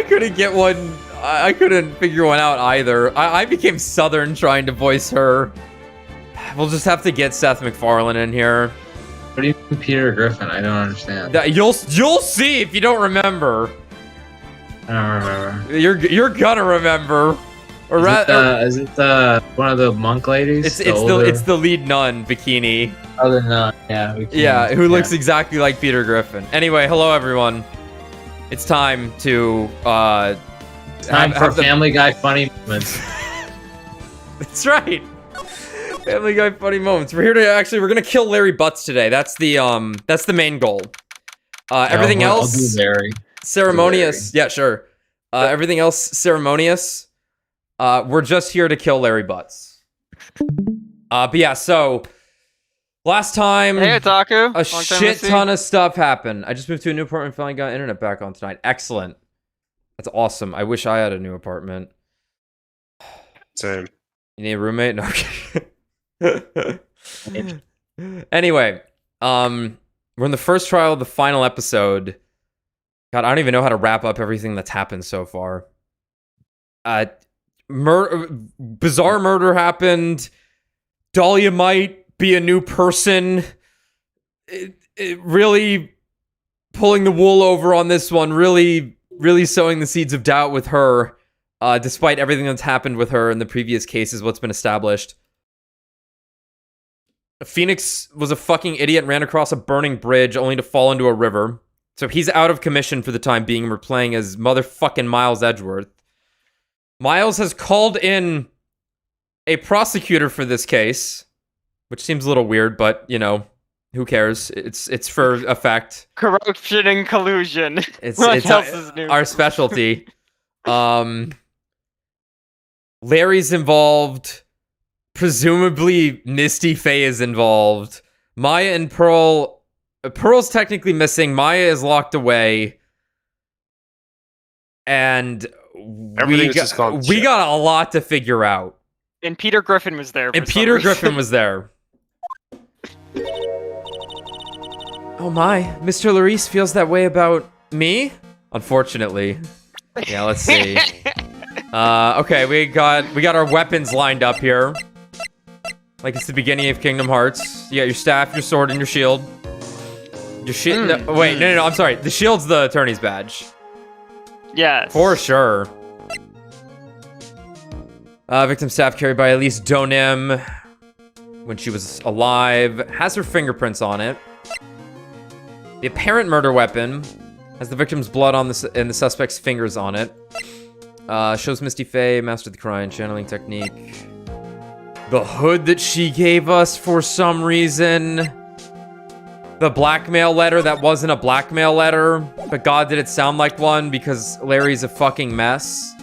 couldn't get one. I couldn't figure one out either. I became Southern trying to voice her. We'll just have to get Seth MacFarlane in here. What do you mean Peter Griffin? I don't understand. You'll see if you don't remember. I don't remember. You're gonna remember. Is it one of the monk ladies? It's the lead nun, Bikini. Oh, the nun. Yeah. Bikini. Yeah, who looks exactly like Peter Griffin. Anyway, hello everyone. It's time to time for Family Guy funny moments. That's right. Family Guy funny moments. We're gonna kill Larry Butts today. That's the main goal. Everything else I'll do Larry. Ceremonious. Yeah, sure. Everything else ceremonious. We're just here to kill Larry Butts. But yeah, so last time, hey, Otaku. A shit ton of stuff happened. I just moved to a new apartment and finally got internet back on tonight. Excellent. That's awesome. I wish I had a new apartment. Same. You need a roommate? No. Anyway, we're in the first trial of the final episode. God, I don't even know how to wrap up everything that's happened so far. Bizarre murder happened. Dahlia might be a new person. It really pulling the wool over on this one. Really sowing the seeds of doubt with her, despite everything that's happened with her in the previous cases, what's been established. Phoenix was a fucking idiot and ran across a burning bridge only to fall into a river. So he's out of commission for the time being, and we're playing as motherfucking Miles Edgeworth. Miles has called in a prosecutor for this case, which seems a little weird, but, you know, who cares? It's for effect. Corruption and collusion. It's our specialty. Larry's involved. Presumably, Misty Faye is involved. Maya and Pearl. Pearl's technically missing. Maya is locked away. And we got a lot to figure out. And Peter Griffin was there. Griffin was there. Oh my, Mr. Larice feels that way about me? Unfortunately. Yeah, let's see. Okay, we got our weapons lined up here. Like it's the beginning of Kingdom Hearts. You got your staff, your sword, and your shield. Your shield. No, I'm sorry. The shield's the attorney's badge. Yes. For sure. Victim staff carried by Elise Donim when she was alive. Has her fingerprints on it. The apparent murder weapon has the victim's blood on and the suspect's fingers on it. Shows Misty Faye mastered the crying channeling technique. The hood that she gave us for some reason. The blackmail letter that wasn't a blackmail letter, but God, did it sound like one because Larry's a fucking mess.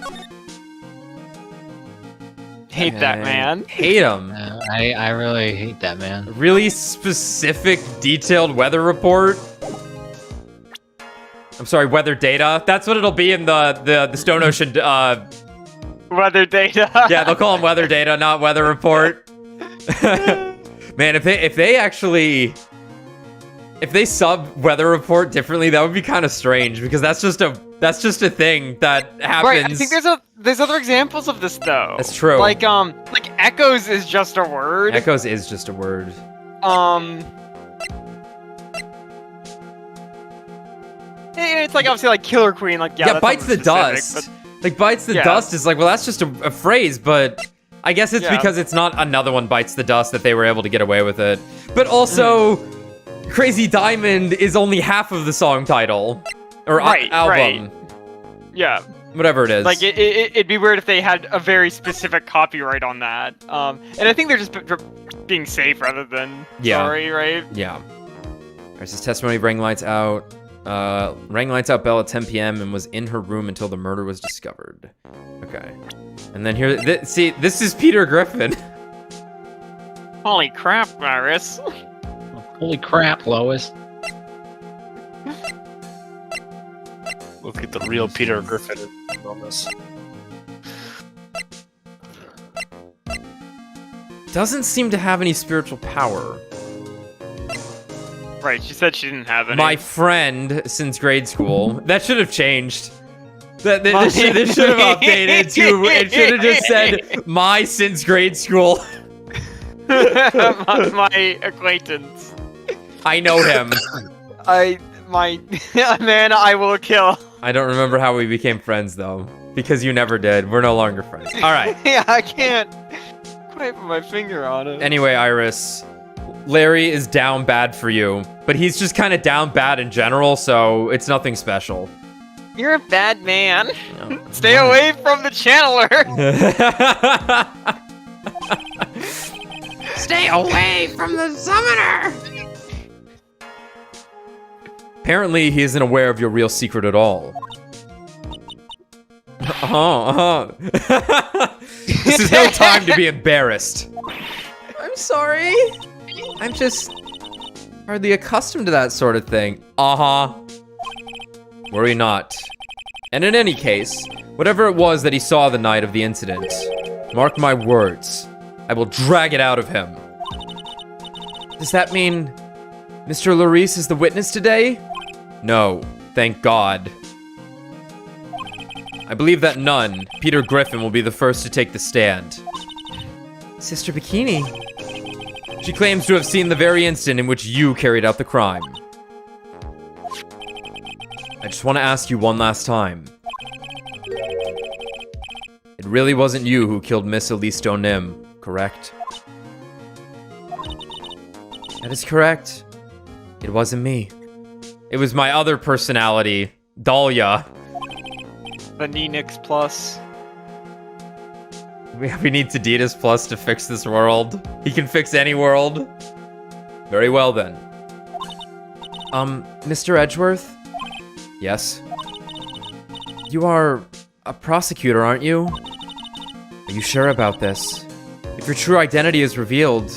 Hate that man. Hate him. I really hate that man. Really specific, detailed weather report. I'm sorry, weather data. That's what it'll be in the Stone Ocean. Weather data. Yeah, they'll call them weather data, not weather report. Man, if they sub weather report differently, that would be kind of strange because that's just a thing that happens. Right, I think there's other examples of this though. That's true. Like echoes is just a word. Echoes is just a word. It's like obviously like Killer Queen, like yeah bites the dust. Like bites the dust is like, well, that's just a phrase, but I guess it's because it's not another one bites the dust that they were able to get away with it. But also, Crazy Diamond is only half of the song title or album. Right. Yeah. Whatever it is. Like it'd be weird if they had a very specific copyright on that. And I think they're just being safe rather than sorry, right? Yeah. There's his testimony. Rang lights out. Rang lights out bell at 10 p.m. and was in her room until the murder was discovered. Okay. And then here, see, this is Peter Griffin. Holy crap, Iris. Holy crap, Lois. Look at the real Peter Griffin on this. Doesn't seem to have any spiritual power. Right, she said she didn't have any. My friend since grade school. That should have changed. This should have updated to. It should have just said my since grade school. my acquaintance. I know him. My man, I will kill. I don't remember how we became friends though, because you never did. We're no longer friends. All right. Yeah, I can't quite put my finger on it. Anyway, Iris, Larry is down bad for you, but he's just kind of down bad in general, so it's nothing special. You're a bad man. Oh, Stay away from the channeler. Stay away from the summoner. Apparently, he isn't aware of your real secret at all. This is no time to be embarrassed. I'm sorry. I'm just hardly accustomed to that sort of thing. Worry not. And in any case, whatever it was that he saw the night of the incident, mark my words, I will drag it out of him. Does that mean Mr. Larice is the witness today? No, thank God. I believe that none, Peter Griffin, will be the first to take the stand. Sister Bikini. She claims to have seen the very instant in which you carried out the crime. I just want to ask you one last time. It really wasn't you who killed Miss Elise Donim, correct? That is correct. It wasn't me. It was my other personality, Dahlia. The Nenix Plus. We need Taditas Plus to fix this world. He can fix any world. Very well then. Mr. Edgeworth? Yes? You are a prosecutor, aren't you? Are you sure about this? If your true identity is revealed...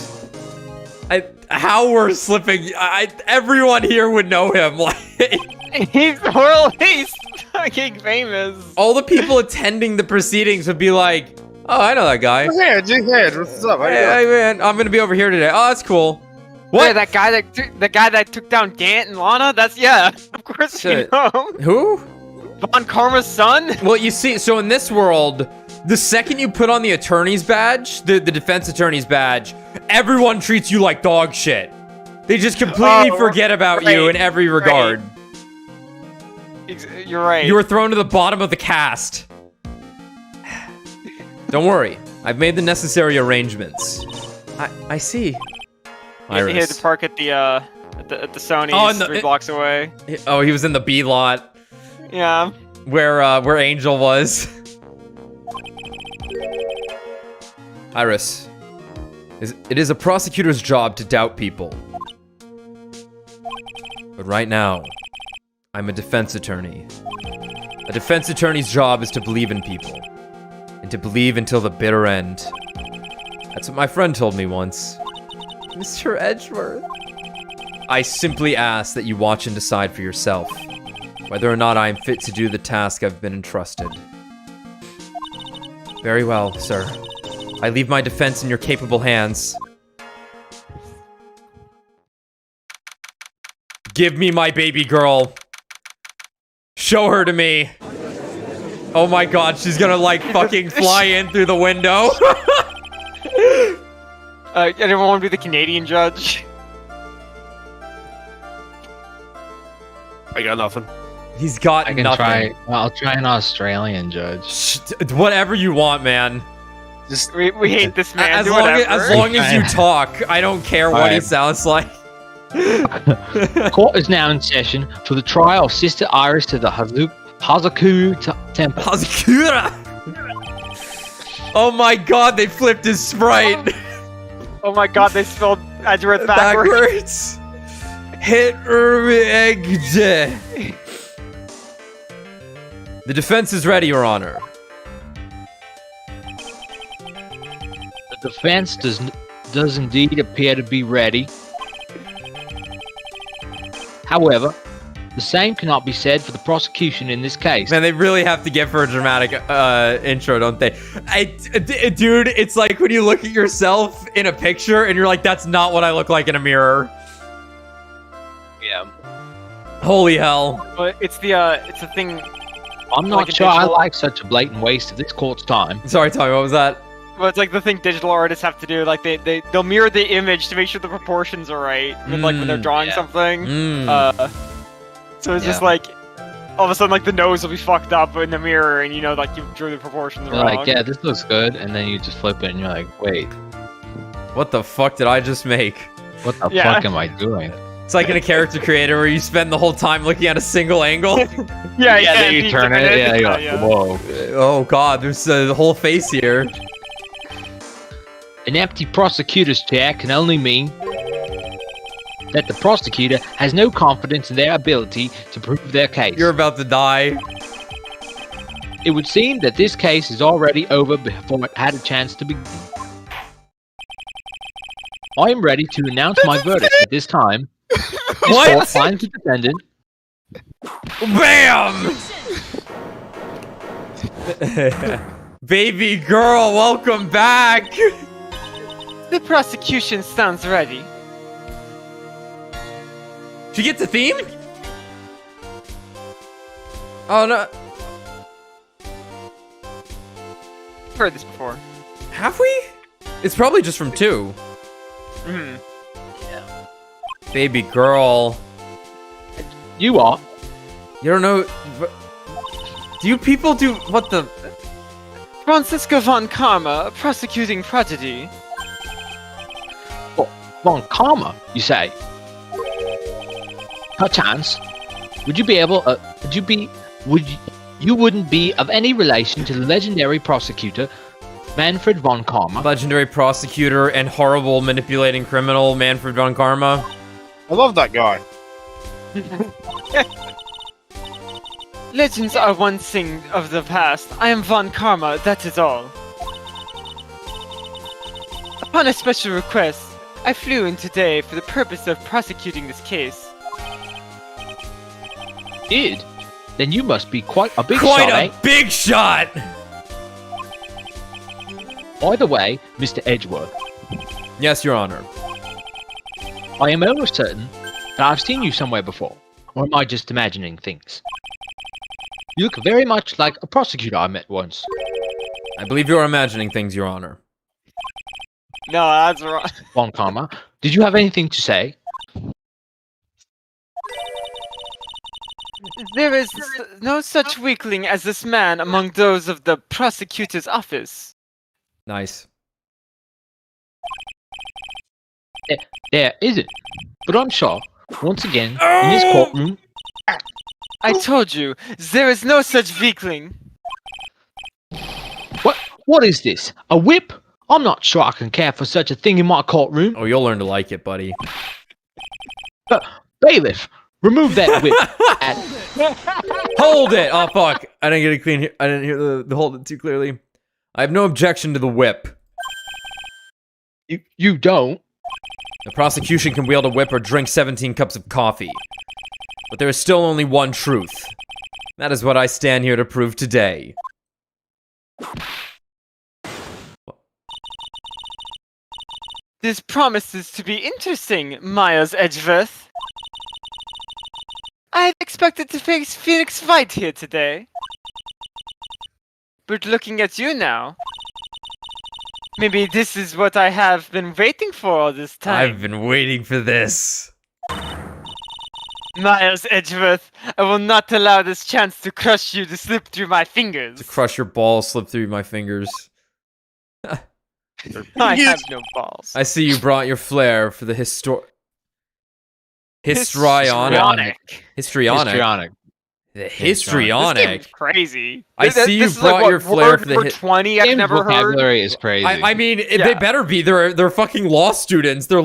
How we're slipping... everyone here would know him. Like, He's fucking famous. all the people attending the proceedings would be like, oh, I know that guy. Hey, what's up? How you doing? Hey, man, I'm gonna be over here today. Oh, that's cool. What? Hey, that guy that took down Dant and Lana? That's, yeah, of course you Shit. know him. Who? Von Karma's son? Well, you see, so in this world, the second you put on the attorney's badge, the defense attorney's badge, everyone treats you like dog shit. They just completely forget about you in every regard. You're right. You were thrown to the bottom of the cast. Don't worry, I've made the necessary arrangements. I see. Iris. He had to park at the Sony's Oh, 3 blocks away. Oh, he was in the B lot Yeah. where Angel was. Iris, it is a prosecutor's job to doubt people. But right now, I'm a defense attorney. A defense attorney's job is to believe in people. And to believe until the bitter end. That's what my friend told me once. Mr. Edgeworth. I simply ask that you watch and decide for yourself whether or not I am fit to do the task I've been entrusted. Very well, sir. I leave my defense in your capable hands. Give me my baby girl. Show her to me. Oh my god, she's gonna like fucking fly in through the window. Anyone want to be the Canadian judge? I got nothing. He's got I can nothing. I'll try an Australian judge. Whatever you want, man. Just We hate this man. As Do long as, whatever. you talk, I don't care what he Alright. sounds like. Court is now in session for the trial of Sister Iris to the Hazakuru Temple. Hazakura! Oh my god, they flipped his sprite Oh my god, they spelled Edgeworth backwards. Hit The defense is ready, Your Honor. The defense does indeed appear to be ready. However, the same cannot be said for the prosecution in this case. Man, they really have to get for a dramatic intro, don't they? Dude, it's like when you look at yourself in a picture and you're like, that's not what I look like in a mirror. Yeah. Holy hell. But it's the thing I'm not Like a sure I digital- like such a blatant waste of this court's time. Sorry, Tommy, what was that? Well, it's like the thing digital artists have to do. Like they'll mirror the image to make sure the proportions are right. Like when they're drawing something. So it's just like all of a sudden like the nose will be fucked up in the mirror, and you know like you drew the proportions You're wrong. like, yeah, this looks good, and then you just flip it, and you're like, wait, What the fuck did I just make? what the Yeah. fuck am I doing? It's like in a character creator where you spend the whole time looking at a single angle. Yeah, Then you turn it, yeah, you're like, whoa. Oh god, there's the whole face here. An empty prosecutor's chair can only mean that the prosecutor has no confidence in their ability to prove their case. You're about to die. It would seem that this case is already over before it had a chance to begin. I am ready to announce my verdict at this time. This What? court finds the defendant. BAM! Baby girl, welcome back! The prosecution sounds ready. Did you get the theme? Oh no. I've heard this before. Have we? It's probably just from 2. Hmm. Baby girl. You are. You don't know. Do you people do. What the. Franziska von Karma, prosecuting prodigy. Von Karma, you say? Perchance, would you be able? You wouldn't be of any relation to the legendary prosecutor, Manfred von Karma? Legendary prosecutor and horrible manipulating criminal Manfred von Karma? I love that guy. Legends are one thing of the past. I am von Karma, that is all. Upon a special request, I flew in today for the purpose of prosecuting this case. Did? Then you must be quite a big Quite shot, a big shot! By the way, Mr. Edgeworth, Yes, Your Honor. I am almost certain that I've seen you somewhere before. Or am I just imagining things? You look very much like a prosecutor I met once. I believe you're imagining things, Your Honor. No, that's wrong. Von Karma, did you have anything to say? There is no such weakling as this man among those of the prosecutor's office. Nice. There isn't. But I'm sure, once again, in this courtroom, I told you, there is no such weakling. what is this? A whip? I'm not sure I can care for such a thing in my courtroom. Oh, you'll learn to like it, buddy. Bailiff, remove that whip. Hold it! Oh, fuck. I didn't get it clean here. I didn't hear the hold it too clearly. I have no objection to the whip. You don't? The prosecution can wield a whip or drink 17 cups of coffee. But there is still only one truth. That is what I stand here to prove today. This promises to be interesting, Miles Edgeworth. I had expected to face Phoenix Wright here today. But looking at you now, maybe this is what I have been waiting for all this time. I've been waiting for this. Miles Edgeworth, I will not allow this chance to crush you to slip through my fingers. To crush your balls, slip through my fingers. I have no balls. I see you brought your flair for the histrionic. Histrionic. Histrionic. The histrionic. This game's crazy. I see you This is brought like, your what, flair word for the number 20 I've Game's never heard. vocabulary is crazy. I mean, they Yeah. better be. They're fucking law students. They're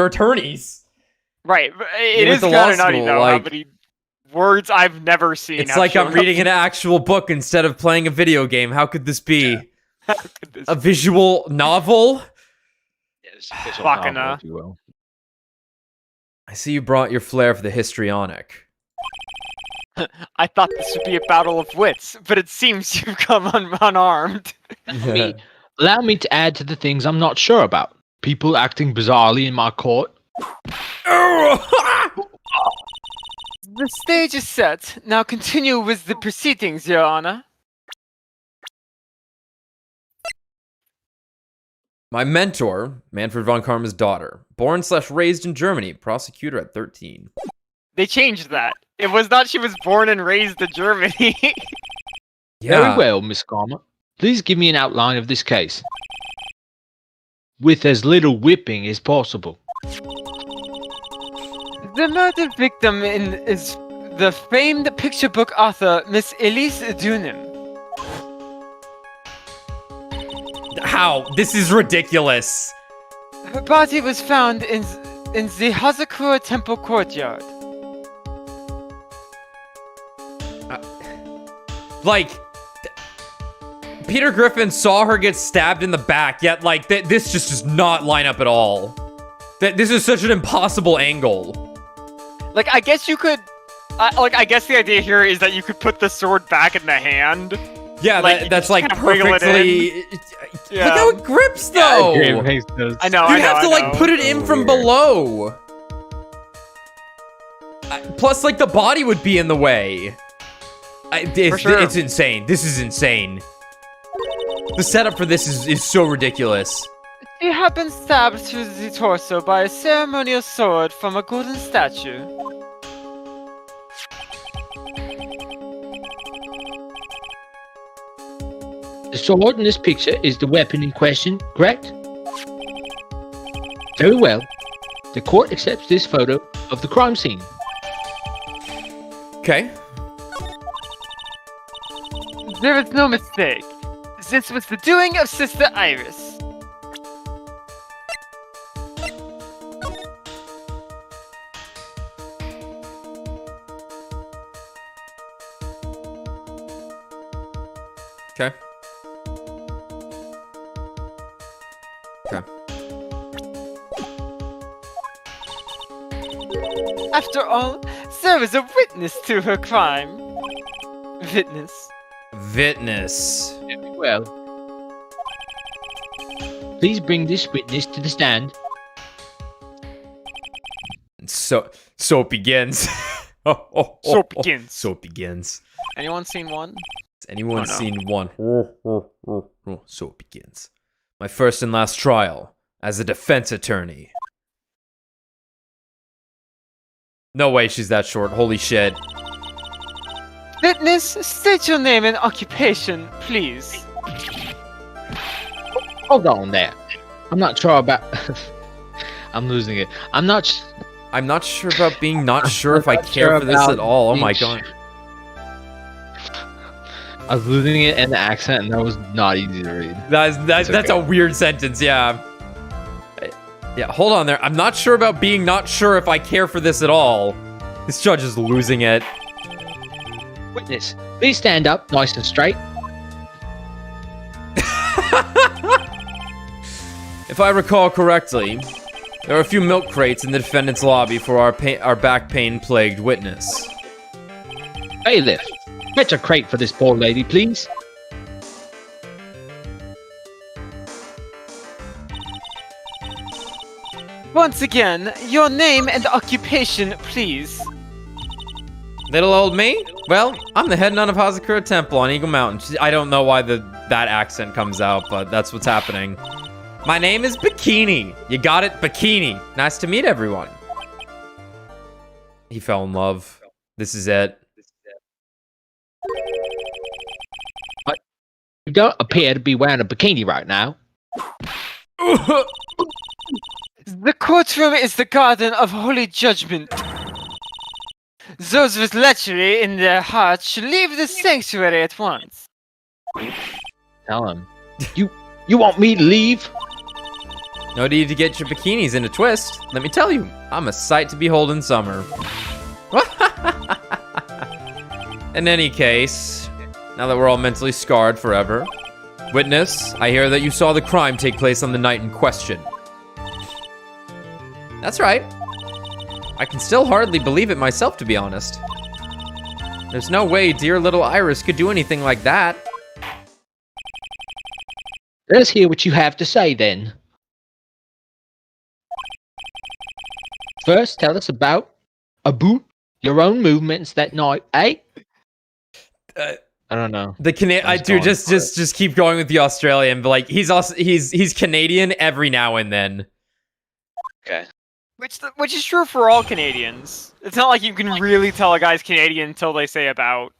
attorneys. Right, but it Went is to law kind of nutty school, though, how like- many words I've never seen. It's have like I'm shown reading up. an actual book instead of playing a video game. How could this be? How could this A visual novel? Yes, official Bacana. novel, if you will. I see you brought your flair for the histrionic. I thought this would be a battle of wits, but it seems you've come unarmed. Allow me to add to the things I'm not sure about. People acting bizarrely in my court. The stage is set. Now continue with the proceedings, Your Honor. My mentor, Manfred von Karma's daughter, born/raised in Germany, prosecutor at 13. They changed that. It was not she was born and raised in Germany. Very well, Miss Karma. Please give me an outline of this case. With as little whipping as possible. The murdered victim is the famed picture book author, Miss Elise Dunham. How? This is ridiculous. Her body was found in the Hazakura Temple courtyard. Peter Griffin saw her get stabbed in the back, yet, this just does not line up at all. This is such an impossible angle. I guess you could... I guess the idea here is that you could put the sword back in the hand. Yeah, that's perfectly... Yeah. Look how it grips, though! I know, You have to, put it in from below. Plus, the body would be in the way. It's insane. This is insane. The setup for this is so ridiculous. She had been stabbed through the torso by a ceremonial sword from a golden statue. The sword in this picture is the weapon in question, correct? Very well. The court accepts this photo of the crime scene. Okay. There is no mistake. This was the doing of Sister Iris. Okay. Okay. After all, there is a witness to her crime. Witness. Very well. Please bring this witness to the stand. So it begins. So it begins. So it begins. Anyone seen one? Has anyone seen one? So it begins. My first and last trial as a defense attorney. No way she's that short. Holy shit. Witness, state your name and occupation, please. Hold on there. I'm not sure about... I'm losing it. I'm not sure about being not sure if I care for this at all. Oh my god. I was losing it and the accent, and that was not easy to read. That's a weird sentence, yeah. Yeah, hold on there. I'm not sure about being not sure if I care for this at all. This judge is losing it. Witness, please stand up, nice and straight. If I recall correctly, there are a few milk crates in the defendant's lobby for our back pain-plagued witness. Bailiff, fetch a crate for this poor lady, please. Once again, your name and occupation, please. Little old me? Well, I'm the head nun of Hazakura Temple on Eagle Mountain. I don't know why that accent comes out, but that's what's happening. My name is Bikini. You got it, Bikini. Nice to meet everyone. He fell in love. This is it. But you don't appear to be wearing a bikini right now. The courtroom is the garden of holy judgment. Those with lechery in their hearts should leave the sanctuary at once. Tell him. You want me to leave? No need to get your bikinis in a twist. Let me tell you, I'm a sight to behold in summer. In any case, now that we're all mentally scarred forever, witness, I hear that you saw the crime take place on the night in question. That's right. I can still hardly believe it myself, to be honest. There's no way dear little Iris could do anything like that. Let's hear what you have to say, then. First, tell us about your own movements that night, eh? I don't know. I do just keep going with the Australian, but like he's Canadian every now and then. Okay. Which is true for all Canadians. It's not like you can really tell a guy's Canadian until they say about.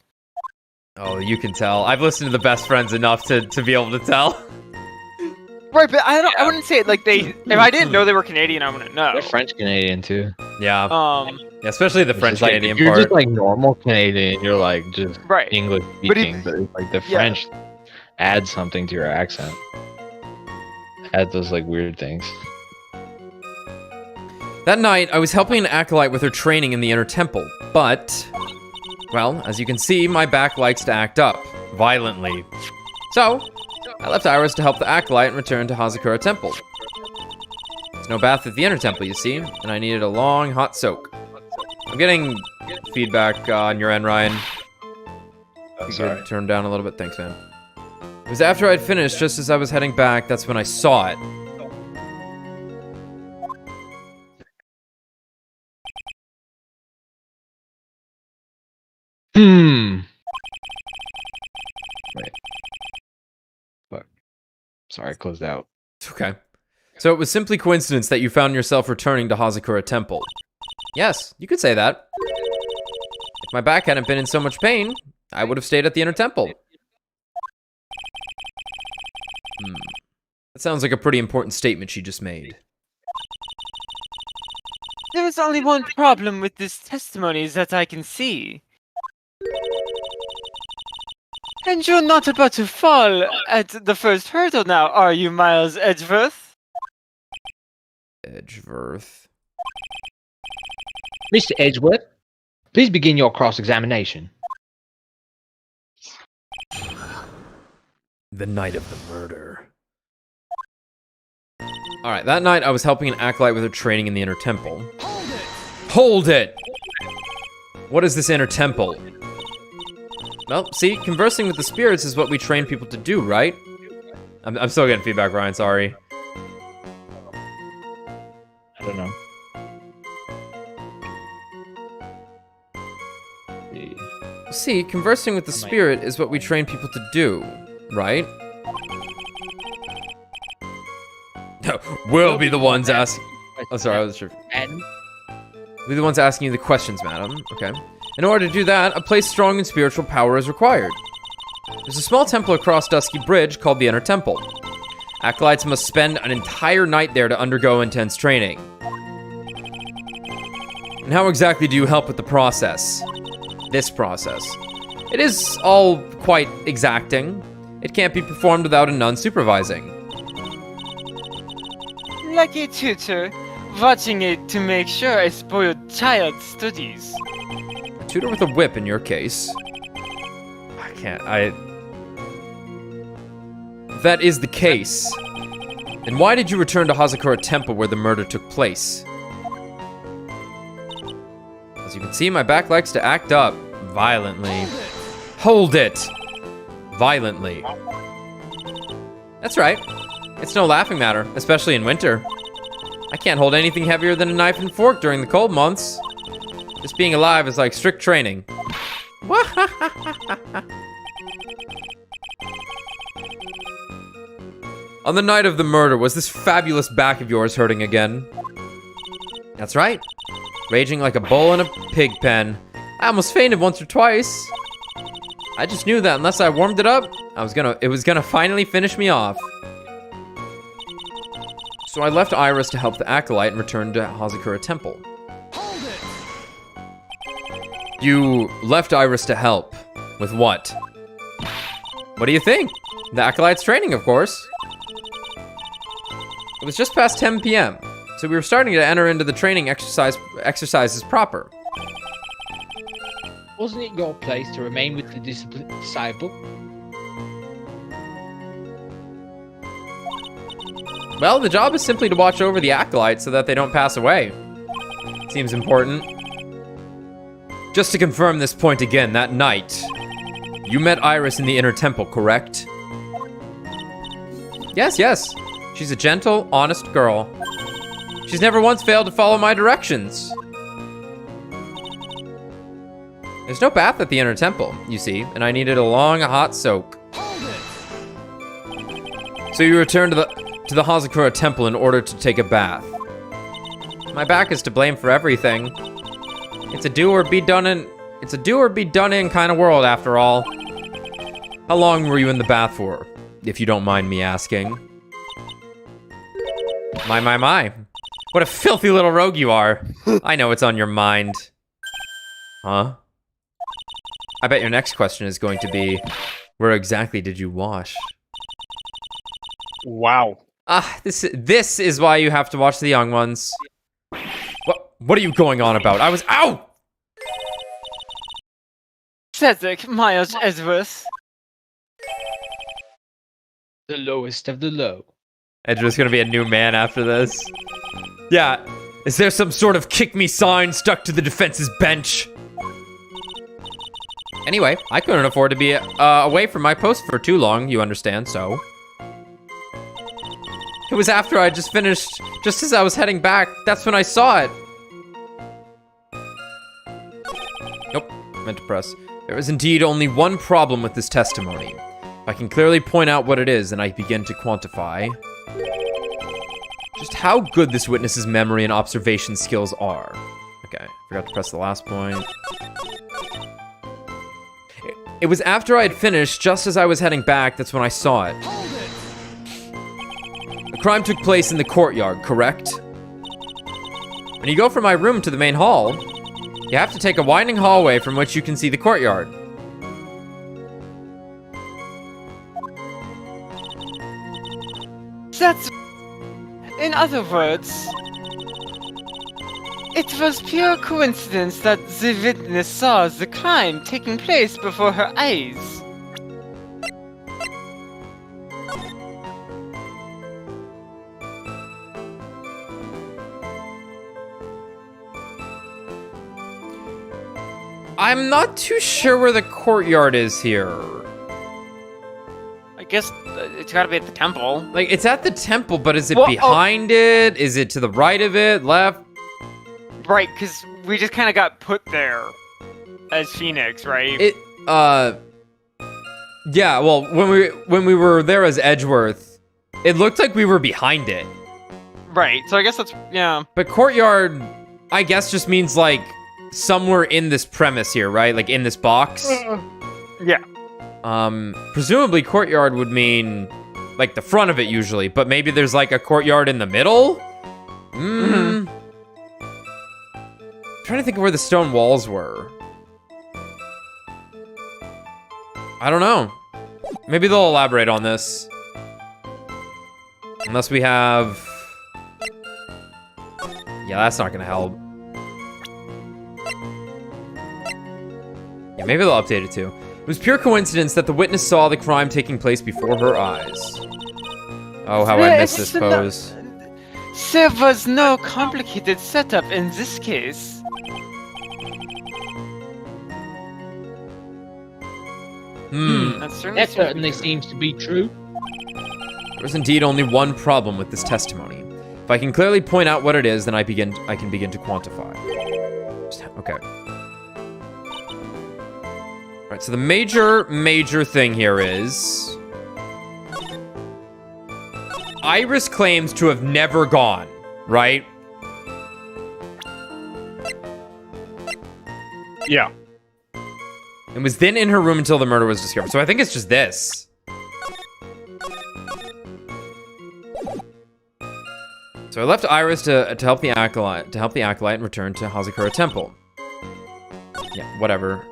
Oh, you can tell. I've listened to the Best Friends enough to be able to tell. Right, but I wouldn't say it like they. If I didn't know they were Canadian, I wouldn't know. They're French Canadian too. Yeah. Yeah, Especially the French Canadian you're part. just like normal Canadian. You're like just Right. English speaking, but it's like the French adds something to your accent. Adds those like weird things. That night, I was helping an acolyte with her training in the inner temple, but, well, as you can see, my back likes to act up violently. So, I left Iris to help the acolyte and returned to Hazakura Temple. There's no bath at the inner temple, you see, and I needed a long, hot soak. I'm getting feedback on your end, Ryan. Oh, sorry. Turn down a little bit. Thanks, man. It was after I'd finished, just as I was heading back, that's when I saw it. Wait. Fuck. Sorry, I closed out. It's okay. So it was simply coincidence that you found yourself returning to Hazakura Temple. Yes, you could say that. If my back hadn't been in so much pain, I would have stayed at the inner temple. That sounds like a pretty important statement she just made. There is only one problem with this testimony that I can see. And you're not about to fall at the first hurdle now, are you, Miles Edgeworth? Edgeworth. Mr. Edgeworth, please begin your cross-examination. The night of the murder. Alright, that night I was helping an acolyte with her training in the inner temple. Hold it! What is this inner temple? Well, see, conversing with the spirits is what we train people to do, right? I'm still getting feedback, Ryan, sorry. I don't know. See, conversing with the spirit is what we train people to do, right? We'll be the ones asking. Oh, sorry, I was sure. We'll be the ones asking you the questions, madam. Okay. In order to do that, a place strong in spiritual power is required. There's a small temple across Dusky Bridge called the Inner Temple. Acolytes must spend an entire night there to undergo intense training. And how exactly do you help with the process? This process. It is all quite exacting. It can't be performed without a nun supervising. Like a tutor, watching it to make sure a spoiled child studies. A tutor with a whip in your case. If that is the case, then why did you return to Hazakura Temple where the murder took place? As you can see, my back likes to act up violently. Hold it! Violently. That's right. It's no laughing matter, especially in winter. I can't hold anything heavier than a knife and fork during the cold months. Just being alive is like strict training. On the night of the murder, was this fabulous back of yours hurting again? That's right. Raging like a bull in a pig pen. I almost fainted once or twice. I just knew that unless I warmed it up, it was gonna finally finish me off. So I left Iris to help the acolyte and returned to Hazakura Temple. You left Iris to help. With what? What do you think? The acolyte's training, of course. It was just past 10 p.m., so we were starting to enter into the training exercises proper. Wasn't it your place to remain with the disciple? Well, the job is simply to watch over the acolytes so that they don't pass away. Seems important. Just to confirm this point again, that night, you met Iris in the inner temple, correct? Yes. She's a gentle, honest girl. She's never once failed to follow my directions. There's no bath at the inner temple, you see, and I needed a long, hot soak. So you returned to the Hazakura temple in order to take a bath. My back is to blame for everything. It's a do or be done in kind of world after all. How long were you in the bath for, if you don't mind me asking? My. What a filthy little rogue you are. I know it's on your mind. Huh? I bet your next question is going to be, where exactly did you wash? Wow. This is why you have to watch the young ones. What are you going on about? Ow! Cedric Miles Edgeworth. The lowest of the low. Edgeworth's gonna be a new man after this. Yeah. Is there some sort of kick me sign stuck to the defense's bench? Anyway, I couldn't afford to be away from my post for too long, you understand, so. It was after I just finished, just as I was heading back, that's when I saw it. Nope, meant to press. There is indeed only one problem with this testimony. If I can clearly point out what it is, then I begin to quantify just how good this witness's memory and observation skills are. Okay, forgot to press the last point. It was after I had finished, just as I was heading back, that's when I saw it. The crime took place in the courtyard, correct? When you go from my room to the main hall, you have to take a winding hallway from which you can see the courtyard. That's... In other words... It was pure coincidence that the witness saw the crime taking place before her eyes. I'm not too sure where the courtyard is here. I guess it's gotta be at the temple. Like, it's at the temple, but is it Well, behind it? Is it to the right of it? Left? Right, because we just kind of got put there as Phoenix, right? Yeah, well, when we were there as Edgeworth, it looked like we were behind it. Right, so I guess that's, yeah. But courtyard, I guess, just means, like, somewhere in this premise here, right? Like, in this box? Yeah. Presumably courtyard would mean, like, the front of it usually, but maybe there's, like, a courtyard in the middle? I'm trying to think of where the stone walls were. I don't know. Maybe they'll elaborate on this. Unless we have... Yeah, that's not gonna help. Yeah, maybe they'll update it too. It was pure coincidence that the witness saw the crime taking place before her eyes. Oh, how I miss this pose. There was no complicated setup in this case. That certainly seems to be true. There is indeed only one problem with this testimony. If I can clearly point out what it is, then I can begin to quantify. Okay. Alright, so the major thing here is... Iris claims to have never gone, right? Yeah. And was then in her room until the murder was discovered. So I think it's just this. So I left Iris to help the acolyte and return to Hazakura Temple. Yeah, whatever.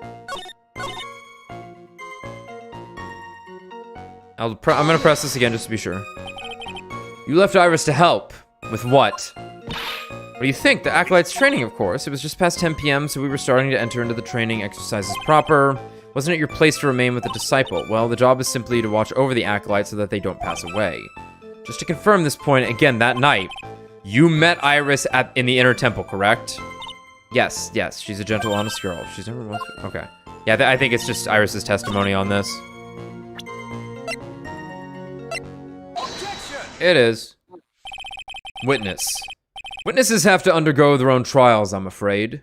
I'm gonna press this again just to be sure. You left Iris to help. With what? What do you think? The acolyte's training, of course. It was just past 10 p.m., so we were starting to enter into the training exercises proper. Wasn't it your place to remain with the disciple? Well, the job is simply to watch over the acolyte so that they don't pass away. Just to confirm this point, again, that night, you met Iris in the inner temple, correct? Yes, she's a gentle, honest girl. She's never once... Okay. Yeah, I think it's just Iris's testimony on this. It is. Witness. Witnesses have to undergo their own trials, I'm afraid.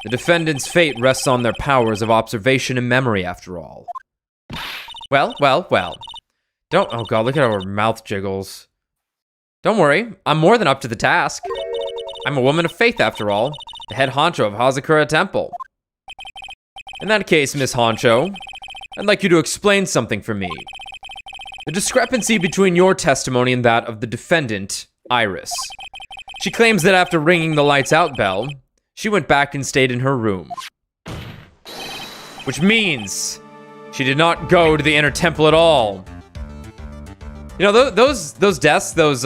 The defendant's fate rests on their powers of observation and memory, after all. Well. Don't... Oh god, look at her mouth jiggles. Don't worry, I'm more than up to the task. I'm a woman of faith, after all. The head honcho of Hazakura Temple. In that case, Miss Honcho, I'd like you to explain something for me. The discrepancy between your testimony and that of the defendant, Iris. She claims that after ringing the lights out bell, she went back and stayed in her room. Which means she did not go to the inner temple at all. You know, those desks, those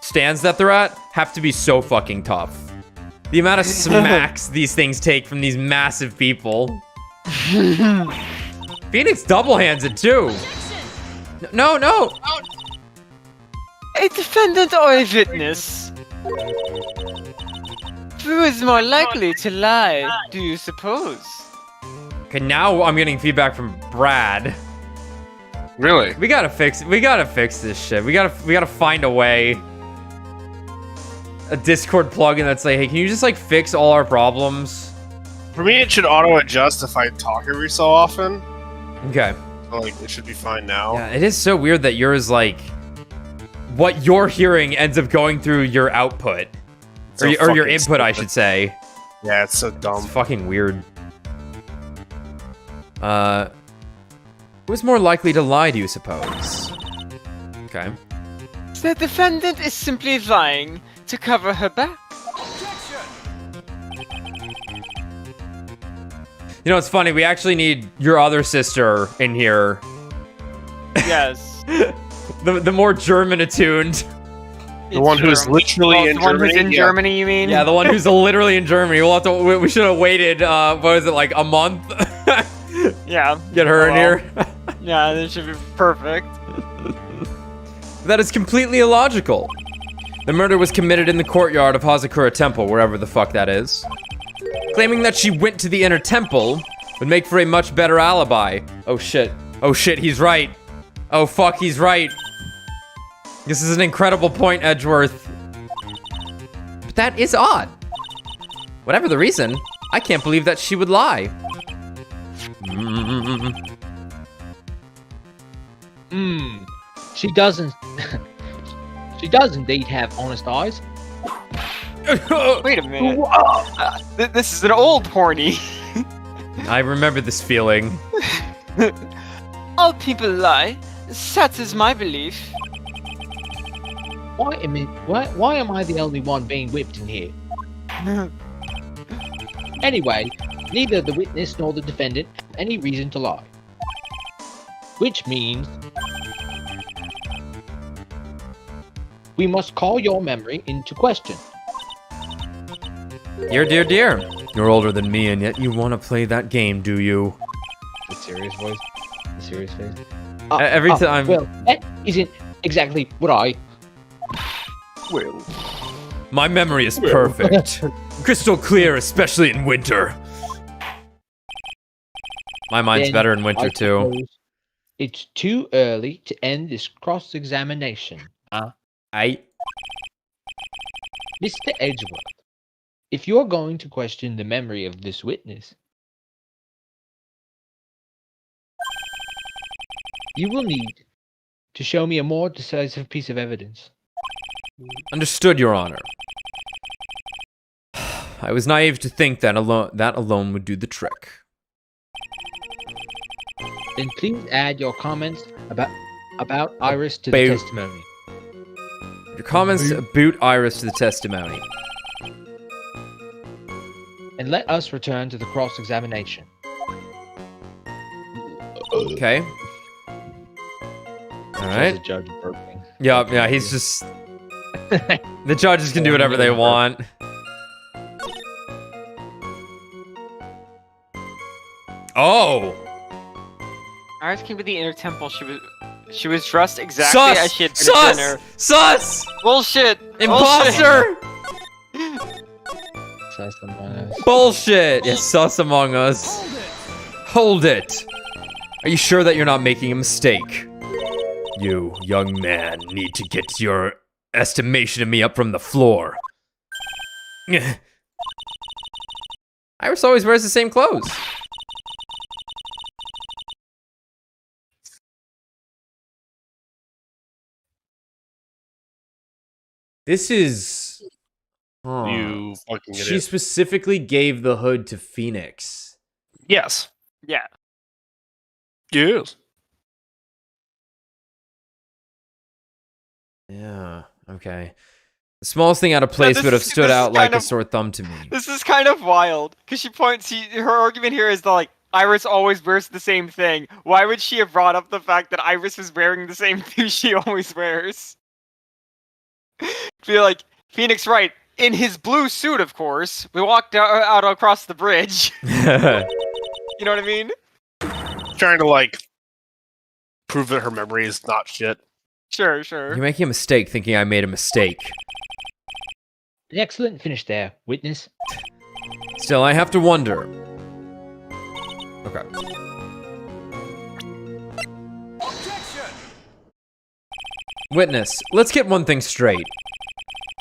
stands that they're at, have to be so fucking tough. The amount of smacks these things take from these massive people. Phoenix double hands it too. No. A defendant or a witness? Who is more likely to lie, do you suppose? Okay, now I'm getting feedback from Brad. Really? We gotta fix this shit. We gotta find a way. A Discord plugin that's like, hey, can you just like fix all our problems? For me, it should auto-adjust if I talk every so often. Okay. So, like, it should be fine now. Yeah, it is so weird that yours, like, what you're hearing ends up going through your output. So or your fucking input, stupid. I should say. Yeah, it's so dumb. It's fucking weird. Who's more likely to lie, do you suppose? Okay. The defendant is simply lying to cover her back. You know, it's funny, we actually need your other sister in here. Yes. the more German attuned. The one who's literally in the one Germany. who's in Germany, you mean? Yeah, the one who's literally in Germany. We'll have to. We should have waited. What was it, like a month? Yeah. Get her in here. Yeah, this should be perfect. That is completely illogical. The murder was committed in the courtyard of Hazakura Temple, wherever the fuck that is. Claiming that she went to the inner temple would make for a much better alibi. Oh shit. Oh shit, he's right. Oh fuck, he's right. This is an incredible point, Edgeworth. But that is odd. Whatever the reason, I can't believe that she would lie. She doesn't. She does indeed have honest eyes. Wait a minute. This is an old horny. I remember this feeling. All people lie. That is my belief. Why am I the only one being whipped in here? Anyway, neither the witness nor the defendant have any reason to lie. Which means we must call your memory into question. Dear. You're older than me, and yet you want to play that game, do you? The serious voice? The serious face? Every time. Well, that isn't exactly what I... Well. My memory is perfect. Crystal clear, especially in winter. My mind's Then better in winter, I too. suppose it's too early to end this cross-examination. Mr. Mr. Edgeworth, if you're going to question the memory of this witness, you will need to show me a more decisive piece of evidence. Understood, Your Honor. I was naive to think that alone would do the trick. Then please add your comments about Iris to the testimony. Your comments boot Iris to the testimony. And let us return to the cross-examination. Okay. Alright. The judge burping. Yeah, he's just... The judges can do whatever they want. Oh! Iris came to the inner temple. She was dressed exactly as she had been at dinner. Sus! Bullshit! Imposter! Sus among us. Bullshit! Yes, sus among us. Hold it! Are you sure that you're not making a mistake? You, young man, need to get your estimation of me up from the floor. I Iris always wears the same clothes. This is... Huh. You fucking She idiot. specifically gave the hood to Phoenix. Yes. Yeah. Yes. Yeah, okay. The smallest thing out of place this would have is- stood this is out like kind a of- sore thumb to me. This is kind of wild because her argument here is that like Iris always wears the same thing. Why would she have brought up the fact that Iris was wearing the same thing she always wears? Feel like Phoenix Wright in his blue suit, of course. We walked out across the bridge. You know what I mean? Trying to, like, prove that her memory is not shit. Sure. You're making a mistake thinking I made a mistake. An excellent finish there, witness. Still, I have to wonder. Okay. Witness, let's get one thing straight.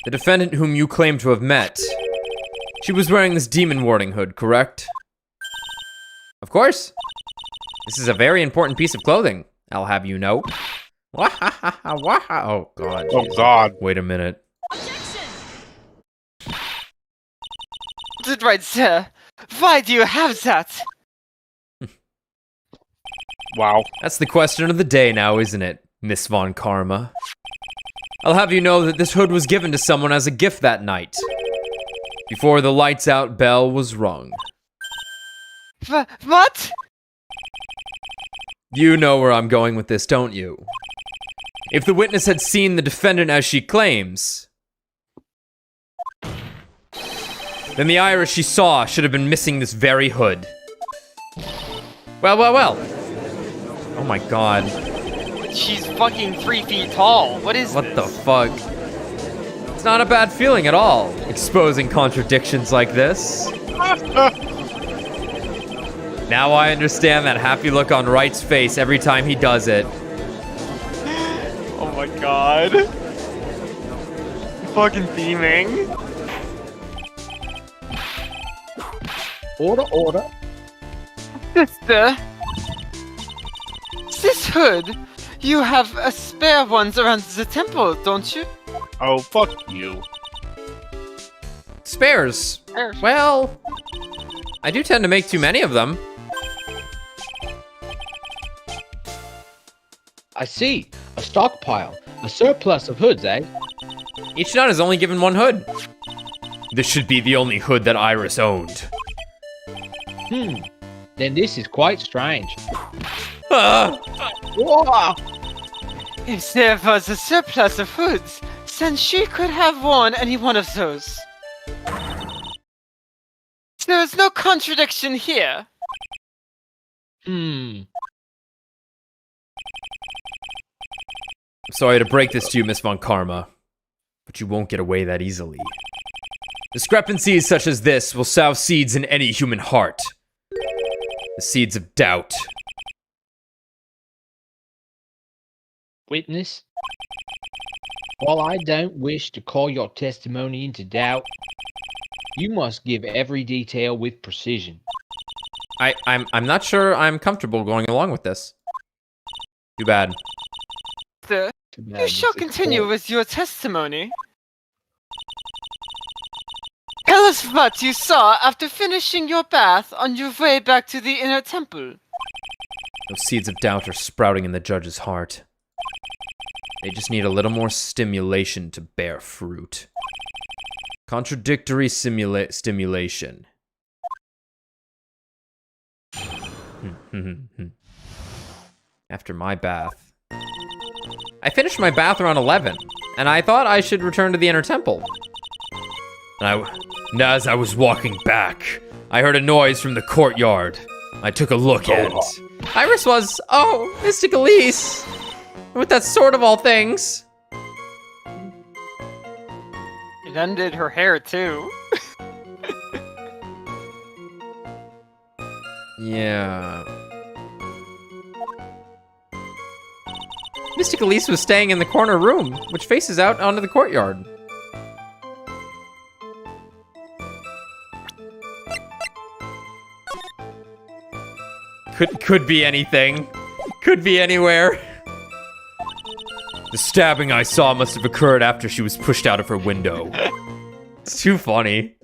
The defendant whom you claim to have met, she was wearing this demon warding hood, correct? Of course. This is a very important piece of clothing, I'll have you know. Oh, God. Oh, Jesus. God. Wait a minute. Did right, sir. Why do you have that? Wow. That's the question of the day now, isn't it, Miss Von Karma? I'll have you know that this hood was given to someone as a gift that night, before the lights out bell was rung. What? You know where I'm going with this, don't you? If the witness had seen the defendant as she claims, then the Iris she saw should have been missing this very hood. Well. Oh my God. She's fucking 3 feet tall. What is What this? the fuck? It's not a bad feeling at all, exposing contradictions like this. Now I understand that happy look on Wright's face every time he does it. Oh my god. Fucking theming. Order. Sister. This hood. You have a spare ones around the temple, don't you? Oh, fuck you. Spares. Well, I do tend to make too many of them. I see. A stockpile. A surplus of hoods, eh? Each nut is only given one hood. This should be the only hood that Iris owned. Then this is quite strange. Ah! Whoa! If there was a surplus of hoods, then she could have worn any one of those. There is no contradiction here. I'm sorry to break this to you, Miss Von Karma, but you won't get away that easily. Discrepancies such as this will sow seeds in any human heart. The seeds of doubt. Witness? While I don't wish to call your testimony into doubt, you must give every detail with precision. I'm not sure I'm comfortable going along with this. Too bad. Sir, you shall continue with your testimony. Tell us what you saw after finishing your bath on your way back to the inner temple. Those seeds of doubt are sprouting in the judge's heart. They just need a little more stimulation to bear fruit. Contradictory stimulation. After my bath. I finished my bath around 11, and I thought I should return to the inner temple. And as I was walking back, I heard a noise from the courtyard. I took a look and Iris was, Mystic Elise! With that sword of all things. It undid her hair too. Yeah. Mystic Elise was staying in the corner room, which faces out onto the courtyard. Could be anything. Could be anywhere. The stabbing I saw must have occurred after she was pushed out of her window. It's too funny.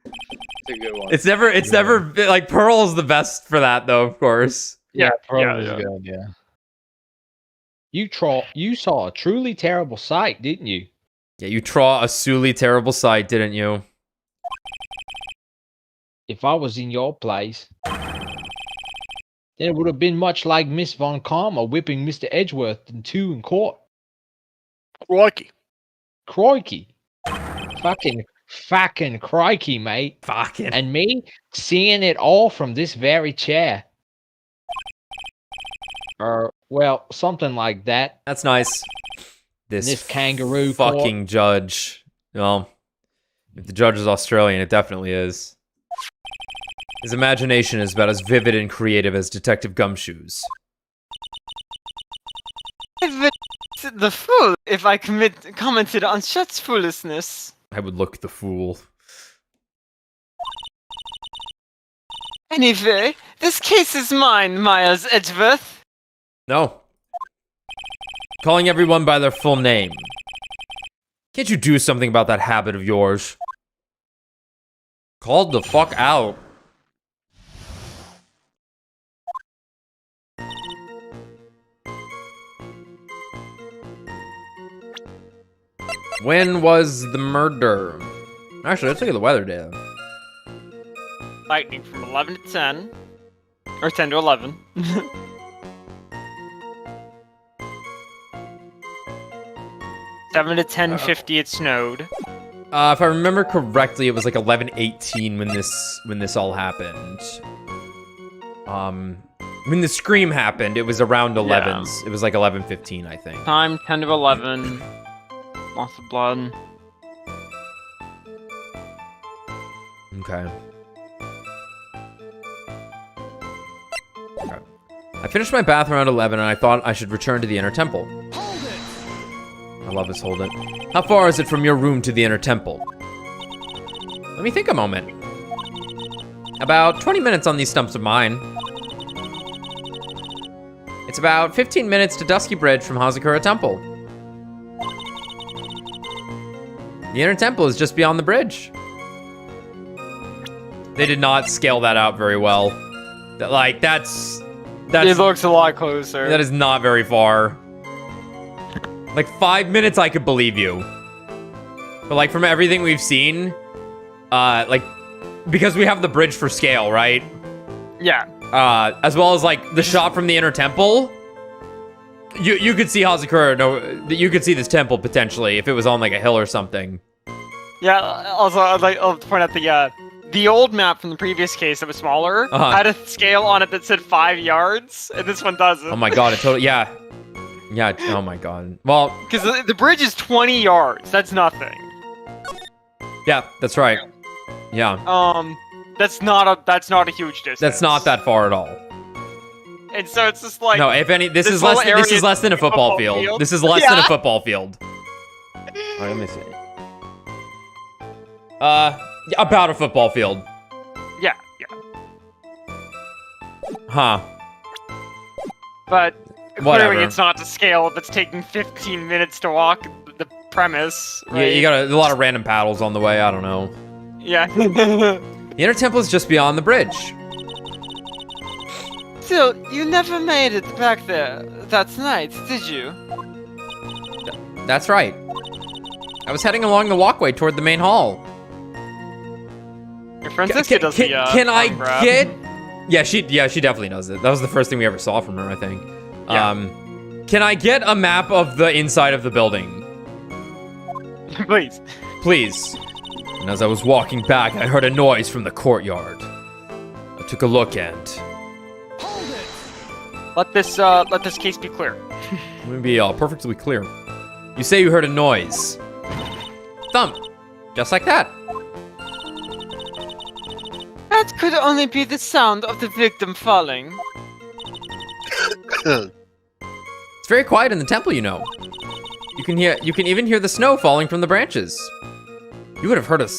It's a good one. It's never like Pearl's the best for that though, of course. Yeah, Pearl yeah. was good, yeah. You saw a truly terrible sight, didn't you? Yeah, you saw a truly terrible sight, didn't you? If I was in your place, then it would have been much like Miss Von Karma whipping Mr. Edgeworth in two in court. Lucky. Crikey. Fucking crikey, mate. Fucking. And me seeing it all from this very chair. Or, well, something like that. That's nice. This kangaroo fucking court. judge. Well, if the judge is Australian, it definitely is. His imagination is about as vivid and creative as Detective Gumshoe's. The fool if I commented on such foolishness. I would look the fool. Anyway, this case is mine, Myers Edgeworth. No. Calling everyone by their full name. Can't you do something about that habit of yours? Called the fuck out. When was the murder? Actually, let's look at the weather data. Lightning from 11 to 10. Or 10 to 11. 7 to 10:50 it snowed. If I remember correctly, it was like 11:18 when this all happened. When the scream happened, it was around 11s. It was like 11:15, I think. Time 10 to 11. Lots of blood. Okay. I finished my bath around 11, and I thought I should return to the inner temple. I love this hold it. How far is it from your room to the inner temple? Let me think a moment. About 20 minutes on these stumps of mine. It's about 15 minutes to Dusky Bridge from Hazakura Temple. The inner temple is just beyond the bridge. They did not scale that out very well. That's It looks a lot closer. that is not very far. Like 5 minutes, I could believe you. But like from everything we've seen, like because we have the bridge for scale, right? Yeah. As well as like the shot from the inner temple. You could see Hazakura. No, you could see this temple potentially if it was on like a hill or something. Yeah. Also, I'd like to point out the old map from the previous case that was smaller had a scale on it that said 5 yards, and this one doesn't. Oh my god! It totally yeah. Oh my god. Well, because the bridge is 20 yards. That's nothing. yeah, that's right. Yeah. That's not a huge distance. That's not that far at all. And so it's just like No, if any, this is whole less. area This is less than a football field. This is less than a football field. Alright, let me see. About a football field. Yeah. Huh. But Whatever. clearly it's not to scale if it's taking 15 minutes to walk the premise. Yeah, Right? you got a lot of random paddles on the way. I don't know. Yeah. The inner temple is just beyond the bridge. Still, you never made it back there that night, did you? That's right. I was heading along the walkway toward the main hall. Your Franziska does the Can I arm grab. get? Yeah, she definitely does it. That was the first thing we ever saw from her, I think. Yeah. Can I get a map of the inside of the building? Please. Please. And as I was walking back, I heard a noise from the courtyard. I took a look and... Let this case be clear. Let me be perfectly clear. You say you heard a noise. Thump. Just like that. That could only be the sound of the victim falling. It's very quiet in the temple, you know. You can even hear the snow falling from the branches. You would have heard a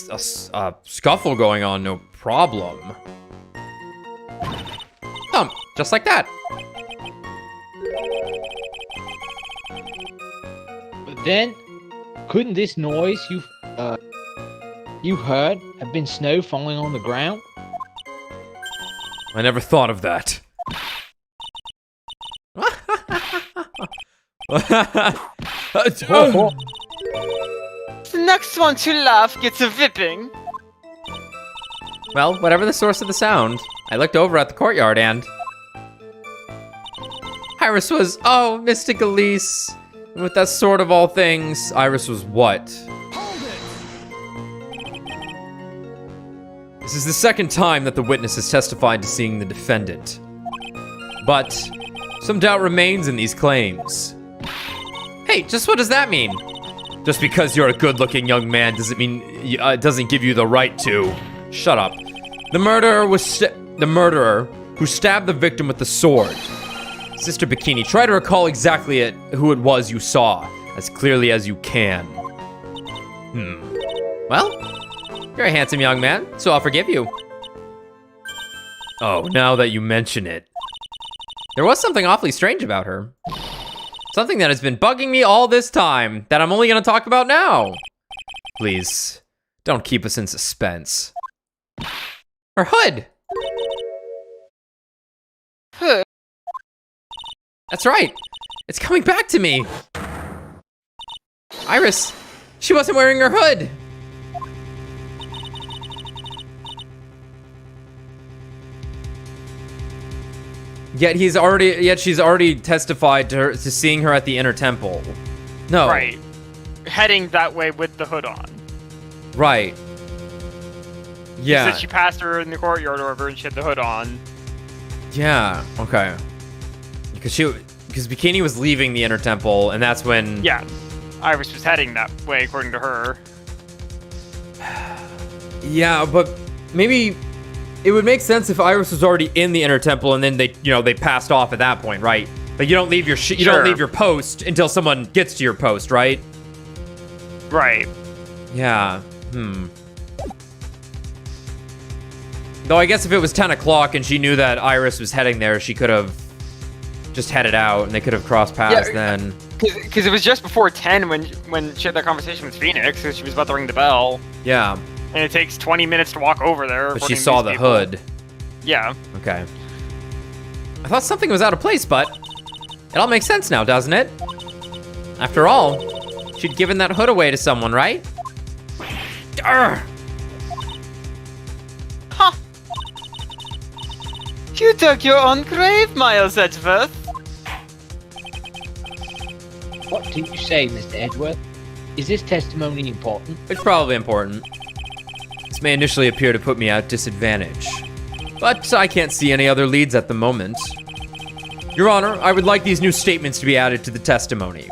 scuffle going on, no problem. Just like that. But then, couldn't this noise you heard have been snow falling on the ground? I never thought of that. Oh, The next one to laugh gets a whipping. Well, whatever the source of the sound, I looked over at the courtyard and... Iris was, oh, Mystic Elise. And with that sword of all things, Iris was what? This is the second time that the witness has testified to seeing the defendant. But some doubt remains in these claims. Hey, just what does that mean? Just because you're a good-looking young man doesn't mean it doesn't give you the right to. Shut up. The murderer was the murderer who stabbed the victim with the sword. Sister Bikini, try to recall exactly who it was you saw, as clearly as you can. Well, you're a handsome young man, so I'll forgive you. Oh, now that you mention it. There was something awfully strange about her. Something that has been bugging me all this time, that I'm only gonna talk about now. Please, don't keep us in suspense. Her hood! Hood? That's right. It's coming back to me. Iris, she wasn't wearing her hood. Yet she's already testified to seeing her at the inner temple. No. Right. Heading that way with the hood on. Right. Yeah. She said she passed her in the courtyard over and she had the hood on. Yeah, okay. Because Bikini was leaving the inner temple, and that's when... Yeah. Iris was heading that way, according to her. Yeah, but maybe it would make sense if Iris was already in the inner temple, and then they passed off at that point, right? Like you don't leave your you don't leave your post until someone gets to your post, right? Right. Yeah. Though I guess if it was 10 o'clock and she knew that Iris was heading there, she could have just headed out and they could have crossed paths then. Because it was just before 10 when she had that conversation with Phoenix, because she was about to ring the bell. Yeah. And it takes 20 minutes to walk over there. But she saw the hood. Yeah. Okay. I thought something was out of place, but it all makes sense now, doesn't it? After all, she'd given that hood away to someone, right? Arrgh! Ha! You dug your own grave, Miles Edgeworth. what do you say, Mr. Edgeworth? Is this testimony important? It's probably important. This may initially appear to put me at disadvantage, but I can't see any other leads at the moment. Your Honor, I would like these new statements to be added to the testimony.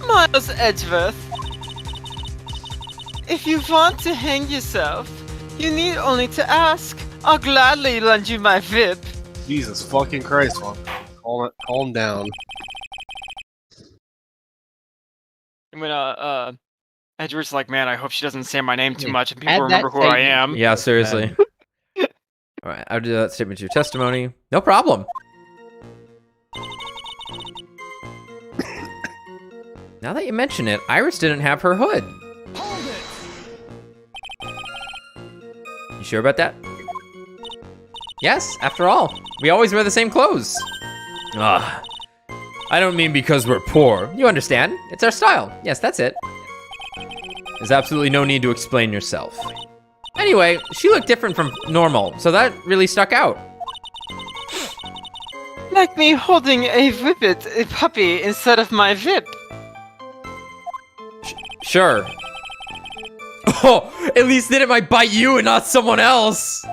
Miles Edgeworth, if you want to hang yourself, you need only to ask. I'll gladly lend you my whip. Jesus fucking Christ, man. Calm down. And when Edgeworth's like, man, I hope she doesn't say my name too much and Add people remember that who I statement. am. Yeah, seriously. All right, I'll do that statement to your testimony. No problem. Now that you mention it, Iris didn't have her hood. You sure about that? Yes, after all, we always wear the same clothes. Ugh. I don't mean because we're poor. You understand? It's our style. Yes, that's it. There's absolutely no need to explain yourself. Anyway, she looked different from normal, so that really stuck out. Like me holding a whippet, a puppy, instead of my whip. Sure. Oh, at least then it might bite you and not someone else.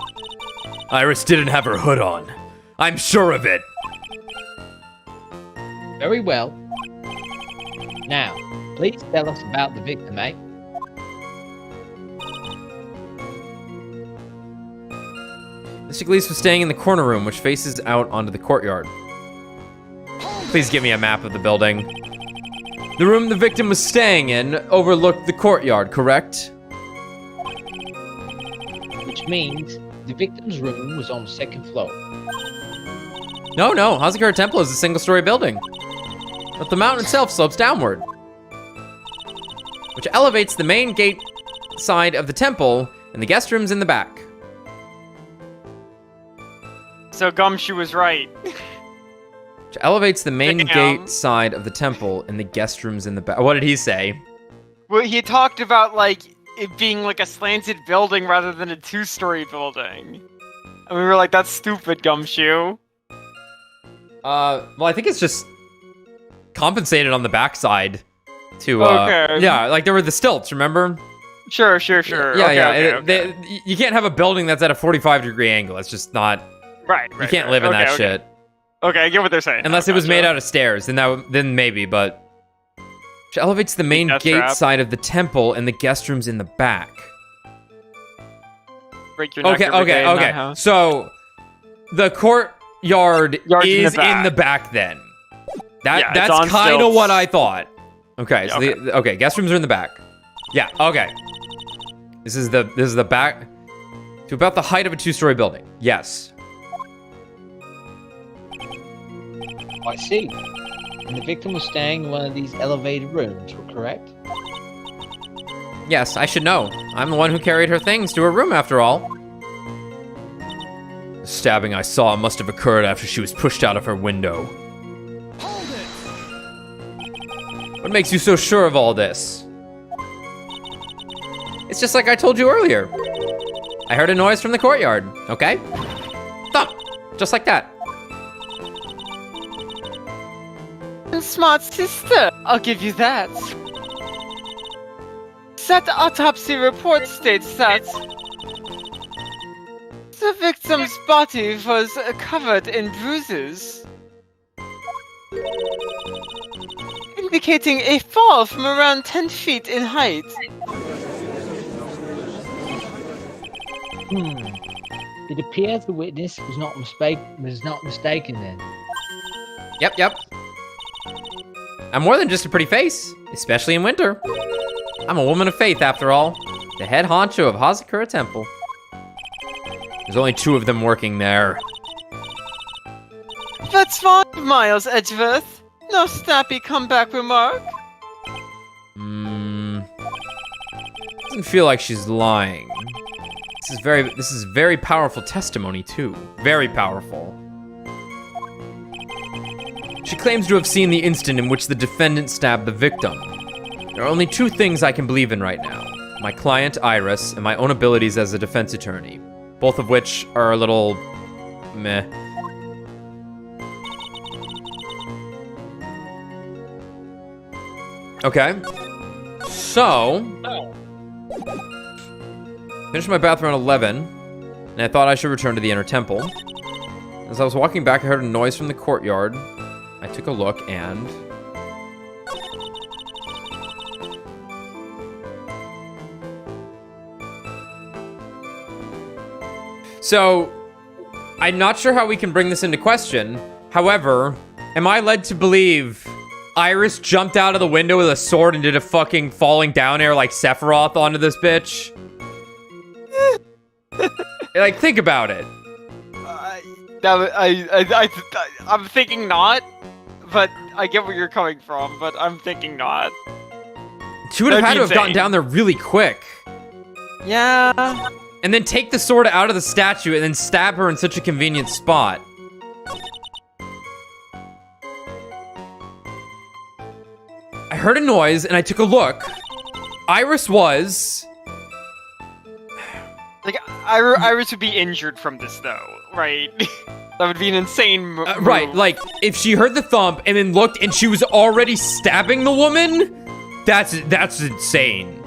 Iris didn't have her hood on. I'm sure of it. Very well. Now, please tell us about the victim, eh? Mr. Glees was staying in the corner room, which faces out onto the courtyard. Please give me a map of the building. The room the victim was staying in overlooked the courtyard, correct? Which means The victim's room was on the second floor. No, Hazakura Temple is a single-story building. But the mountain itself slopes downward, which elevates the main gate side of the temple and the guest rooms in the back. So Gumshoe was right. Which elevates the main gate side of the temple and the guest rooms in the back. What did he say? Well, he talked about, like, it being like a slanted building rather than a two-story building. And we were like, that's stupid, Gumshoe. Well, I think it's just compensated on the backside to, Okay. Yeah, like there were the stilts, remember? Sure. Yeah, Okay. You can't have a building that's at a 45-degree angle. It's just not... Right. You can't live in that shit. Okay, I get what they're saying. Unless it was made out of stairs, then maybe, but... Which elevates the main gate side of the temple and the guest rooms in the back. Break your neck every day in that house. So, the courtyard is in in the back then. Yeah, That's kind of what I thought. Okay, so Okay. guest rooms are in the back. Yeah, okay. This is the back to about the height of a two-story building. Yes. I see. And the victim was staying in one of these elevated rooms, correct? Yes, I should know. I'm the one who carried her things to her room after all. The stabbing I saw must have occurred after she was pushed out of her window. Hold it! What makes you so sure of all this? It's just like I told you earlier. I heard a noise from the courtyard, okay? Thump! Just like that. Smart sister, I'll give you that. That autopsy report states that the victim's body was covered in bruises, indicating a fall from around 10 feet in height. It appears the witness was not mistaken then. Yep. I'm more than just a pretty face, especially in winter. I'm a woman of faith, after all. The head honcho of Hazakura Temple. There's only 2 of them working there. That's 5 miles, Edgeworth. No snappy comeback remark. Doesn't feel like she's lying. This is very powerful testimony, too. Very powerful. She claims to have seen the instant in which the defendant stabbed the victim. There are only 2 things I can believe in right now. My client, Iris, and my own abilities as a defense attorney. Both of which are a little... meh. Okay. So... finished my bath around 11, and I thought I should return to the inner temple. As I was walking back, I heard a noise from the courtyard. I took a look and... So, I'm not sure how we can bring this into question. However, am I led to believe Iris jumped out of the window with a sword and did a fucking falling down air like Sephiroth onto this bitch? Like, think about it. I'm thinking not, but I get where you're coming from, but I'm thinking not. She would have had That'd to be have gotten insane. down there really quick. Yeah. And then take the sword out of the statue and then stab her in such a convenient spot. I heard a noise and I took a look. Iris was... Like, Iris would be injured from this, though, right? That would be an insane move. Right, like, if she heard the thump and then looked and she was already stabbing the woman, that's insane.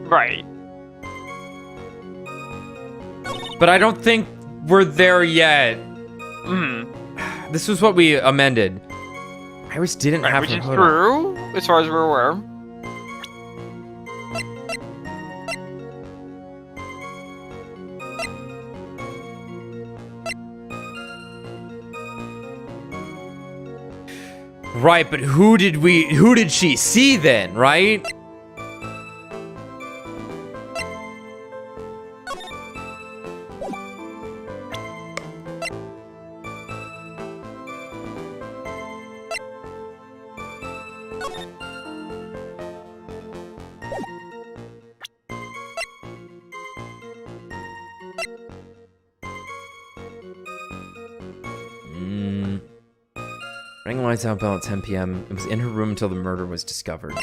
Right. But I don't think we're there yet. This was what we amended. Iris didn't have Which her is hood on. true, as far as we're aware. Right, but who did she see then, right? Ring lights out bell at 10 p.m. It was in her room until the murder was discovered.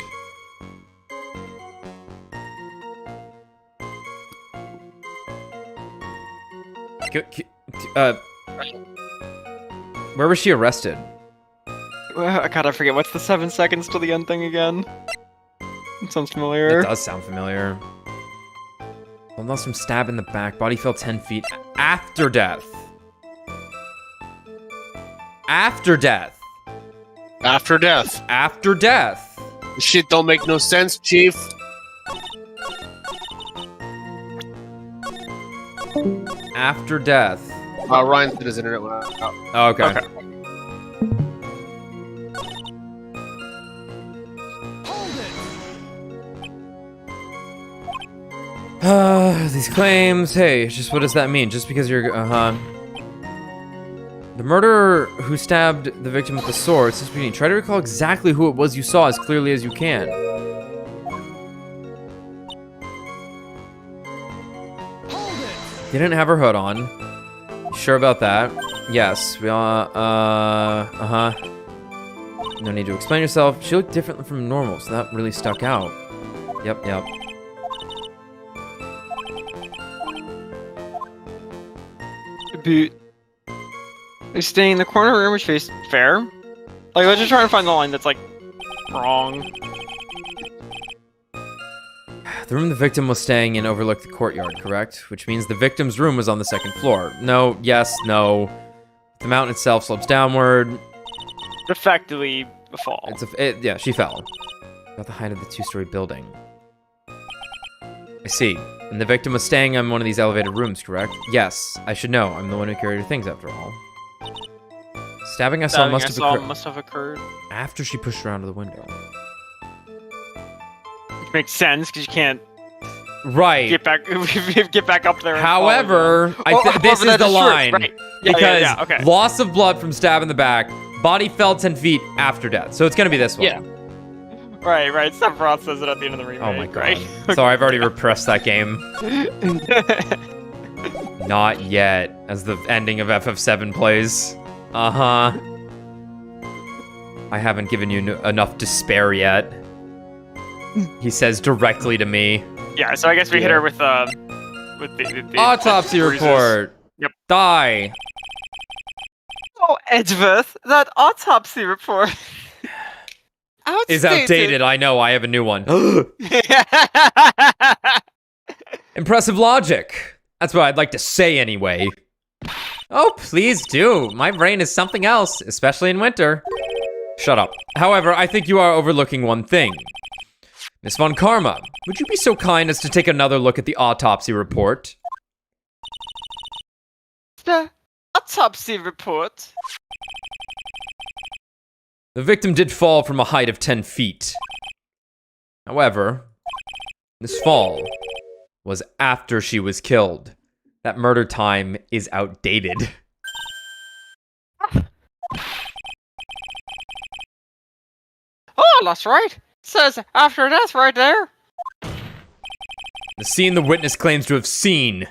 Where was she arrested? God, I forget. What's the 7 seconds to the end thing again? It sounds familiar. It does sound familiar. Well, lost from stab in the back. Body fell 10 feet after death. After death. After death. After death. This shit don't make no sense, Chief. After death. Ryan said his internet went out. Oh, okay. These claims. Hey, just what does that mean? Just because you're, The murderer who stabbed the victim with the sword. Try to recall exactly who it was you saw as clearly as you can. You didn't have her hood on. You sure about that? Yes. No need to explain yourself. She looked differently from normal, so that really stuck out. Yep. They're staying in the corner room, which faced fair. Like, let's just try and find the line that's, like, wrong. The room the victim was staying in overlooked the courtyard, correct? Which means the victim's room was on the second floor. No, yes, no. The mountain itself slopes downward. Effectively a fall. Yeah, she fell. About the height of the two-story building. I see. And the victim was staying in one of these elevated rooms, correct? Yes, I should know. I'm the one who carried her things, after all. Stabbing I saw must have occurred after she pushed her out of the window. Which makes sense, because you can't get back up there. However, this is the line. Right. Because okay. Loss of blood from stab in the back, body fell 10 feet after death. So it's going to be this one. Yeah. Right. Sephiroth says it at the end of the remake. Oh my god. Right? Sorry, I've already repressed that game. Not yet, as the ending of FF7 plays. I haven't given you enough despair yet. He says directly to me. Yeah, so I guess we hit her with the Autopsy report. Yep. Die. Oh, Edgeworth, that autopsy report is outdated. I know. I have a new one. Impressive logic. That's what I'd like to say anyway. Oh, please do. My brain is something else, especially in winter. Shut up. However, I think you are overlooking one thing. Miss Von Karma, would you be so kind as to take another look at the autopsy report? The autopsy report? The victim did fall from a height of 10 feet. However, this fall was after she was killed. That murder time is outdated. Oh, that's right. It says after death right there. The scene the witness claims to have seen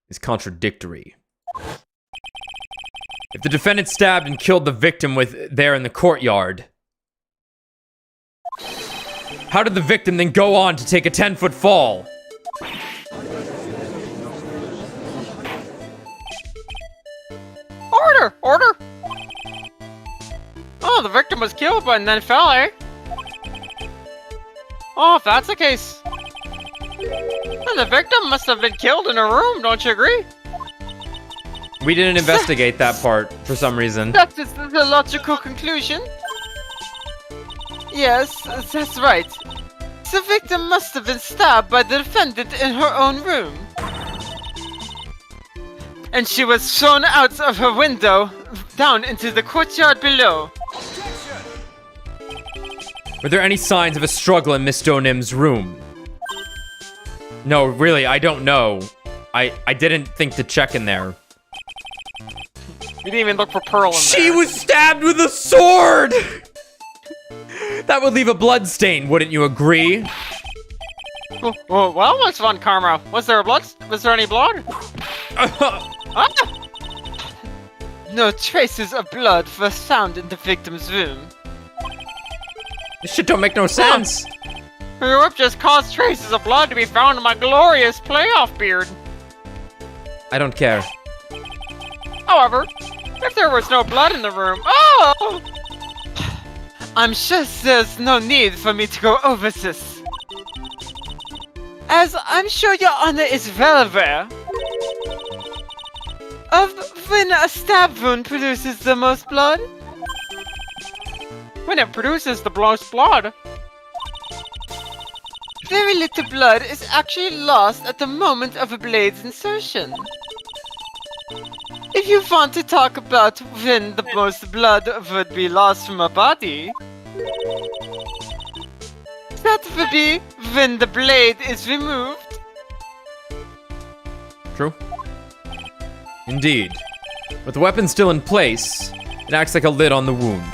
is contradictory. If the defendant stabbed and killed the victim there in the courtyard, how did the victim then go on to take a 10-foot fall? Order! Oh, the victim was killed and then fell, eh? Oh, if that's the case, then the victim must have been killed in a room, don't you agree? We didn't investigate that part for some reason. That is the logical conclusion. Yes, that's right. The victim must have been stabbed by the defendant in her own room. And she was thrown out of her window down into the courtyard below. Were there any signs of a struggle in Miss Donim's room? No, really, I don't know. I didn't think to check in there. We didn't even look for Pearl in there. She was stabbed with a sword! That would leave a blood stain, wouldn't you agree? Well, Miss Von Karma, was there any blood? Ah! No traces of blood were found in the victim's room. This shit don't make no sense. Your whip just caused traces of blood to be found in my glorious playoff beard. I don't care. However, if there was no blood in the room, oh! I'm sure there's no need for me to go over this. As I'm sure your honor is well aware of when a stab wound produces the most blood. When it produces the most blood, very little blood is actually lost at the moment of a blade's insertion. If you want to talk about when the most blood would be lost from a body, that would be when the blade is removed. True. Indeed. With the weapon still in place, it acts like a lid on the wound.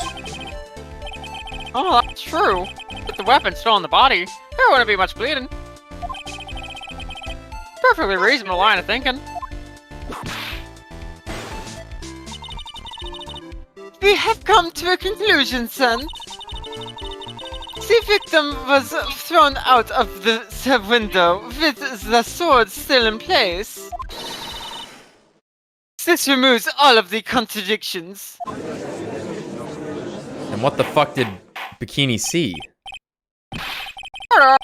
Oh, that's true. With the weapon still on the body, there wouldn't be much bleeding. Perfectly reasonable line of thinking. We have come to a conclusion, son. The victim was thrown out of the window with the sword still in place. This removes all of the contradictions. And what the fuck did Bikini see? I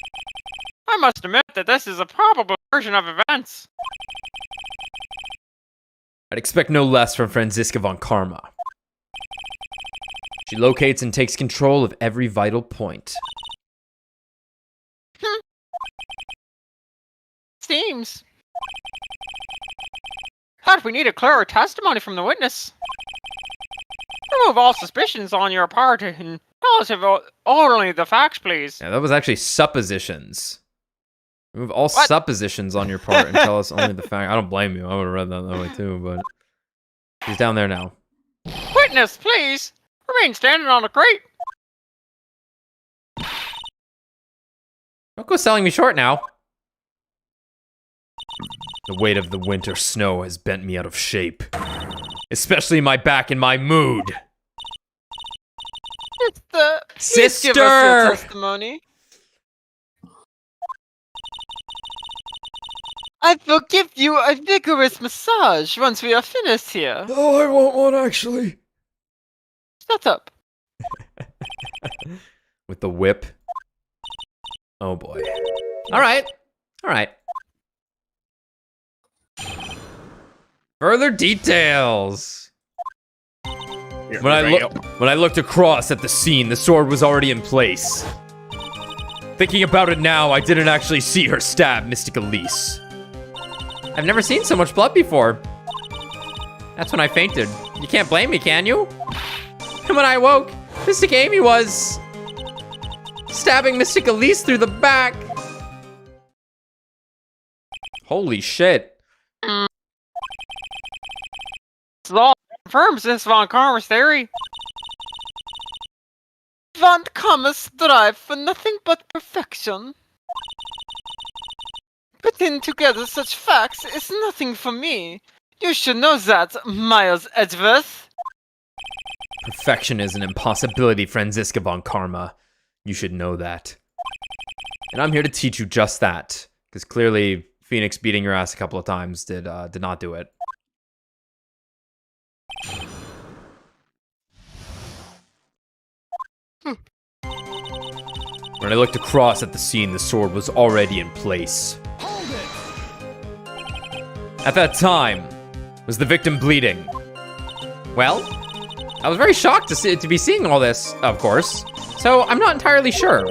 must admit that this is a probable version of events. I'd expect no less from Franziska von Karma. She locates and takes control of every vital point. Seems. But we need a clearer testimony from the witness. Remove all suspicions on your part and tell us about only the facts, please. Yeah, that was actually suppositions. Remove all suppositions on your part and tell us only the fact. I don't blame you. I would have read that way too, but he's down there now. Witness, please. Remain standing on the crate. Don't go selling me short now. The weight of the winter snow has bent me out of shape. Especially my back and my mood. Please give us your testimony. I will give you a vigorous massage once we are finished here. Oh, I want one actually. Shut up. With the whip. Oh boy. Alright. Alright. Further details. When I looked across at the scene, the sword was already in place. Thinking about it now, I didn't actually see her stab Mystic Elise. I've never seen so much blood before. That's when I fainted. You can't blame me, can you? And when I awoke, Mystic Amy was stabbing Mystic Elise through the back. Holy shit. Law confirms this Von Karma's theory. Von Karma strive for nothing but perfection. Putting together such facts is nothing for me. You should know that, Miles Edgeworth. Perfection is an impossibility, Franziska von Karma. You should know that. And I'm here to teach you just that. Because clearly, Phoenix beating your ass a couple of times did not do it. When I looked across at the scene, the sword was already in place. At that time, was the victim bleeding? Well, I was very shocked to be seeing all this, of course, so I'm not entirely sure.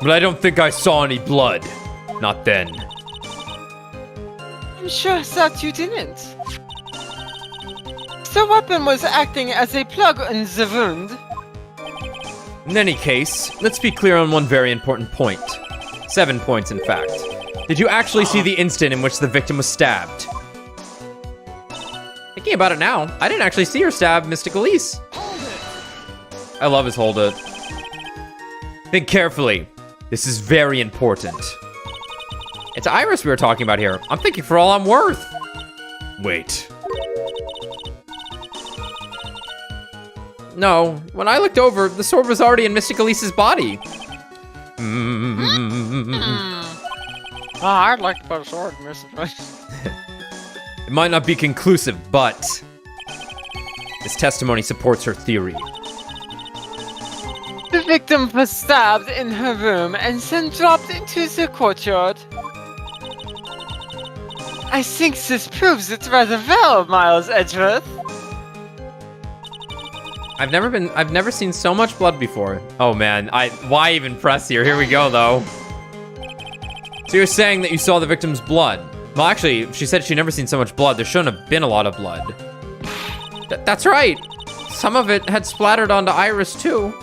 But I don't think I saw any blood. Not then. I'm sure that you didn't. The weapon was acting as a plug in the wound. In any case, let's be clear on one very important point. 7 points, in fact. Did you actually see the instant in which the victim was stabbed? Thinking about it now, I didn't actually see her stab Mystic Elise. I love his hold it. Think carefully. This is very important. It's Iris we were talking about here. I'm thinking for all I'm worth. Wait. No, when I looked over, the sword was already in Mystic Elise's body. I'd like to put a sword in this. It might not be conclusive, but this testimony supports her theory. The victim was stabbed in her room and then dropped into the courtyard. I think this proves it rather well, Miles Edgeworth. I've never seen so much blood before. Oh man, why even press here? Here we go though. So you're saying that you saw the victim's blood? Well, actually, she said she'd never seen so much blood. There shouldn't have been a lot of blood. That's right. Some of it had splattered onto Iris too.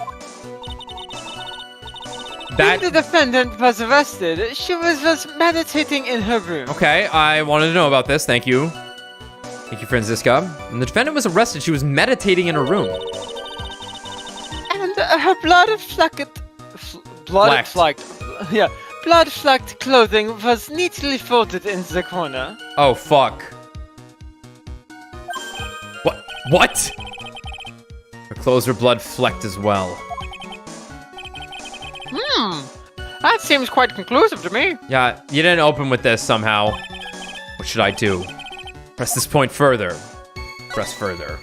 When the defendant was arrested, she was meditating in her room. Okay, I wanted to know about this. Thank you. Thank you, Franziska. When the defendant was arrested, she was meditating in her room. And her blood-flecked clothing was neatly folded in the corner. Oh, fuck. What? Her clothes were blood-flecked as well. That seems quite conclusive to me. Yeah, you didn't open with this somehow. What should I do? Press this point further. Press further.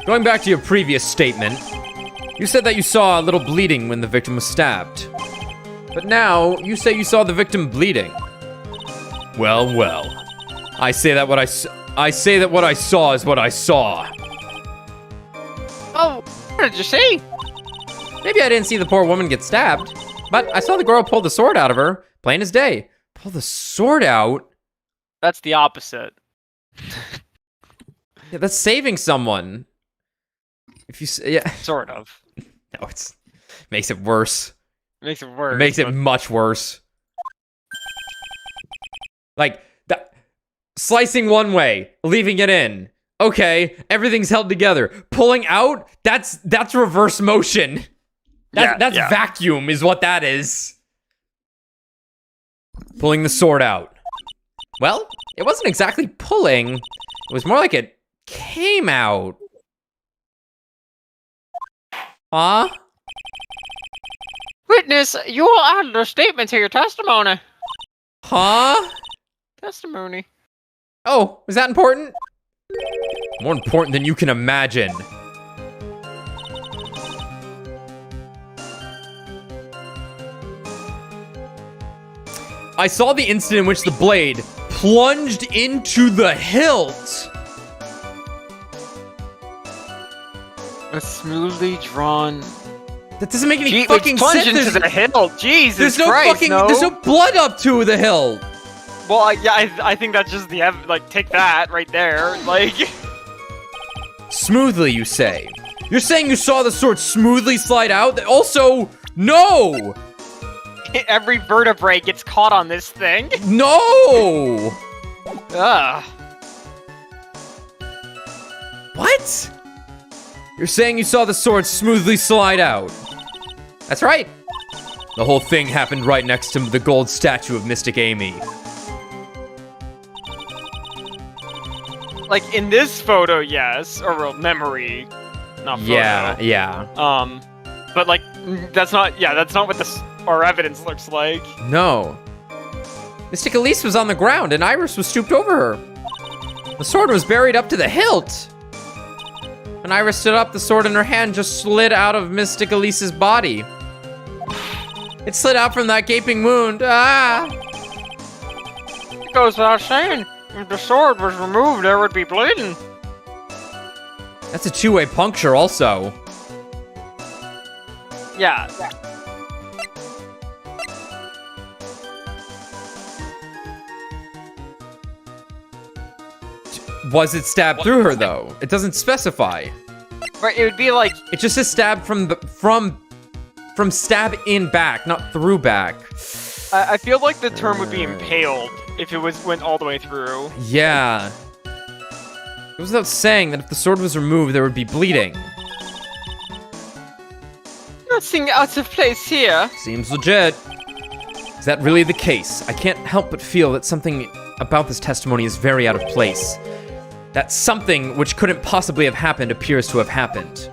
Going back to your previous statement, you said that you saw a little bleeding when the victim was stabbed. But now, you say you saw the victim bleeding. Well. I say that what I saw is what I saw. Oh, what did you see? Maybe I didn't see the poor woman get stabbed, but I saw the girl pull the sword out of her, plain as day. Pull the sword out? That's the opposite. Yeah, that's saving someone. If you yeah, sort of. No, makes it worse. Makes it worse. It makes it much worse. Like that, slicing one way, leaving it in. Okay, everything's held together. Pulling out, that's reverse motion. That's vacuum is what that is. Pulling the sword out. Well, it wasn't exactly pulling. It was more like it came out. Huh? Witness, you will add a statement to your testimony. Huh? Testimony. Oh, was that important? More important than you can imagine. I saw the instant in which the blade plunged into the hilt. A smoothly drawn. That doesn't make any fucking sense. Into the hilt. Jesus there's no Christ, fucking. There's no blood up to the hilt. Well, I think that's just the like. Take that right there, like. Smoothly, you say? You're saying you saw the sword smoothly slide out? Also, no. Every vertebrae gets caught on this thing. No. Ugh. What? You're saying you saw the sword smoothly slide out? That's right. The whole thing happened right next to the gold statue of Mystic Amy. Like in this photo, yes, or memory, not photo. Yeah. But like that's not what our evidence looks like. No. Mystic Elise was on the ground and Iris was stooped over her. The sword was buried up to the hilt. When Iris stood up, the sword in her hand just slid out of Mystic Elise's body. It slid out from that gaping wound. Ah! It goes without saying, if the sword was removed, there would be bleeding. That's a two-way puncture also. Yeah. Was it stabbed through her though? It doesn't specify. Right, it would be like it just says stabbed from stab in back, not through back. I feel like the term would be impaled if it went all the way through. Yeah. It was without saying that if the sword was removed, there would be bleeding. Nothing out of place here. Seems legit. Is that really the case? I can't help but feel that something about this testimony is very out of place. That something which couldn't possibly have happened appears to have happened.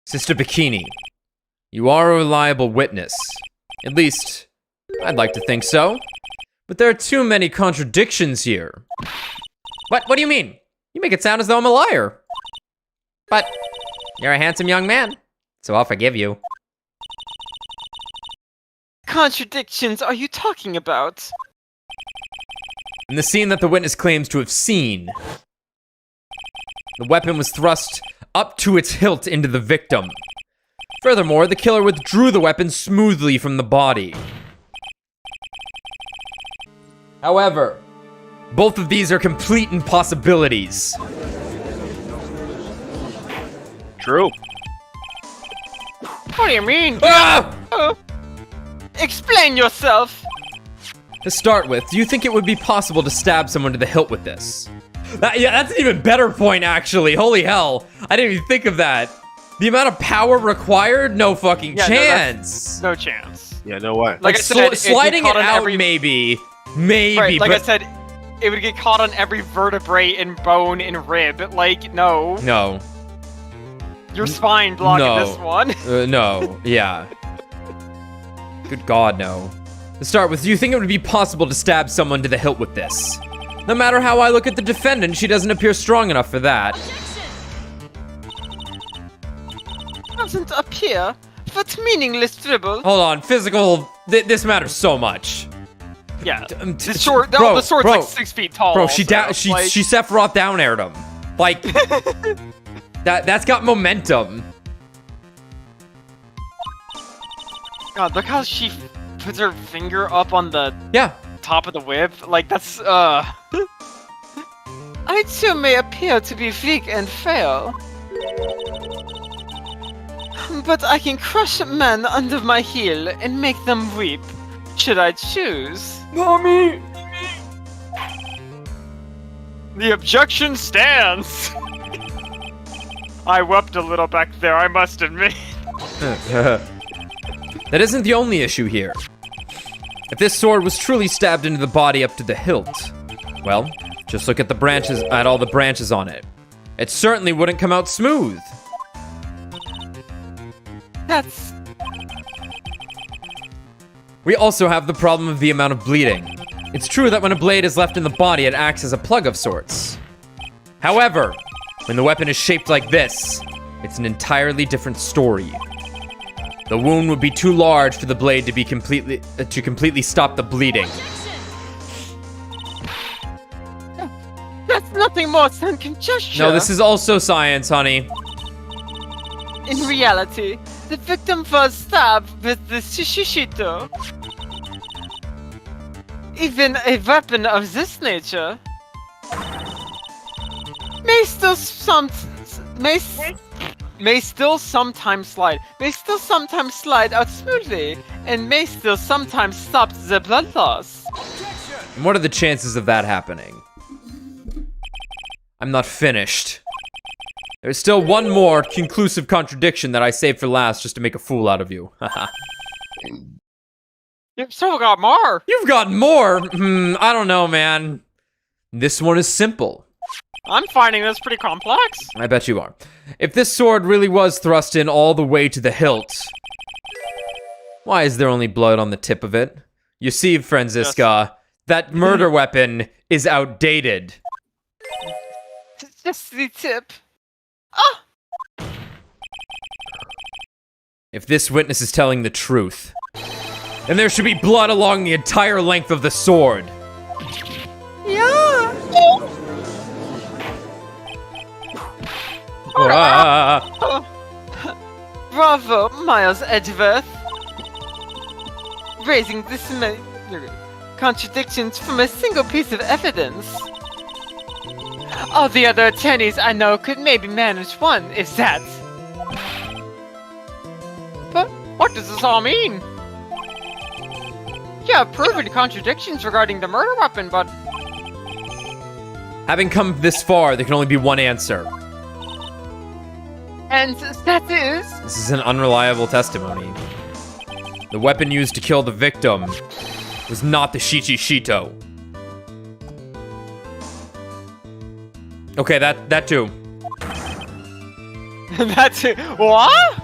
Sister Bikini, you are a reliable witness. At least, I'd like to think so. But there are too many contradictions here. What do you mean? You make it sound as though I'm a liar. But you're a handsome young man, so I'll forgive you. Contradictions are you talking about? In the scene that the witness claims to have seen, the weapon was thrust up to its hilt into the victim. Furthermore, the killer withdrew the weapon smoothly from the body. However, both of these are complete impossibilities. True. What do you mean? Ah! Explain yourself. To start with, do you think it would be possible to stab someone to the hilt with this? Yeah, that's an even better point, actually. Holy hell. I didn't even think of that. The amount of power required? No fucking chance. No chance. Yeah, no way. Like I said, sliding it out, every... maybe, right, like but... I said, it would get caught on every vertebrae and bone and rib. Like, no. No. Your spine blocking this one. No, yeah. Good God, no. To start with, do you think it would be possible to stab someone to the hilt with this? No matter how I look at the defendant, she doesn't appear strong enough for that. Doesn't appear? What meaningless dribble? Hold on, physical... this matters so much. Yeah, the sword's like 6 feet tall. Bro, also. she Sephiroth down aired him. Like, that's got momentum. God, look how she puts her finger up on the top of the whip. Like, that's, I too may appear to be weak and frail. But I can crush men under my heel and make them weep, should I choose. Mommy! The objection stands! I wept a little back there, I must admit. That isn't the only issue here. If this sword was truly stabbed into the body up to the hilt, well, just look at the branches, at all the branches on it. It certainly wouldn't come out smooth. That's... We also have the problem of the amount of bleeding. It's true that when a blade is left in the body, it acts as a plug of sorts. However, when the weapon is shaped like this, it's an entirely different story. The wound would be too large for the blade to be completely stop the bleeding. That's nothing more than congestion. No, this is also science, honey. In reality, the victim was stabbed with the shishito. Even a weapon of this nature may still sometimes slide out smoothly, and may still sometimes stop the blood loss. And what are the chances of that happening? I'm not finished. There's still one more conclusive contradiction that I saved for last just to make a fool out of you. Haha. You've still got more. You've got more? I don't know, man. This one is simple. I'm finding this pretty complex. I bet you are. If this sword really was thrust in all the way to the hilt, why is there only blood on the tip of it? You see, Franziska, that murder weapon is outdated. Just the tip. Ah! If this witness is telling the truth, then there should be blood along the entire length of the sword. Yeah. Bravo, Miles Edgeworth. Raising this many contradictions from a single piece of evidence. All the other attorneys I know could maybe manage one, if that. But what does this all mean? You have proven contradictions regarding the murder weapon, but... Having come this far, there can only be one answer. And that is... This is an unreliable testimony. The weapon used to kill the victim was not the Shichi Shito. Okay, that too. That's it. What?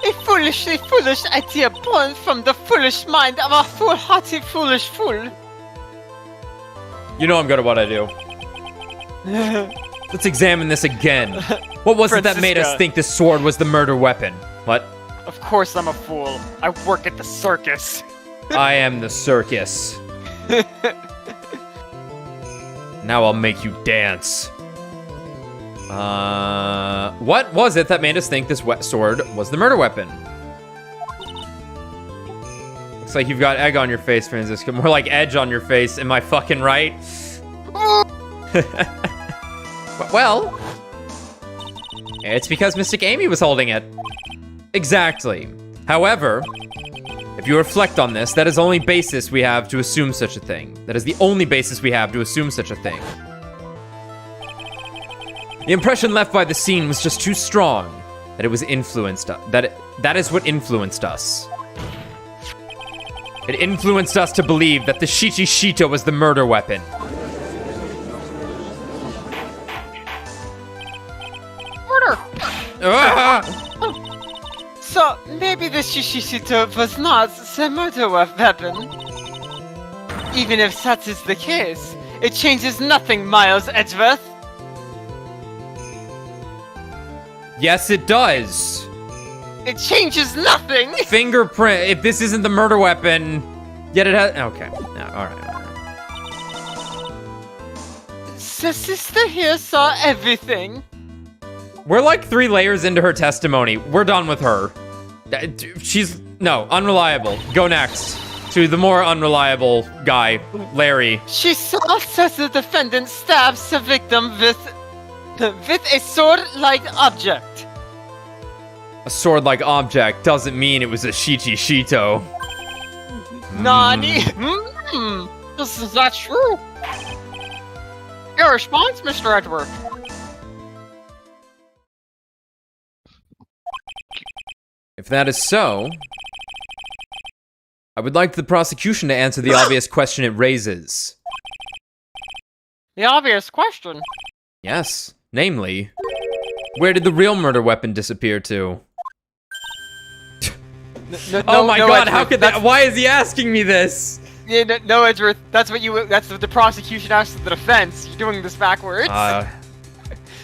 A foolishly foolish idea born from the foolish mind of a foolhardy foolish fool. You know I'm good at what I do. Let's examine this again. What was it that made us Franziska. think this sword was the murder weapon? What? Of course I'm a fool. I work at the circus. I am the circus. Now I'll make you dance. What was it that made us think this sword was the murder weapon? Looks like you've got egg on your face, Franziska. More like edge on your face. Am I fucking right? Well, it's because Mystic Amy was holding it. Exactly. However, if you reflect on this, that is the only basis we have to assume such a thing. That is the only basis we have to assume such a thing. The impression left by the scene was just too strong that it was influenced. That is what influenced us. It influenced us to believe that the Shichi Shito was the murder weapon. Murder! Ah! So, maybe the Shishishito was not the murder weapon. Even if that is the case, it changes nothing, Miles Edgeworth. Yes, it does. It changes nothing! Fingerprint. If this isn't the murder weapon, yet it has. Okay. Yeah, all right. The sister here saw everything. We're like 3 layers into her testimony. We're done with her. She's no unreliable. Go next to the more unreliable guy, Larry. She saw that the defendant stabs the victim with a sword-like object. A sword-like object doesn't mean it was a Shichi Shito. Nani? Is that true? Your response, Mr. Edgeworth. If that is so, I would like the prosecution to answer the obvious question it raises. The obvious question. Yes, namely, where did the real murder weapon disappear to? Oh my god, how could that? Why is he asking me this? Yeah, no, Edgeworth. That's what the prosecution asked the defense. You're doing this backwards.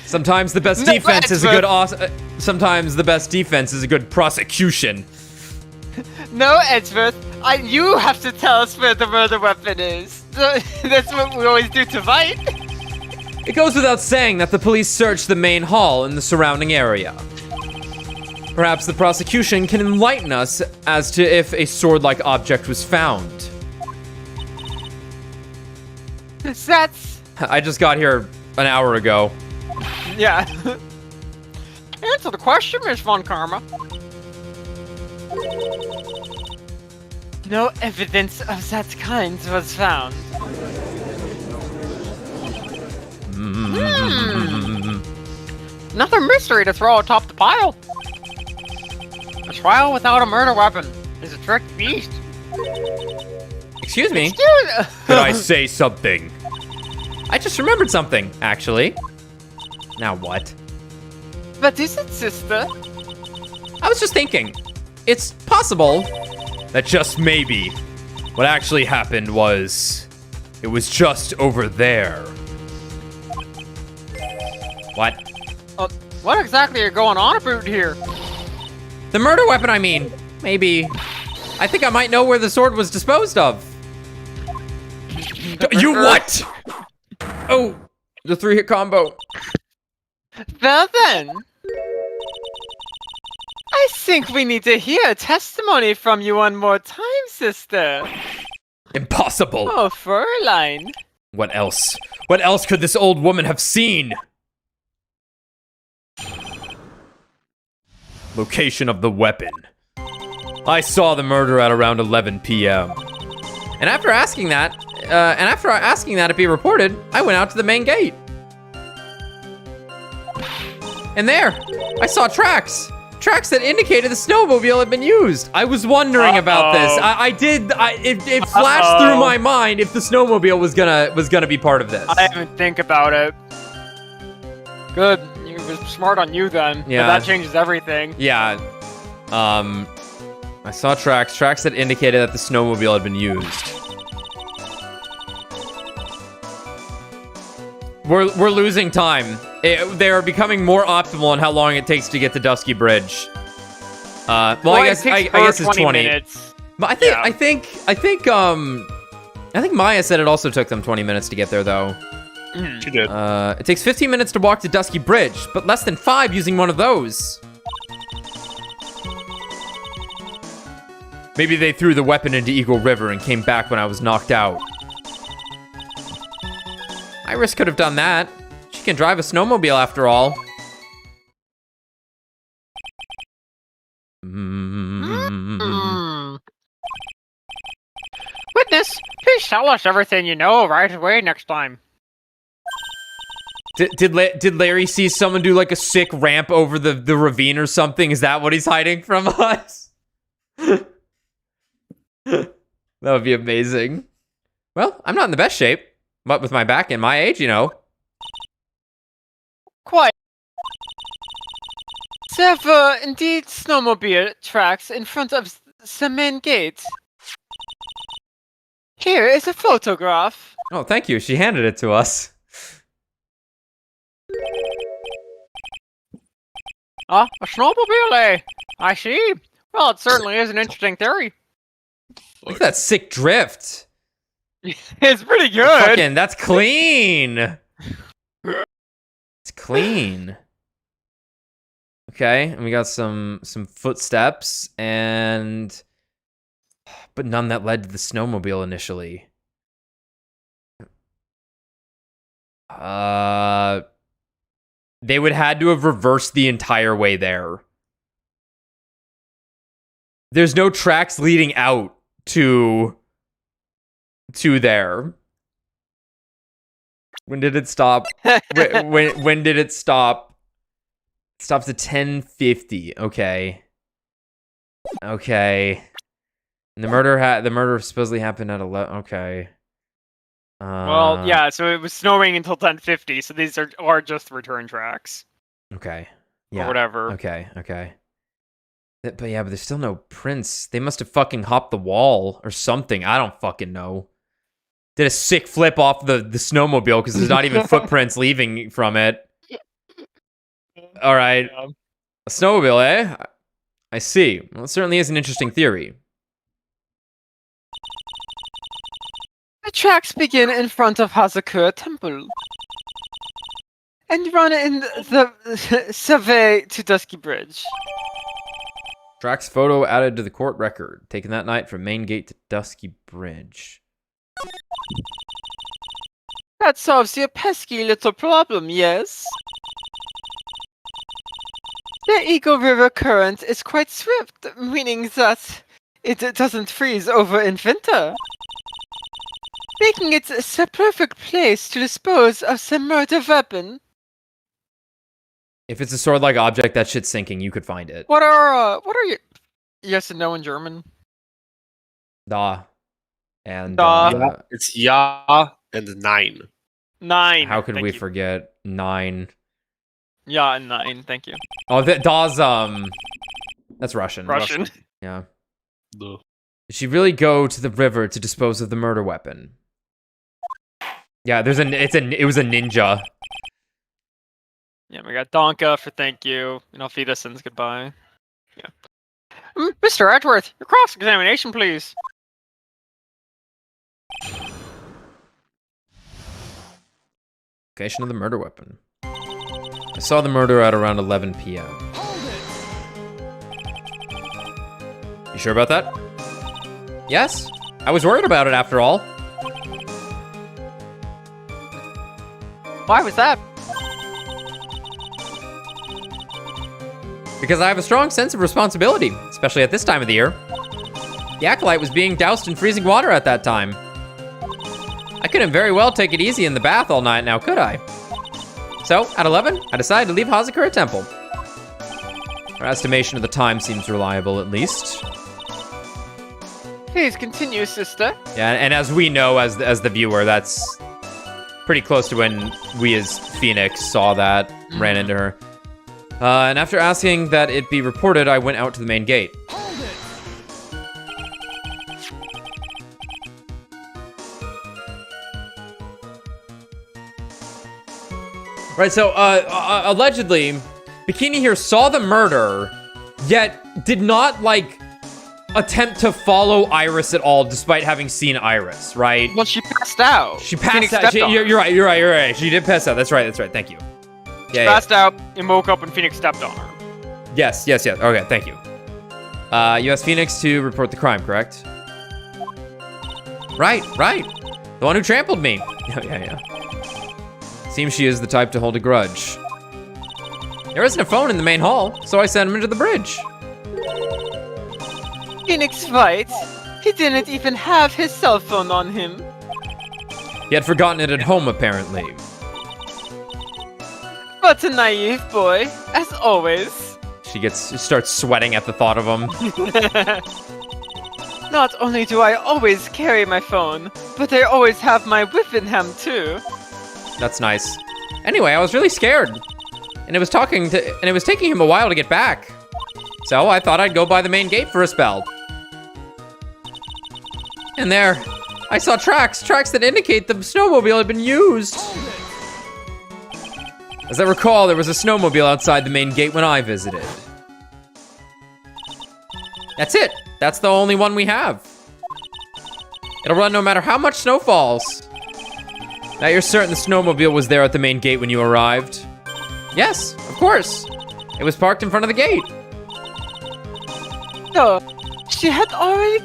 Sometimes the best No, defense is a Edgeworth. good. Sometimes the best defense is a good prosecution. No, Edgeworth. You have to tell us where the murder weapon is. That's what we always do to fight. It goes without saying that the police searched the main hall and the surrounding area. Perhaps the prosecution can enlighten us as to if a sword-like object was found. That's... I just got here an hour ago. Yeah. Answer the question, Miss Von Karma. No evidence of that kind was found. Another mystery to throw atop the pile. A trial without a murder weapon is a trick beast. Excuse me? Excuse- Could I say something? I just remembered something, actually. Now what? What is it, sister? I was just thinking. It's possible that just maybe what actually happened was it was just over there. What? What exactly are going on about here? The murder weapon, I mean. Maybe. I think I might know where the sword was disposed of. You what? Oh, the 3-hit combo. Well then, I think we need to hear testimony from you one more time, sister. Impossible. Oh, Fräulein. What else? What else could this old woman have seen? Location of the weapon. I saw the murder at around 11 p.m. And after asking that to be reported, I went out to the main gate. And there, I saw tracks that indicated the snowmobile had been used. I was wondering about this. It flashed through my mind if the snowmobile was gonna be part of this. I didn't even think about it. Good, you was smart on you then. Yeah. But that changes everything. Yeah. I saw tracks that indicated that the snowmobile had been used. We're losing time. They are becoming more optimal on how long it takes to get to Dusky Bridge. I guess it's 20 minutes. But I think Maya said it also took them 20 minutes to get there though. She did. It takes 15 minutes to walk to Dusky Bridge, but less than 5 using one of those. Maybe they threw the weapon into Eagle River and came back when I was knocked out. Iris could have done that. She can drive a snowmobile after all. Witness, please tell us everything you know right away next time. Did Larry see someone do like a sick ramp over the ravine or something? Is that what he's hiding from us? That would be amazing. Well, I'm not in the best shape, but with my back and my age, you know. Quite. There were indeed snowmobile tracks in front of the main gate. Here is a photograph. Oh, thank you. She handed it to us. Ah, a snowmobile, eh? I see. Well, it certainly is an interesting theory. Look at that sick drift. It's pretty good. Fucking, that's clean. It's clean. Okay, and we got some footsteps but none that led to the snowmobile initially. They would had to have reversed the entire way there. There's no tracks leading out to there. When did it stop? when did it stop? It stops at 10:50. Okay. Okay. And the murder supposedly happened at 11. Okay. Well, yeah, so it was snowing until 10:50, so these are just return tracks. Okay. Yeah. Or whatever. Okay. But there's still no prints. They must have fucking hopped the wall or something. I don't fucking know. Did a sick flip off the snowmobile because there's not even footprints leaving from it. All right. Yeah. A snowmobile, eh? I see. Well, it certainly is an interesting theory. The tracks begin in front of Hazakura Temple and run in the survey to Dusky Bridge. Track's photo added to the court record, taken that night from main gate to Dusky Bridge. That solves your pesky little problem, yes? The Eagle River current is quite swift, meaning that it doesn't freeze over in winter, making it the perfect place to dispose of the murder weapon. If it's a sword-like object, that shit's sinking. You could find it. What are your yes and no in German? Da. And Da. It's ja and 9. 9. How could thank we you. forget 9? Yeah, and 9. Thank you. Oh, Da's that's Russian. Russian. Yeah. Duh. Did she really go to the river to dispose of the murder weapon? Yeah, it was a ninja. Yeah, we got Donka for thank you, and Alfida sends goodbye. Yeah. Mr. Edgeworth, your cross-examination, please. Location of the murder weapon. I saw the murder at around 11 p.m. You sure about that? Yes. I was worried about it after all. Why was that? Because I have a strong sense of responsibility, especially at this time of the year. The acolyte was being doused in freezing water at that time. I couldn't very well take it easy in the bath all night now, could I? So, at 11, I decided to leave Hazakura Temple. Our estimation of the time seems reliable, at least. Please continue, sister. Yeah, and as we know, as the viewer, that's pretty close to when we as Phoenix saw that, ran into her. And after asking that it be reported, I went out to the main gate. Right, so allegedly, Bikini here saw the murder, yet did not, like, attempt to follow Iris at all, despite having seen Iris, right? Well, she passed out. She passed out. You're right. She did pass out. That's right. Thank you. She passed out and woke up when Phoenix stepped on her. Yes. Okay, thank you. You asked Phoenix to report the crime, correct? Right. The one who trampled me. Yeah. Seems she is the type to hold a grudge. There isn't a phone in the main hall, so I sent him into the bridge. Phoenix Wright? He didn't even have his cell phone on him. He had forgotten it at home, apparently. But a naive boy, as always. She starts sweating at the thought of him. Not only do I always carry my phone, but I always have my whipping ham too. That's nice. Anyway, I was really scared. And it was taking him a while to get back. So I thought I'd go by the main gate for a spell. And there, I saw tracks that indicate the snowmobile had been used. As I recall, there was a snowmobile outside the main gate when I visited. That's it. That's the only one we have. It'll run no matter how much snow falls. Now you're certain the snowmobile was there at the main gate when you arrived? Yes, of course. It was parked in front of the gate. So, she had already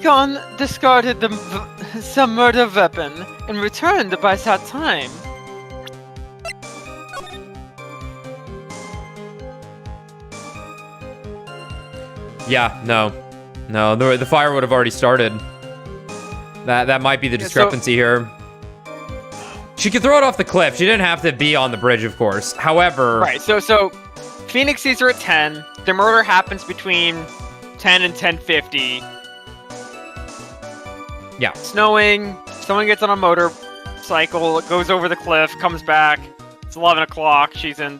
discarded some murder weapon and returned by that time. Yeah, no, the fire would have already started. That might be the discrepancy here. She could throw it off the cliff. She didn't have to be on the bridge, of course. However... Right, so Phoenix sees her at 10. The murder happens between 10 and 10:50. Yeah. Snowing. Someone gets on a motorcycle, goes over the cliff, comes back. It's 11 o'clock. She's in...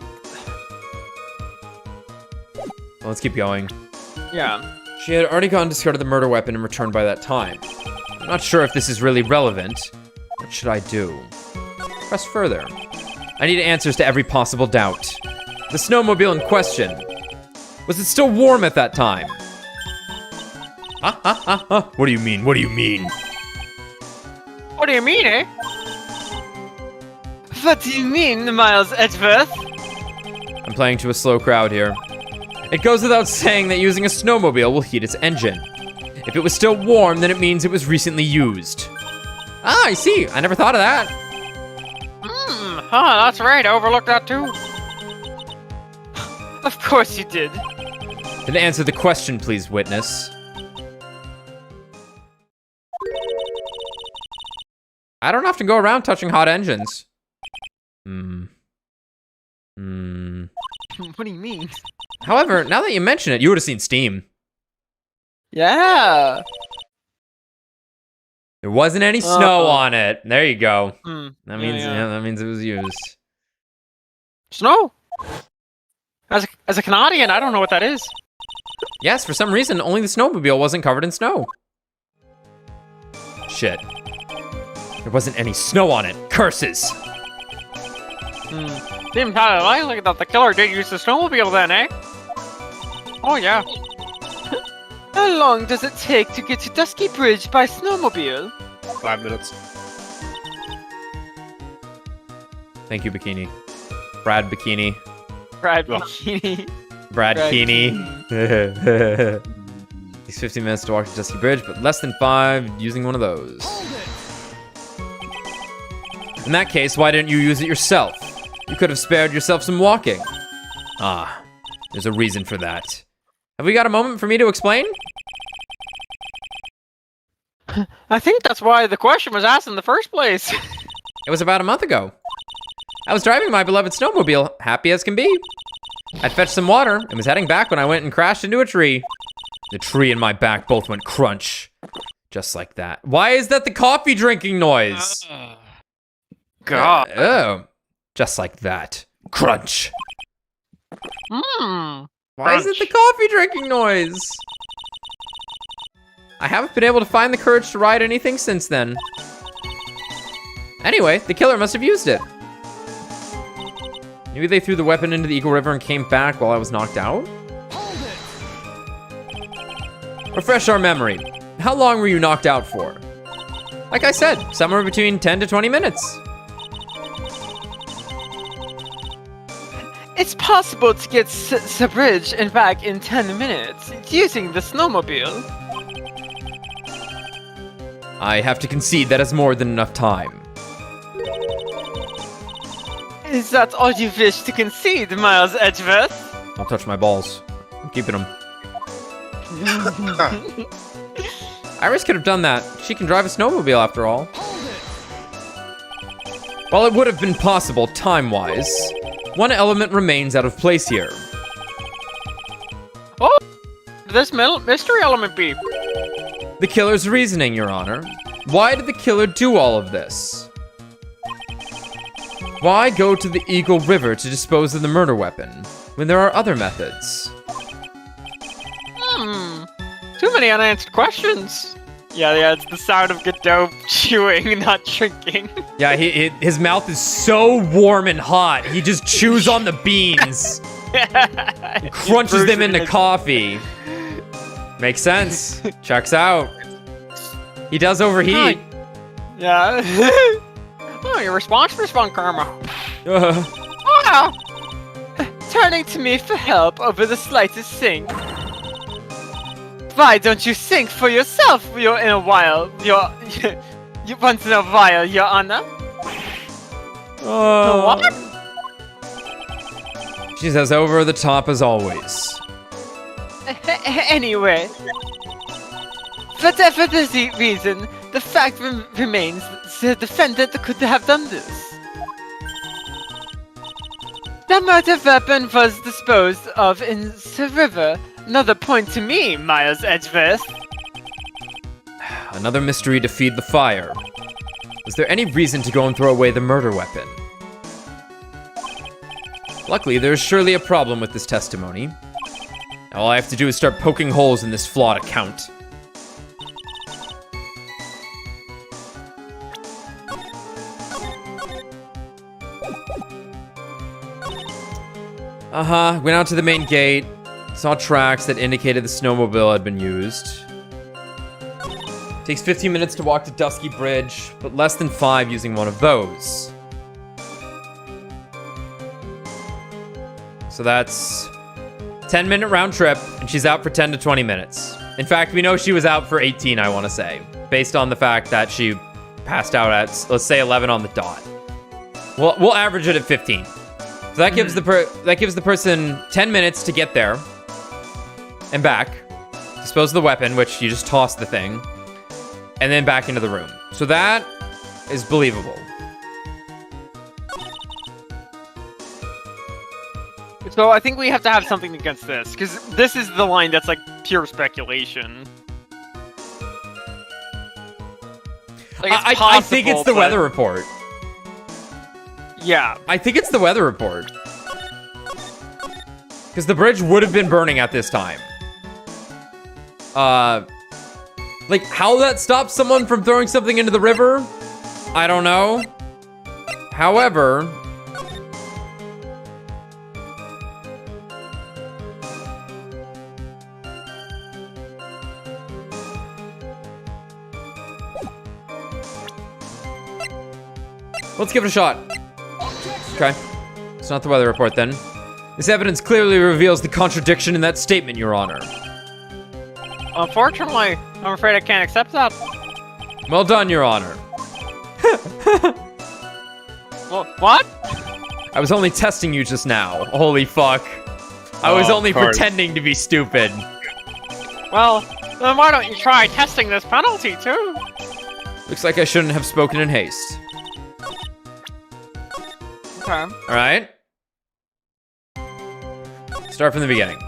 Well, let's keep going. Yeah. She had already discarded the murder weapon and returned by that time. I'm not sure if this is really relevant. What should I do? Press further. I need answers to every possible doubt. The snowmobile in question. Was it still warm at that time? What do you mean? What do you mean? What do you mean, eh? What do you mean, Miles Edgeworth? I'm playing to a slow crowd here. It goes without saying that using a snowmobile will heat its engine. If it was still warm, then it means it was recently used. Ah, I see. I never thought of that. That's right. I overlooked that too. Of course you did. Then answer the question, please, witness. I don't often go around touching hot engines. What do you mean? However, now that you mention it, you would have seen steam. Yeah. There wasn't any snow on it. There you go. That means yeah. that means it was used. Snow? As a Canadian, I don't know what that is. Yes, for some reason, only the snowmobile wasn't covered in snow. Shit. There wasn't any snow on it. Curses. Seems kind of likely that the killer did use the snowmobile then, eh? Oh, yeah. How long does it take to get to Dusky Bridge by snowmobile? 5 minutes. Thank you, Bikini. Brad Bikini. Brad Bikini. Brad Keeney. Takes 15 minutes to walk to Dusky Bridge, but less than 5 using one of those. In that case, why didn't you use it yourself? You could have spared yourself some walking. Ah, there's a reason for that. Have we got a moment for me to explain? I think that's why the question was asked in the first place. It was about a month ago. I was driving my beloved snowmobile, happy as can be. I'd fetched some water and was heading back when I went and crashed into a tree. The tree and my back both went crunch. Just like that. Why is that the coffee drinking noise? God. Oh. Just like that. Crunch. Mmm. Why is it the coffee drinking noise? I haven't been able to find the courage to ride anything since then. Anyway, the killer must have used it. Maybe they threw the weapon into the Eagle River and came back while I was knocked out? Refresh our memory. How long were you knocked out for? Like I said, somewhere between 10 to 20 minutes. It's possible to get the bridge and back in 10 minutes using the snowmobile. I have to concede that is more than enough time. Is that all you wish to concede, Miles Edgeworth? Don't touch my balls. I'm keeping them. Iris could have done that. She can drive a snowmobile after all. While it would have been possible time-wise, one element remains out of place here. Oh, this mystery element be? The killer's reasoning, Your Honor. Why did the killer do all of this? Why go to the Eagle River to dispose of the murder weapon, when there are other methods? Too many unanswered questions. Yeah, it's the sound of Godot chewing, not drinking. Yeah, his mouth is so warm and hot, he just chews on the beans. And crunches them into coffee. Makes sense. Checks out. He does overheat. Yeah. Oh, your response karma. Oh, turning to me for help over the slightest sink. Why don't you sink for yourself you once in a while, Your Honor? What? She's as over the top as always. Anyway, whatever the reason, the fact remains the defendant could have done this. The murder weapon was disposed of in the river. Another point to me, Miles Edgeworth. Another mystery to feed the fire. Was there any reason to go and throw away the murder weapon? Luckily, there is surely a problem with this testimony. All I have to do is start poking holes in this flawed account. Went out to the main gate. Saw tracks that indicated the snowmobile had been used. Takes 15 minutes to walk to Dusky Bridge, but less than 5 using one of those. So that's 10-minute round trip, and she's out for 10 to 20 minutes. In fact, we know she was out for 18, I want to say, based on the fact that she passed out at, let's say, 11 on the dot. We'll average it at 15. So that gives the person 10 minutes to get there and back, dispose of the weapon, which you just toss the thing, and then back into the room. So that is believable. So I think we have to have something against this, because this is the line that's like pure speculation. Like, I think it's the weather report. Yeah. I think it's the weather report. Because the bridge would have been burning at this time. Like, how that stops someone from throwing something into the river? I don't know. However... let's give it a shot. Okay. It's not the weather report then. This evidence clearly reveals the contradiction in that statement, Your Honor. Unfortunately, I'm afraid I can't accept that. Well done, Your Honor. Well, what? I was only testing you just now. Holy fuck. I was only pretending to be stupid. Well, Then why don't you try testing this penalty too? Looks like I shouldn't have spoken in haste. Okay. All right. Start from the beginning.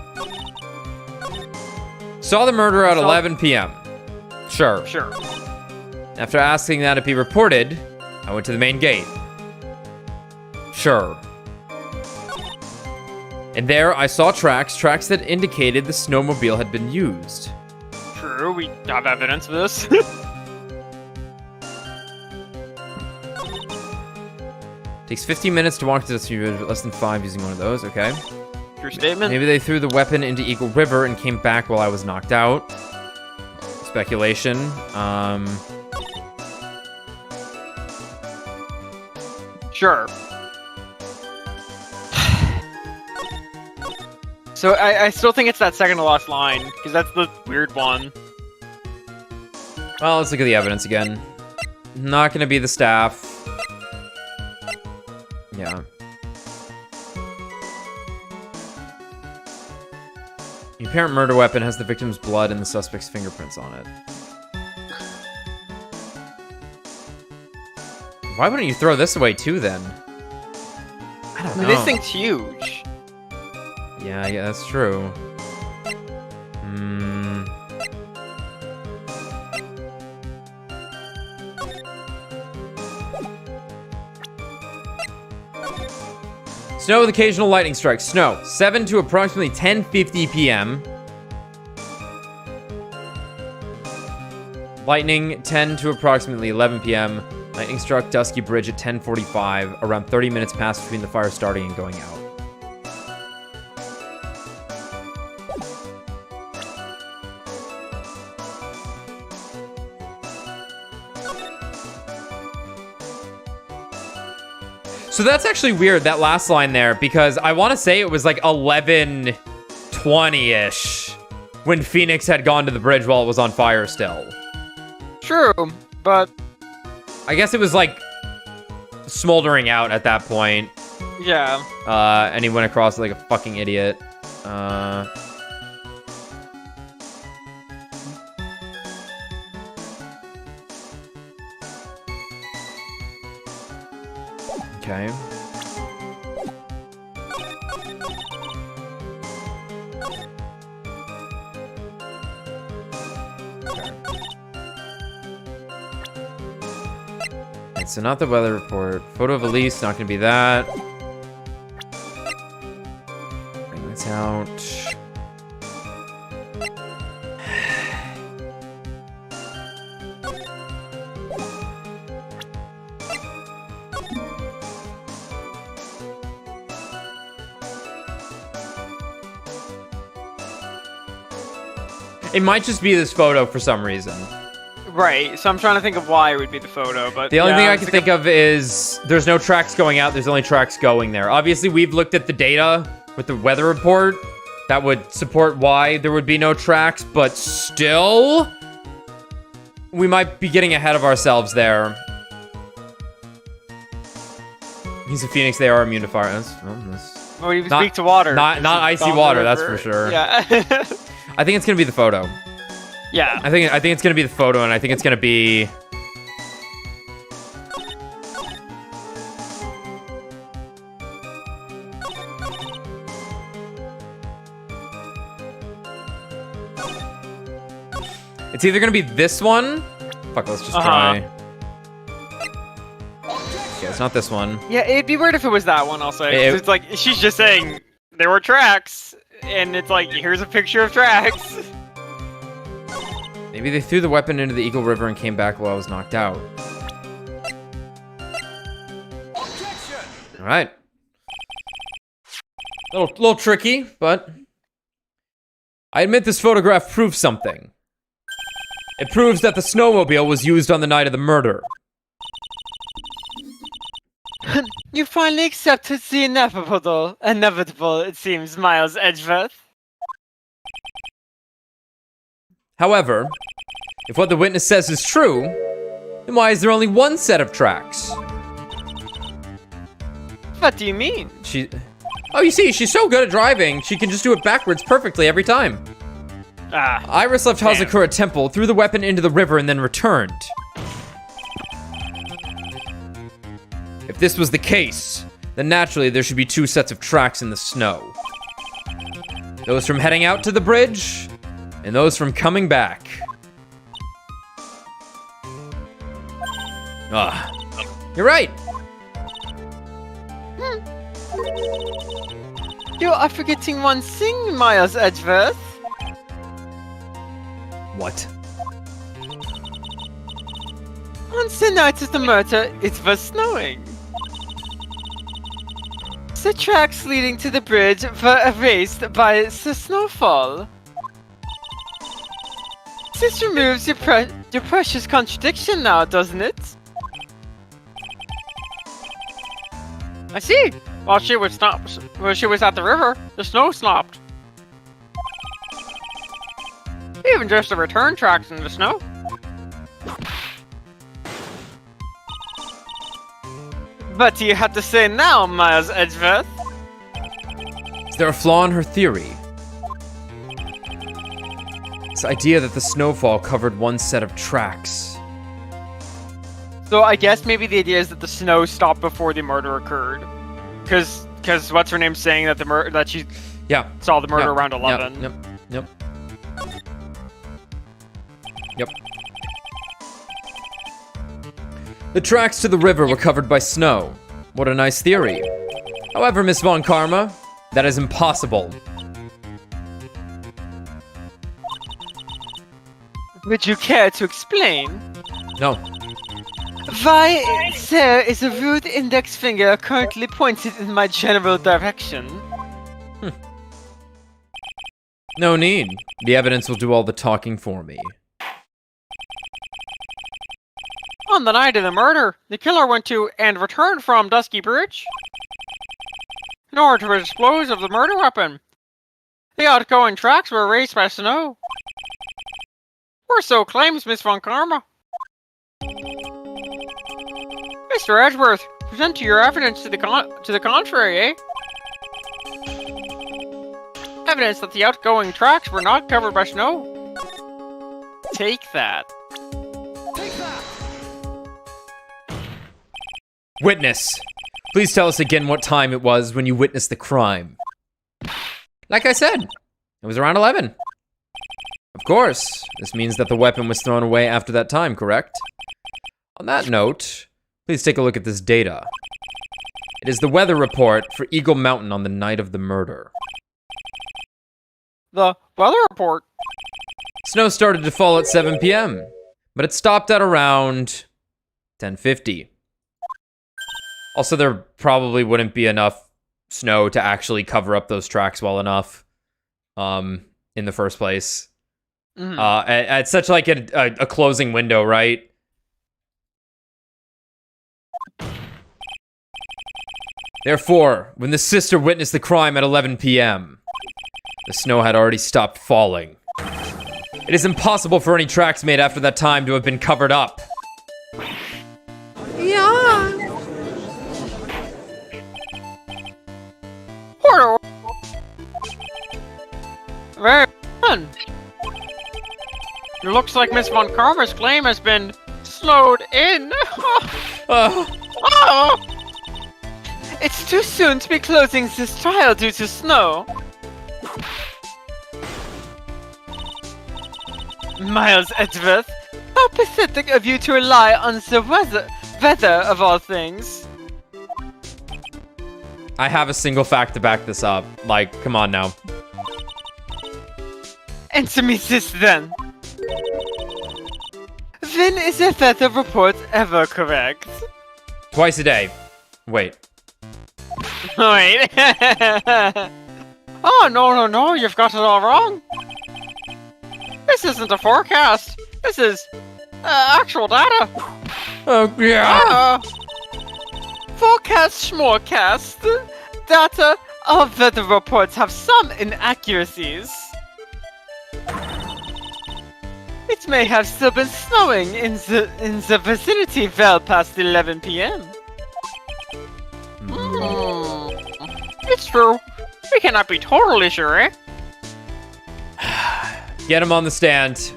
Saw the murder at 11 p.m. Sure. Sure. After asking that it be reported, I went to the main gate. Sure. And there I saw tracks that indicated the snowmobile had been used. True, we have evidence of this. Takes 15 minutes to walk to the less than 5 using one of those, okay. True statement. Maybe they threw the weapon into Eagle River and came back while I was knocked out. Speculation. Sure. So I still think it's that second to last line, because that's the weird one. Well, let's look at the evidence again. Not gonna be the staff. Yeah. The apparent murder weapon has the victim's blood and the suspect's fingerprints on it. Why wouldn't you throw this away too, then? I don't know. This thing's huge. Yeah, that's true. Snow with occasional lightning strikes. Snow, 7 to approximately 10:50 p.m. Lightning, 10 to approximately 11 p.m. Lightning struck Dusky Bridge at 10:45, around 30 minutes passed between the fire starting and going out. So that's actually weird, that last line there, because I want to say it was like 11:20-ish when Phoenix had gone to the bridge while it was on fire still. True, but... I guess it was like smoldering out at that point. Yeah. And he went across like a fucking idiot. Okay. So not the weather report. Photo of Elise, not gonna be that. Bring this out. It might just be this photo for some reason. Right, so I'm trying to think of why it would be the photo, but... The only thing I can think of is there's no tracks going out, there's only tracks going there. Obviously, we've looked at the data with the weather report. That would support why there would be no tracks, but still... we might be getting ahead of ourselves there. He's a Phoenix, they are immune to fire. Well, you speak to water. Not icy water, that's for sure. Yeah. I think it's gonna be the photo. Yeah. I think it's gonna be the photo, and I think it's gonna be... it's either gonna be this one. Fuck, let's just try. Okay, it's not this one. Yeah, it'd be weird if it was that one, I'll say. 'Cause it's like, she's just saying, there were tracks, and it's like, here's a picture of tracks. Maybe they threw the weapon into the Eagle River and came back while I was knocked out. Alright. Little tricky, but... I admit this photograph proves something. It proves that the snowmobile was used on the night of the murder. You finally accepted the inevitable. Inevitable, it seems, Miles Edgeworth. However, if what the witness says is true, then why is there only one set of tracks? What do you mean? Oh, you see, she's so good at driving, she can just do it backwards perfectly every time. Iris left Hazakura Temple, threw the weapon into the river, and then returned. If this was the case, then naturally there should be 2 sets of tracks in the snow. Those from heading out to the bridge, and those from coming back. You're right. You are forgetting one thing, Miles Edgeworth. What? On the night of the murder, it was snowing. The tracks leading to the bridge were erased by the snowfall. This removes your precious contradiction now, doesn't it? I see. While she was at the river, the snow stopped. Even just the return tracks in the snow. What do you have to say now, Miles Edgeworth? Is there a flaw in her theory? This idea that the snowfall covered one set of tracks. So I guess maybe the idea is that the snow stopped before the murder occurred. Because what's her name saying that that she saw the murder around 11. Yep. The tracks to the river were covered by snow. What a nice theory. However, Miss Von Karma, that is impossible. Would you care to explain? No. Why there is a rude index finger currently pointed in my general direction? No need. The evidence will do all the talking for me. On the night of the murder, the killer went to and returned from Dusky Bridge in order to dispose of the murder weapon. The outgoing tracks were erased by snow. Or so claims Miss Von Karma. Mr. Edgeworth, present your evidence to the contrary, eh? Evidence that the outgoing tracks were not covered by snow. Take that. Witness, please tell us again what time it was when you witnessed the crime. Like I said, it was around 11. Of course, this means that the weapon was thrown away after that time, correct? On that note, please take a look at this data. It is the weather report for Eagle Mountain on the night of the murder. The weather report? Snow started to fall at 7 p.m., but it stopped at around 10:50. Also, there probably wouldn't be enough snow to actually cover up those tracks well enough in the first place. Mm-hmm. At such like a closing window, right? Therefore, when the sister witnessed the crime at 11 p.m., the snow had already stopped falling. It is impossible for any tracks made after that time to have been covered up. Yeah. Portal. Very fun. It looks like Miss Von Karma's claim has been slowed in. It's too soon to be closing this trial due to snow. Miles Edgeworth, how pathetic of you to rely on the weather of all things. I have a single fact to back this up. Like, come on now. Answer me this then. When is a weather report ever correct? Twice a day. Wait. Wait. Oh, no, you've got it all wrong. This isn't a forecast. This is actual data. Oh, yeah. Forecast schmorecast. Data of weather reports have some inaccuracies. It may have still been snowing in the vicinity well past 11 p.m. It's true. We cannot be totally sure, eh? Get him on the stand.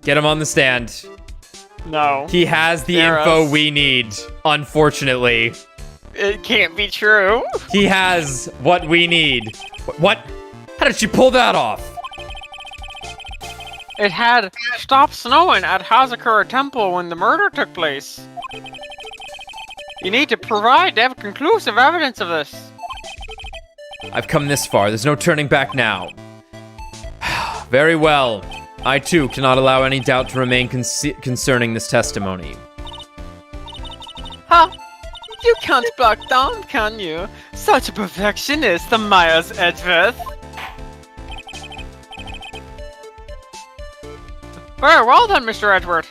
Get him on the stand. No. He has the info we need, unfortunately. It can't be true. He has what we need. What? How did she pull that off? It had stopped snowing at Hazakura Temple when the murder took place. You need to have conclusive evidence of this. I've come this far. There's no turning back now. Very well. I, too, cannot allow any doubt to remain concerning this testimony. Huh? You can't back down, can you? Such a perfectionist, the Myers Edgeworth. Very well then, Mr. Edgeworth.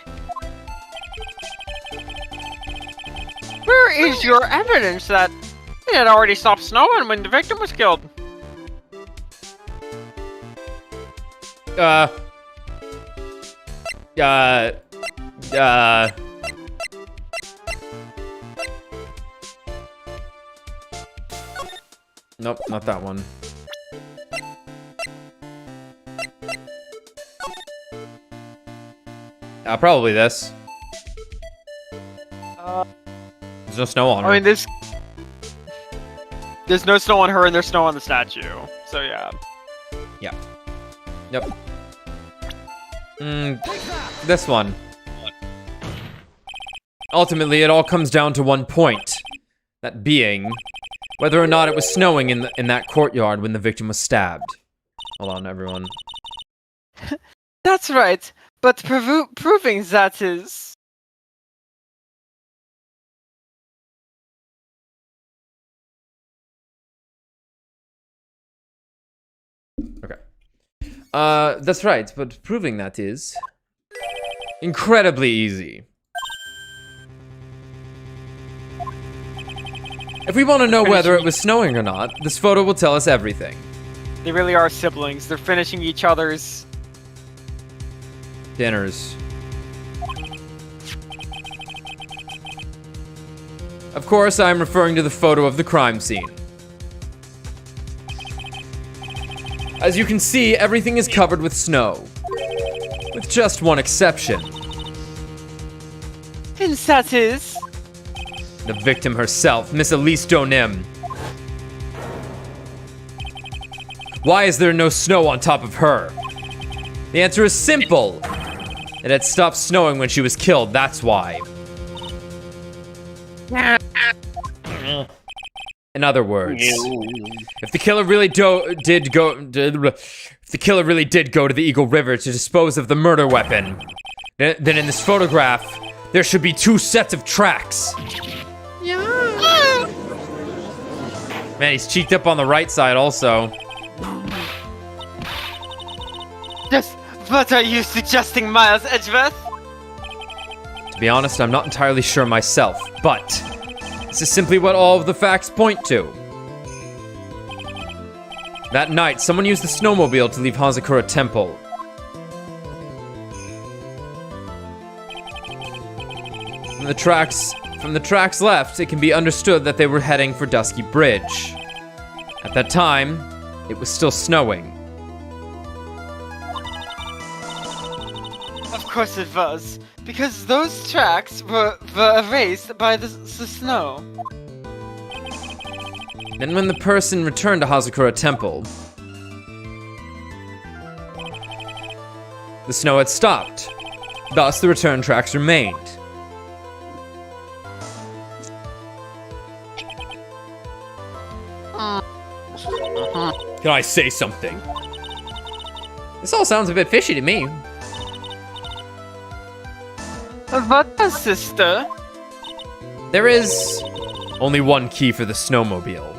Where is your evidence that it had already stopped snowing when the victim was killed? Nope, not that one. Probably this. There's no snow on her. I mean, there's no snow on her and there's snow on the statue. So yeah. Yeah. Yep. This one. Ultimately, it all comes down to one point. That being, whether or not it was snowing in that courtyard when the victim was stabbed. Hold on, everyone. That's right, but proving that is... Okay. That's right, but proving that is incredibly easy. If we want to know whether it was snowing or not, this photo will tell us everything. They really are siblings. They're finishing each other's... dinners. Of course, I'm referring to the photo of the crime scene. As you can see, everything is covered with snow. With just one exception. And that is... the victim herself, Miss Elise Donim. Why is there no snow on top of her? The answer is simple. It had stopped snowing when she was killed, that's why. In other words, if the killer really did go to the Eagle River to dispose of the murder weapon, then in this photograph, there should be two sets of tracks. Man, he's cheeked up on the right side also. Just what are you suggesting, Miles Edgeworth? To be honest, I'm not entirely sure myself, but this is simply what all of the facts point to. That night, someone used the snowmobile to leave Hazakura Temple. From the tracks left, it can be understood that they were heading for Dusky Bridge. At that time, it was still snowing. Of course it was, because those tracks were erased by the snow. Then when the person returned to Hazakura Temple, the snow had stopped. Thus, the return tracks remained. Can I say something? This all sounds a bit fishy to me. What, sister? There is only one key for the snowmobile.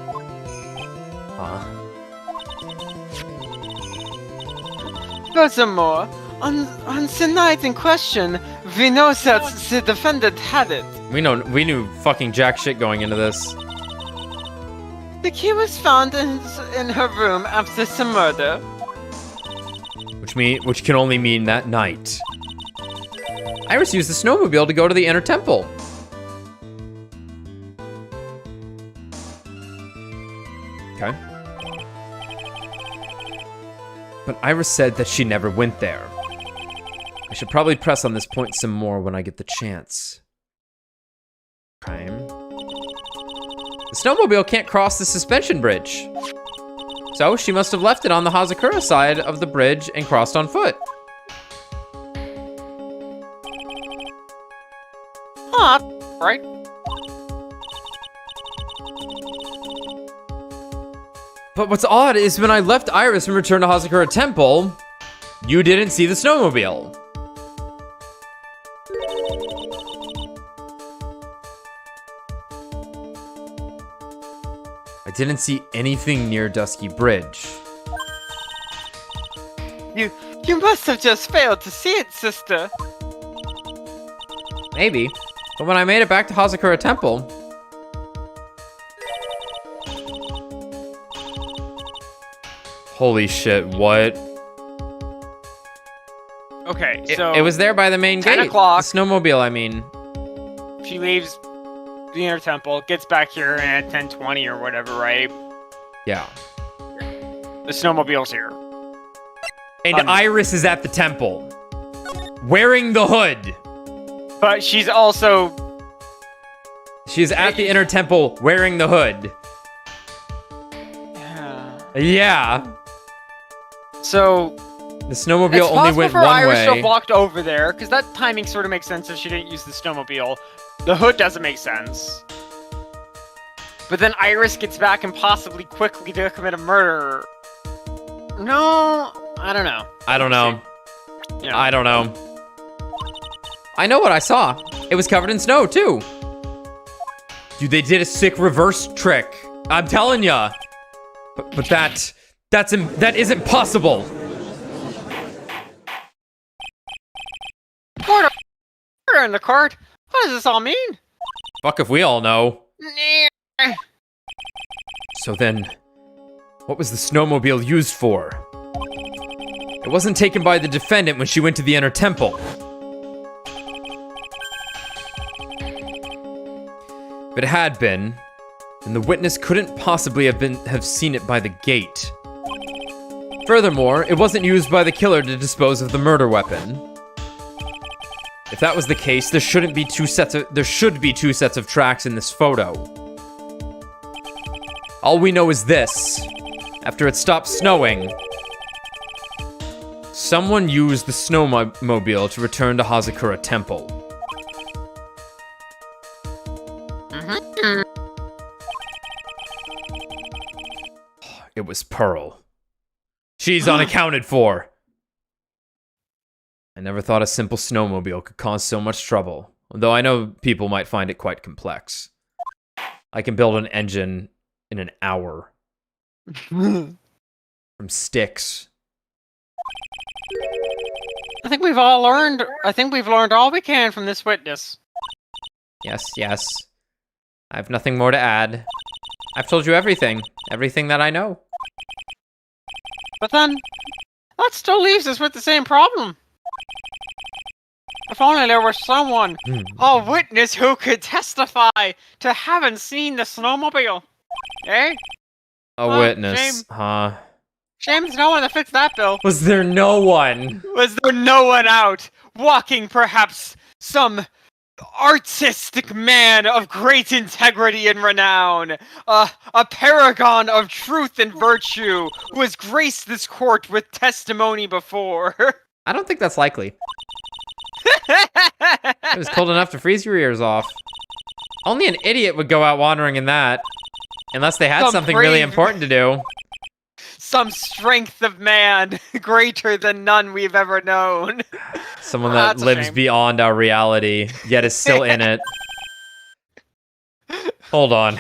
Furthermore, on the night in question, we know that the defendant had it. We knew fucking jack shit going into this. The key was found in her room after the murder. Which can only mean that night. Iris used the snowmobile to go to the inner temple. Okay. But Iris said that she never went there. I should probably press on this point some more when I get the chance. Okay. The snowmobile can't cross the suspension bridge. So she must have left it on the Hazakura side of the bridge and crossed on foot. Huh, right? But what's odd is when I left Iris and returned to Hazakura Temple, you didn't see the snowmobile. I didn't see anything near Dusky Bridge. You must have just failed to see it, sister. Maybe. But when I made it back to Hazakura Temple... Holy shit, what? Okay, so... It was there by the main 10 gate. o'clock. The snowmobile, I mean. She leaves the inner temple, gets back here at 10:20 or whatever, right? Yeah. The snowmobile's here. And Iris is at the temple. Wearing the hood. But she's also... She's at the inner temple wearing the hood. Yeah. So... The snowmobile it's only went for one Iris to way. have walked over there, because that timing sort of makes sense if she didn't use the snowmobile. The hood doesn't make sense. But then Iris gets back and possibly quickly to commit a murder. No, I don't know. I don't know. Yeah. I don't know. I know what I saw. It was covered in snow, too. Dude, they did a sick reverse trick. I'm telling ya. But that isn't possible. Murder in the cart? What does this all mean? Fuck if we all know. So then, what was the snowmobile used for? It wasn't taken by the defendant when she went to the inner temple. If it had been, then the witness couldn't possibly have seen it by the gate. Furthermore, it wasn't used by the killer to dispose of the murder weapon. If that was the case, there should be two sets of tracks in this photo. All we know is this. After it stopped snowing, someone used the snowmobile to return to Hazakura Temple. It was Pearl. She's unaccounted for. I never thought a simple snowmobile could cause so much trouble, though I know people might find it quite complex. I can build an engine in an hour. From sticks. I think we've learned all we can from this witness. Yes. I have nothing more to add. I've told you everything that I know. But then, that still leaves us with the same problem. If only there was someone, a witness who could testify to having seen the snowmobile. Eh? A witness, huh? Shame there's no one to fix that bill. Was there no one? Was there no one out, walking perhaps some artistic man of great integrity and renown, a paragon of truth and virtue, who has graced this court with testimony before? I don't think that's likely. It was cold enough to freeze your ears off. Only an idiot would go out wandering in that. Unless they had something really important to do. Some strength of man greater than none we've ever known. Someone that lives beyond our reality, yet is still in it. Hold on.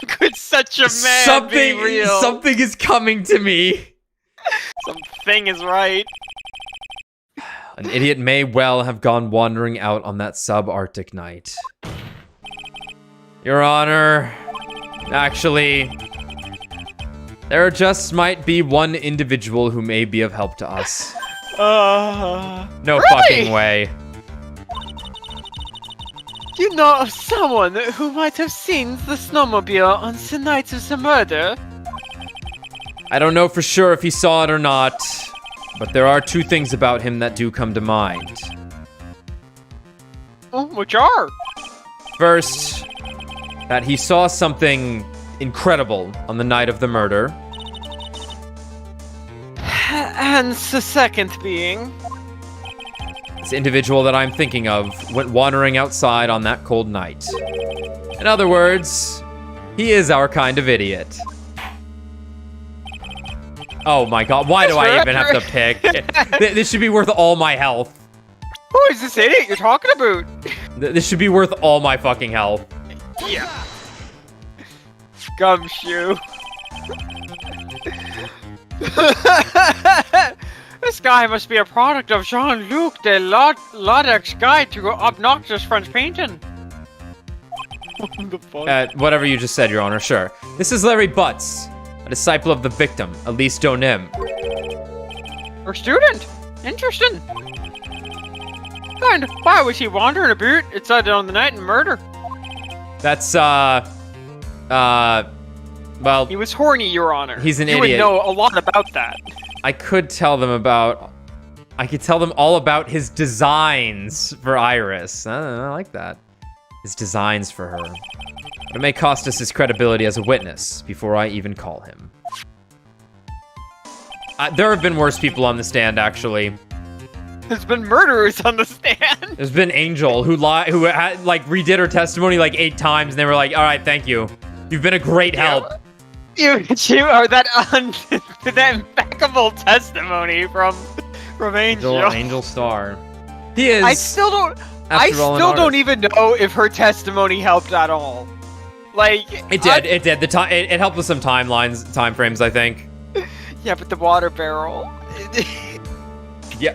Could such a man be real? Something is coming to me. Something is right. An idiot may well have gone wandering out on that subarctic night. Your Honor, actually, there just might be one individual who may be of help to us. No really? fucking way. You know of someone who might have seen the snowmobile on the night of the murder? I don't know for sure if he saw it or not, but there are two things about him that do come to mind. Oh, which are? First, that he saw something incredible on the night of the murder. And the second being? This individual that I'm thinking of went wandering outside on that cold night. In other words, he is our kind of idiot. Oh my god, why do I even have to pick? This should be worth all my health. Who is this idiot you're talking about? This should be worth all my fucking health. Yeah. Gumshoe. This guy must be a product of Jean-Luc de Laudec's Guide to Obnoxious French Painting. What the fuck? Whatever you just said, Your Honor, sure. This is Larry Butts, a disciple of the victim, Elise Donim. Her student? Interesting. And why was he wandering about outside on the night and murder? That's, well... He was horny, Your Honor. He's an idiot. idiot. You would know a lot about that. I could tell them all about his designs for Iris. I like that. His designs for her. But it may cost us his credibility as a witness before I even call him. There have been worse people on the stand, actually. There's been murderers on the stand. There's been Angel, who had, like, redid her testimony, like, 8 times, and they were like, alright, thank you. You've been a great help. You are that impeccable testimony from Angel. Angel Star. He is. I still don't even know if her testimony helped at all. Like it did. It did. It helped with some time frames, I think. Yeah, but the water barrel. Yeah,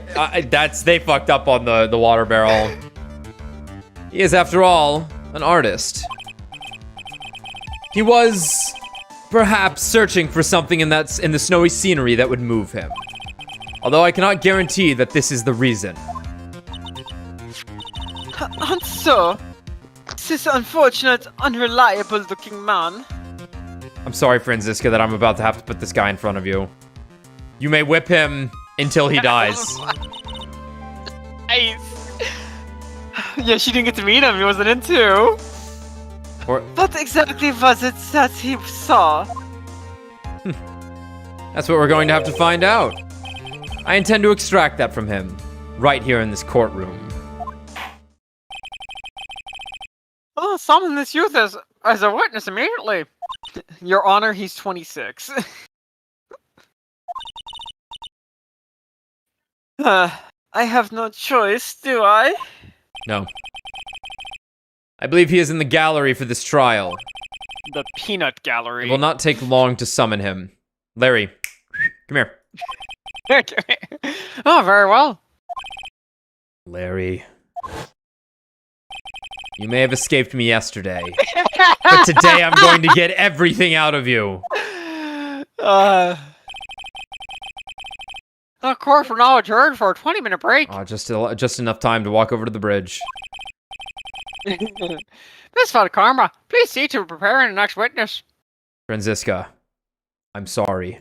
they fucked up on the water barrel. He is, after all, an artist. He was perhaps searching for something in the snowy scenery that would move him. Although I cannot guarantee that this is the reason. And so, this unfortunate, unreliable-looking man. I'm sorry, Franziska, that I'm about to have to put this guy in front of you. You may whip him until he dies. Nice. Yeah, she didn't get to meet him. He wasn't into. What exactly was it that he saw? That's what we're going to have to find out. I intend to extract that from him, right here in this courtroom. Oh, summon this youth as a witness immediately. Your Honor, he's 26. I have no choice, do I? No. I believe he is in the gallery for this trial. The peanut gallery. It will not take long to summon him. Larry, come here. Oh, very well. Larry. You may have escaped me yesterday, but today I'm going to get everything out of you. Court for now adjourned for a 20-minute break. Just enough time to walk over to the bridge. Miss Karma, please see to preparing the next witness. Franziska, I'm sorry.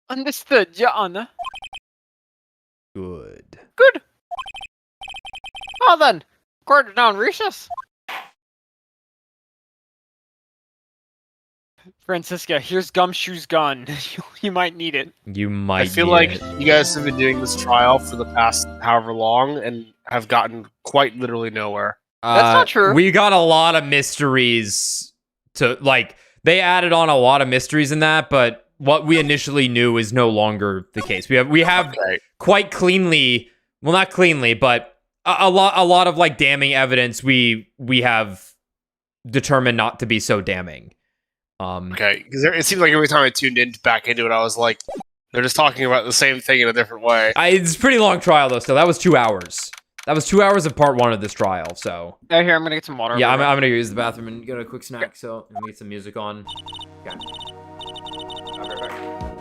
Understood, Your Honor. Good. Good. Well then, court is now in recess. Franziska, here's Gumshoe's gun. You might need it. You might. I feel like you guys have been doing this trial for the past however long and have gotten quite literally nowhere. That's not true. We got a lot of mysteries to, like, they added on a lot of mysteries in that, but what we initially knew is no longer the case. We have quite cleanly, well, not cleanly, but a lot of, like, damning evidence we have determined not to be so damning. Okay, because it seems like every time I tuned in back into it, I was like, they're just talking about the same thing in a different way. It's a pretty long trial, though, so that was 2 hours. That was 2 hours of part 1 of this trial, so... Yeah, here, I'm gonna get some water. Yeah, I'm gonna use the bathroom and get a quick snack, so let me get some music on. Okay. I'll be right back.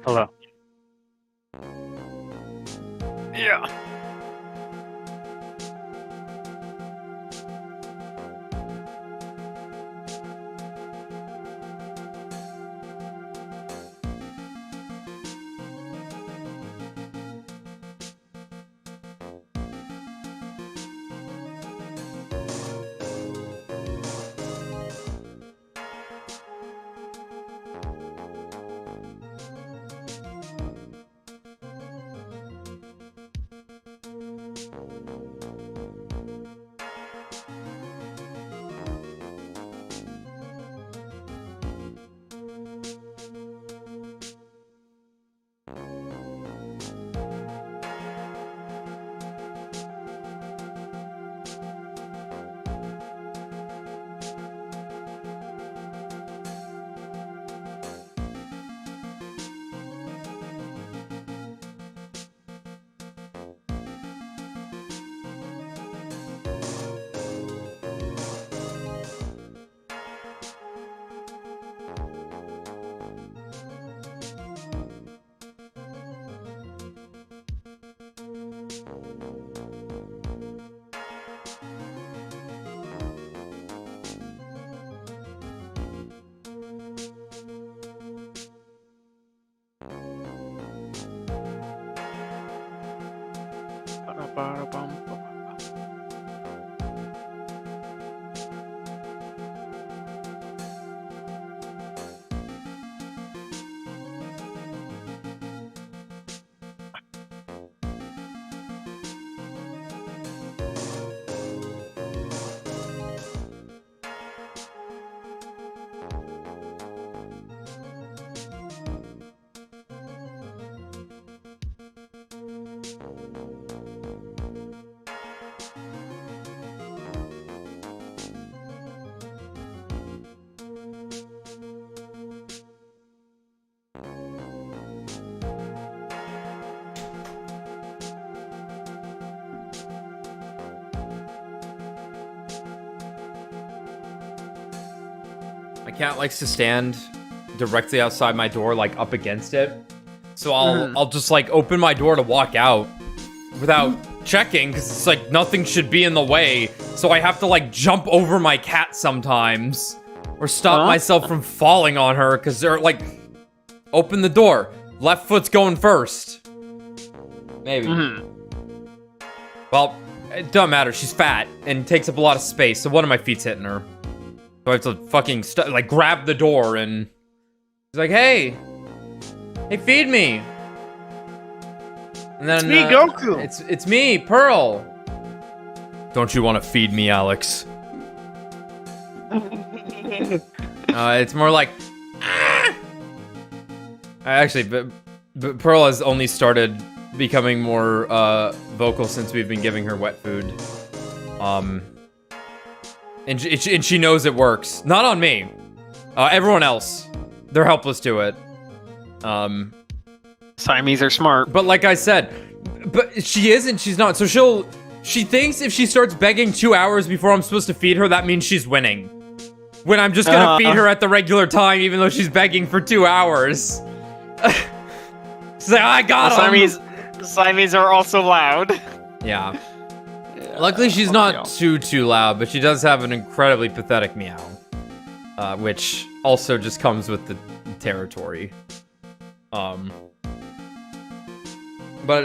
Hello. Yeah. My cat likes to stand directly outside my door, like up against it. So I'll just like open my door to walk out without checking, because it's like nothing should be in the way. So I have to like jump over my cat sometimes, or stop myself from falling on her, because they're like, open the door. Left foot's going first. Maybe. Well, it doesn't matter. She's fat and takes up a lot of space, so one of my feet's hitting her. So I have to fucking like grab the door, and she's like, "Hey, feed me." And then It's me, Goku. It's me, Pearl. Don't you want to feed me, Alex? It's more like. Actually, but Pearl has only started becoming more vocal since we've been giving her wet food. And she knows it works. Not on me. Everyone else, they're helpless to it. Siamese are smart. But like I said, but she is and she's not. So she thinks if she starts begging 2 hours before I'm supposed to feed her, that means she's winning. When I'm just gonna feed her at the regular time, even though she's begging for 2 hours. She's like, I got him. Siamese are also loud. Yeah. Luckily, she's not too loud, but she does have an incredibly pathetic meow, which also just comes with the territory. But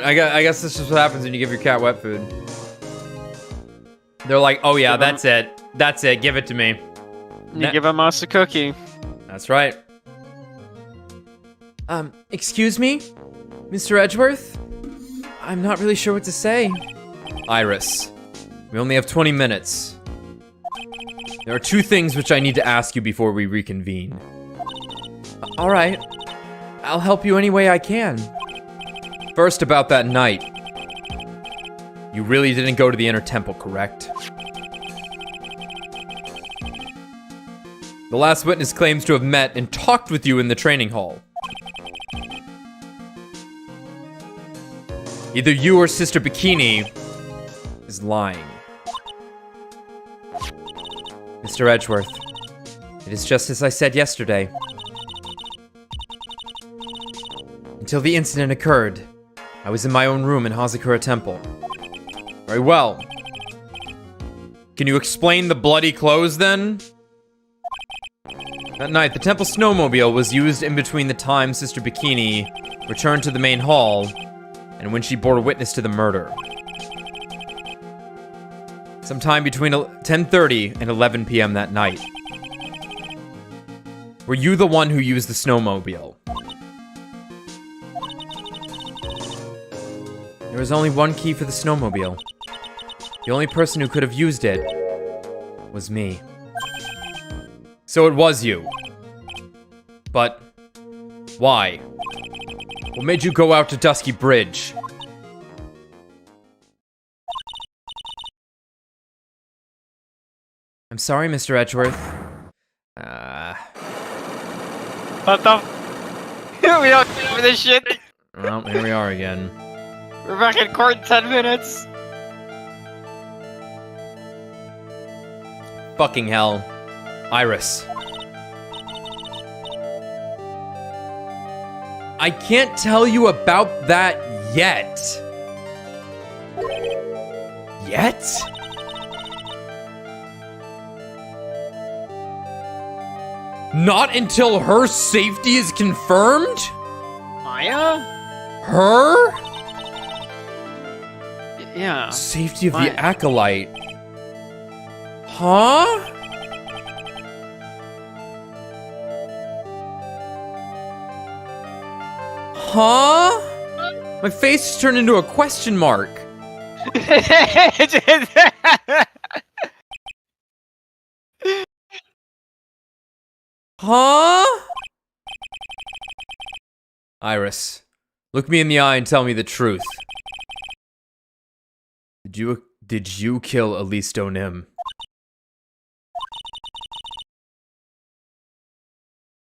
I guess this is what happens when you give your cat wet food. They're like, oh yeah, that's it. That's it. Give it to me. You give a mouse a cookie. That's right. Excuse me? Mr. Edgeworth? I'm not really sure what to say. Iris, we only have 20 minutes. There are two things which I need to ask you before we reconvene. Alright. I'll help you any way I can. First, about that night. You really didn't go to the inner temple, correct? The last witness claims to have met and talked with you in the training hall. Either you or Sister Bikini is lying. Mr. Edgeworth, it is just as I said yesterday. Until the incident occurred, I was in my own room in Hazakura Temple. Very well. Can you explain the bloody clothes then? That night, the temple snowmobile was used in between the time Sister Bikini returned to the main hall and when she bore witness to the murder. Sometime between 10:30 and 11 p.m. that night. Were you the one who used the snowmobile? There was only one key for the snowmobile. The only person who could have used it was me. So it was you. But why? What made you go out to Dusky Bridge? I'm sorry, Mr. Edgeworth. What the? We don't for this shit. Well, here we are again. We're back in court in 10 minutes. Fucking hell. Iris. I can't tell you about that yet. Yet? Not until her safety is confirmed? Maya? Her? Yeah. Safety of Why? the acolyte. Huh? Huh? My face just turned into a question mark. Huh? Iris, look me in the eye and tell me the truth. Did you kill Elise Donim?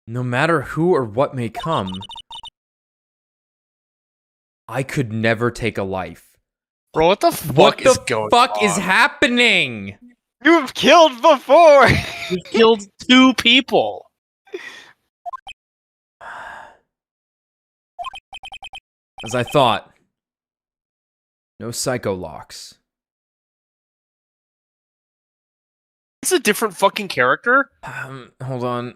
No matter who or what may come, I could never take a life. Bro, what the fuck is going on? What the fuck is happening? You've killed before. You killed 2 people. As I thought. No psycho locks. It's a different fucking character. Hold on.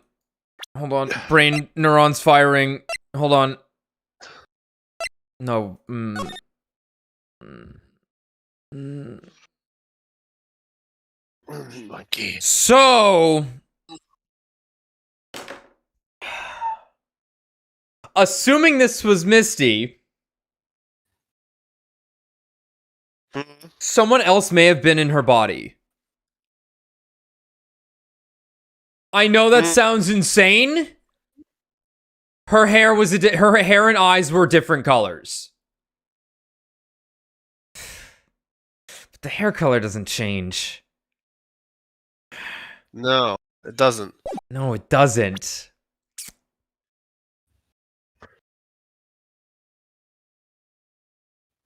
Hold on. Brain neurons firing. Hold on. No. Monkey. So, assuming this was Misty, someone else may have been in her body. I know that sounds insane. Her hair was her hair and eyes were different colors. But the hair color doesn't change. No, it doesn't. No, it doesn't.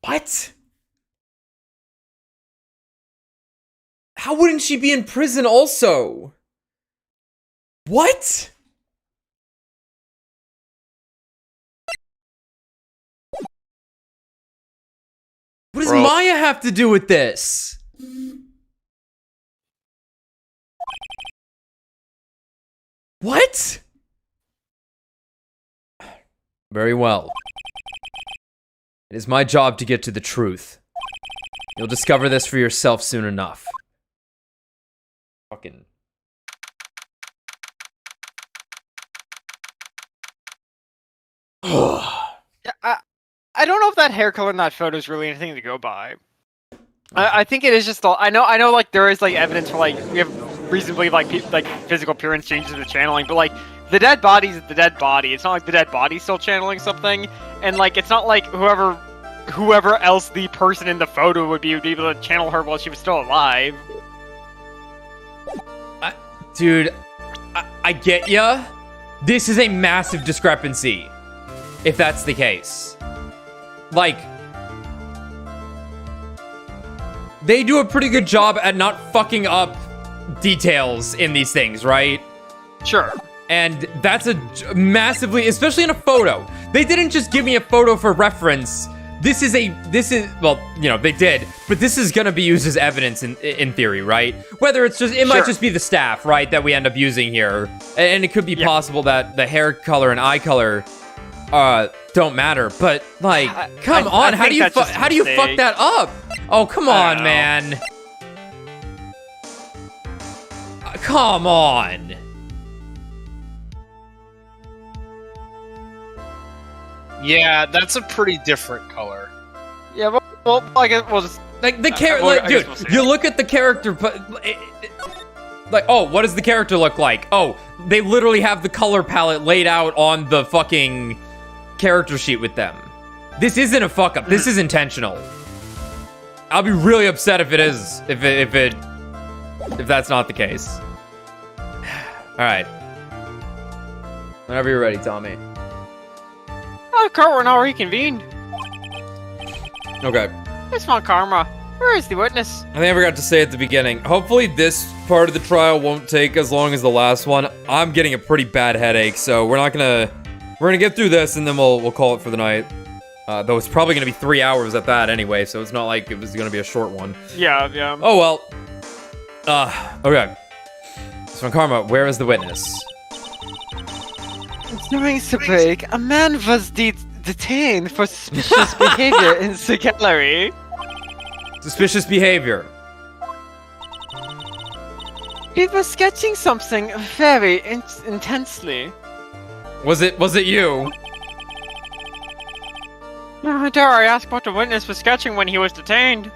What? How wouldn't she be in prison also? What? What does Maya have to do with this? What? Very well. It is my job to get to the truth. You'll discover this for yourself soon enough. Fucking. I don't know if that hair color in that photo is really anything to go by. I think it is just all. I know. Like there is like evidence for like we have reason to believe like physical appearance changes with channeling, but like the dead body is the dead body. It's not like the dead body's still channeling something, and like it's not like whoever else the person in the photo would be able to channel her while she was still alive. Dude, I get ya. This is a massive discrepancy, if that's the case. Like, they do a pretty good job at not fucking up details in these things, right? Sure. And that's a massively, especially in a photo. They didn't just give me a photo for reference. This is, well, you know, they did, but this is gonna be used as evidence in theory, right? Whether it's just, it might just be the staff, right, that we end up using here. And it could be possible that the hair color and eye color don't matter, but like, come on, how do you fuck that up? Oh, come on, man. Come on. Yeah, that's a pretty different color. Yeah, well, I guess we'll just like the character. Like, dude, you look at the character, but like, oh, what does the character look like? Oh, they literally have the color palette laid out on the fucking character sheet with them. This isn't a fuck up. This is intentional. I'll be really upset if it is. If that's not the case. All right. Whenever you're ready, Tommy. Court, we're now reconvened. Okay. It's my karma. Where is the witness? I think I forgot to say at the beginning. Hopefully this part of the trial won't take as long as the last one. I'm getting a pretty bad headache, so we're gonna get through this and then we'll call it for the night. Though it's probably gonna be 3 hours at that anyway, so it's not like it was gonna be a short one. Yeah. Oh well. Okay. So Karma, where is the witness? During the break, a man was detained for suspicious behavior in the gallery. Suspicious behavior. He was sketching something very intensely. Was it you? How dare I ask what the witness was sketching when he was detained?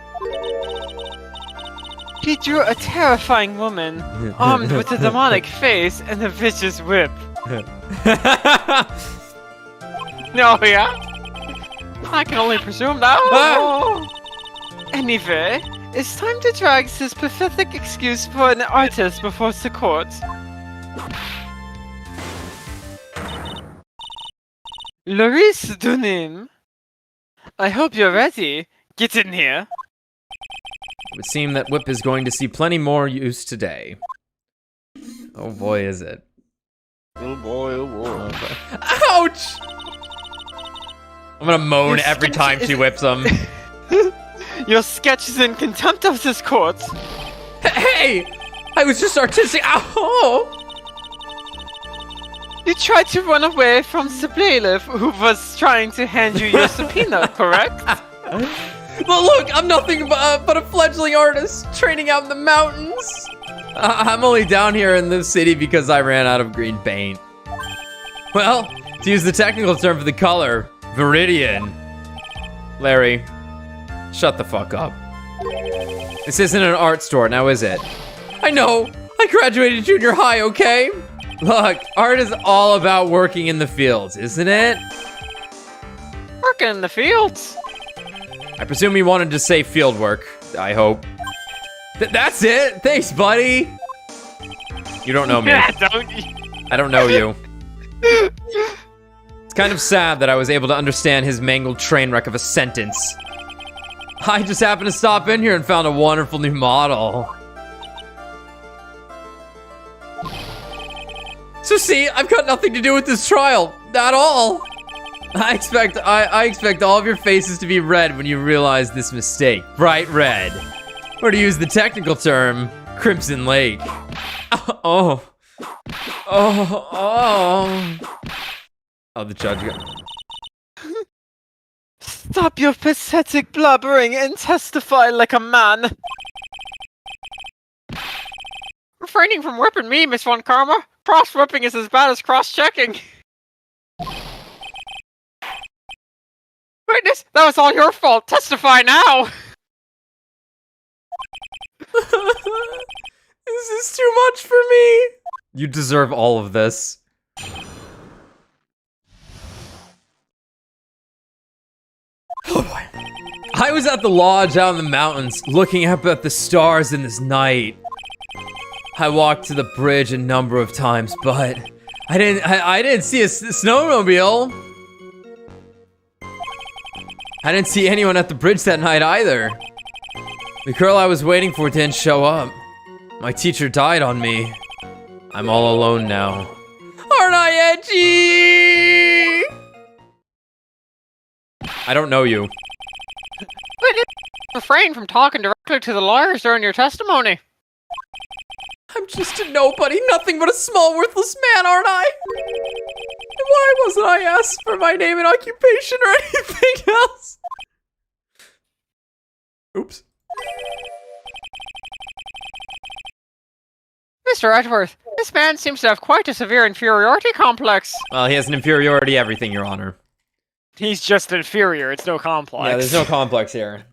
He drew a terrifying woman, armed with a demonic face and a vicious whip. No, yeah? I can only presume that. Oh. Anyway, it's time to drag this pathetic excuse for an artist before the court. Loris Dunim, I hope you're ready. Get in here. It would seem that Whip is going to see plenty more use today. Oh boy, is it. Oh boy, oh boy. Ouch! I'm gonna moan every time she whips him. Your sketch is in contempt of this court. Hey! I was just artistic. Ow! You tried to run away from the bailiff who was trying to hand you your subpoena, correct? But look, I'm nothing but a fledgling artist training out in the mountains. I'm only down here in this city because I ran out of green paint. Well, to use the technical term for the color, Viridian. Larry, shut the fuck up. This isn't an art store, now is it? I know, I graduated junior high, okay? Look, art is all about working in the fields, isn't it? Working in the fields? I presume you wanted to say field work, I hope. That's it! Thanks, buddy! You don't know me. Yeah, don't you? I don't know you. It's kind of sad that I was able to understand his mangled train wreck of a sentence. I just happened to stop in here and found a wonderful new model. So see, I've got nothing to do with this trial. At all. I expect all of your faces to be red when you realize this mistake. Bright red. Or to use the technical term, Crimson Lake. Oh, the judge got... Stop your pathetic blubbering and testify like a man. Refraining from whipping me, Miss Von Karma. Cross-whipping is as bad as cross-checking. Witness, that was all your fault. Testify now. This is too much for me. You deserve all of this. Oh boy. I was at the lodge out in the mountains, looking up at the stars in this night. I walked to the bridge a number of times, but I didn't see a snowmobile. I didn't see anyone at the bridge that night either. The girl I was waiting for didn't show up. My teacher died on me. I'm all alone now. Aren't I edgy? I don't know you. Witness, refrain from talking directly to the lawyers during your testimony. I'm just a nobody, nothing but a small, worthless man, aren't I? And why wasn't I asked for my name and occupation or anything else? Oops. Mr. Edgeworth, this man seems to have quite a severe inferiority complex. Well, he has an inferiority everything, Your Honor. He's just inferior, it's no complex. Yeah, there's no complex here.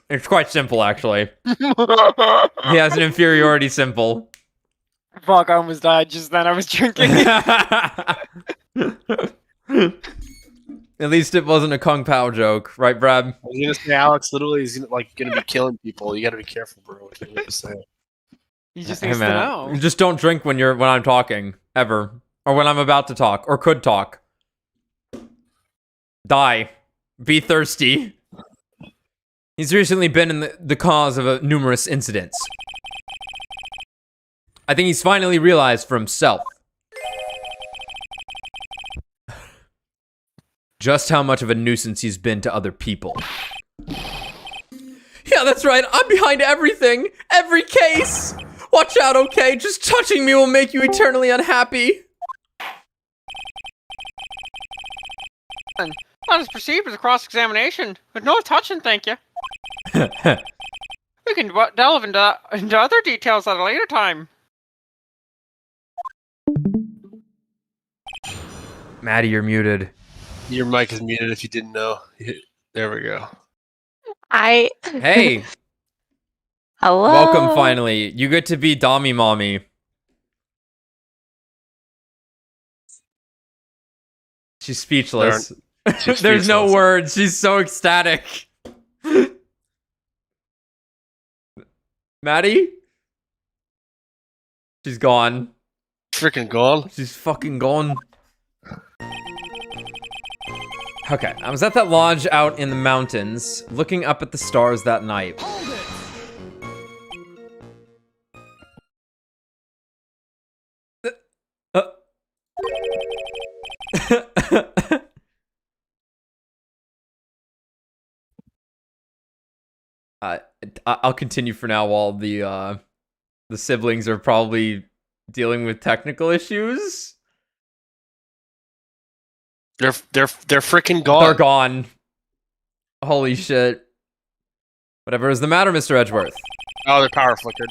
It's quite simple, actually. He has an inferiority simple. Fuck, I almost died just then, I was drinking. At least it wasn't a Kung Pao joke, right, Brad? I was gonna say Alex literally is like gonna be killing people. You gotta be careful, bro. What you're gonna say. He just Hey, needs to man, know. just don't drink when I'm talking, ever. Or when I'm about to talk, or could talk. Die. Be thirsty. He's recently been in the cause of numerous incidents. I think he's finally realized for himself just how much of a nuisance he's been to other people. Yeah, that's right. I'm behind everything. Every case. Watch out, okay? Just touching me will make you eternally unhappy. That is perceived as a cross-examination, but no touching, thank you. We can delve into other details at a later time. Maddie, you're muted. Your mic is muted if you didn't know. There we go. Hey. Hello. Welcome, finally. You get to be Dommy Mommy. She's speechless. There's no words. She's so ecstatic. Maddie? She's gone. Freaking gone. She's fucking gone. Okay, I was at that lodge out in the mountains, looking up at the stars that night. I'll continue for now while the siblings are probably dealing with technical issues. They're freaking gone. They're gone. Holy shit. Whatever is the matter, Mr. Edgeworth? Oh, their power flickered.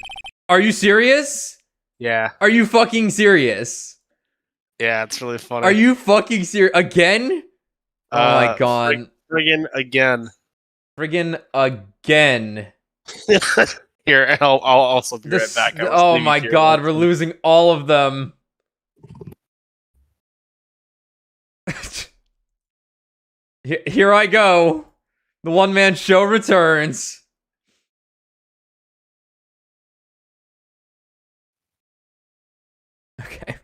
Are you serious? Yeah. Are you fucking serious? Yeah, it's really funny. Are you fucking serious? Again? Oh my god. Friggin' again. Friggin' again. Here, I'll also be right back. Oh my god, we're losing all of them. Here I go. The one-man show returns. Okay.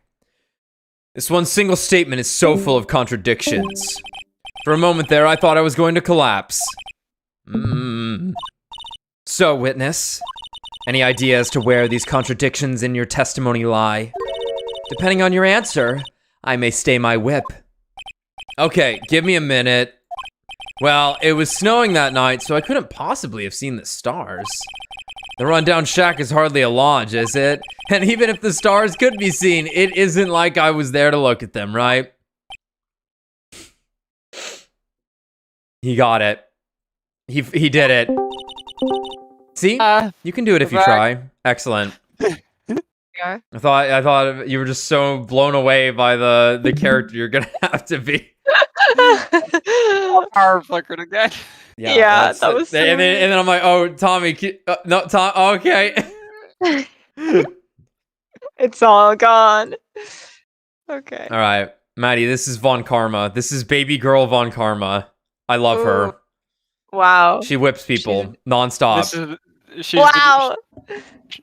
This one single statement is so full of contradictions. For a moment there, I thought I was going to collapse. So, witness, any idea as to where these contradictions in your testimony lie? Depending on your answer, I may stay my whip. Okay, give me a minute. Well, it was snowing that night, so I couldn't possibly have seen the stars. The rundown shack is hardly a lodge, is it? And even if the stars could be seen, it isn't like I was there to look at them, right? He got it. He did it. See? You can do it if you try. Excellent. are. I thought you were just so blown away by the character you're gonna have to be. Power flickered again. Yeah, that was so and then I'm like, oh, Tommy, no, Tom, okay. It's all gone. Okay. All right, Maddie, this is Von Karma. This is baby girl Von Karma. I love her. Wow. She whips people nonstop.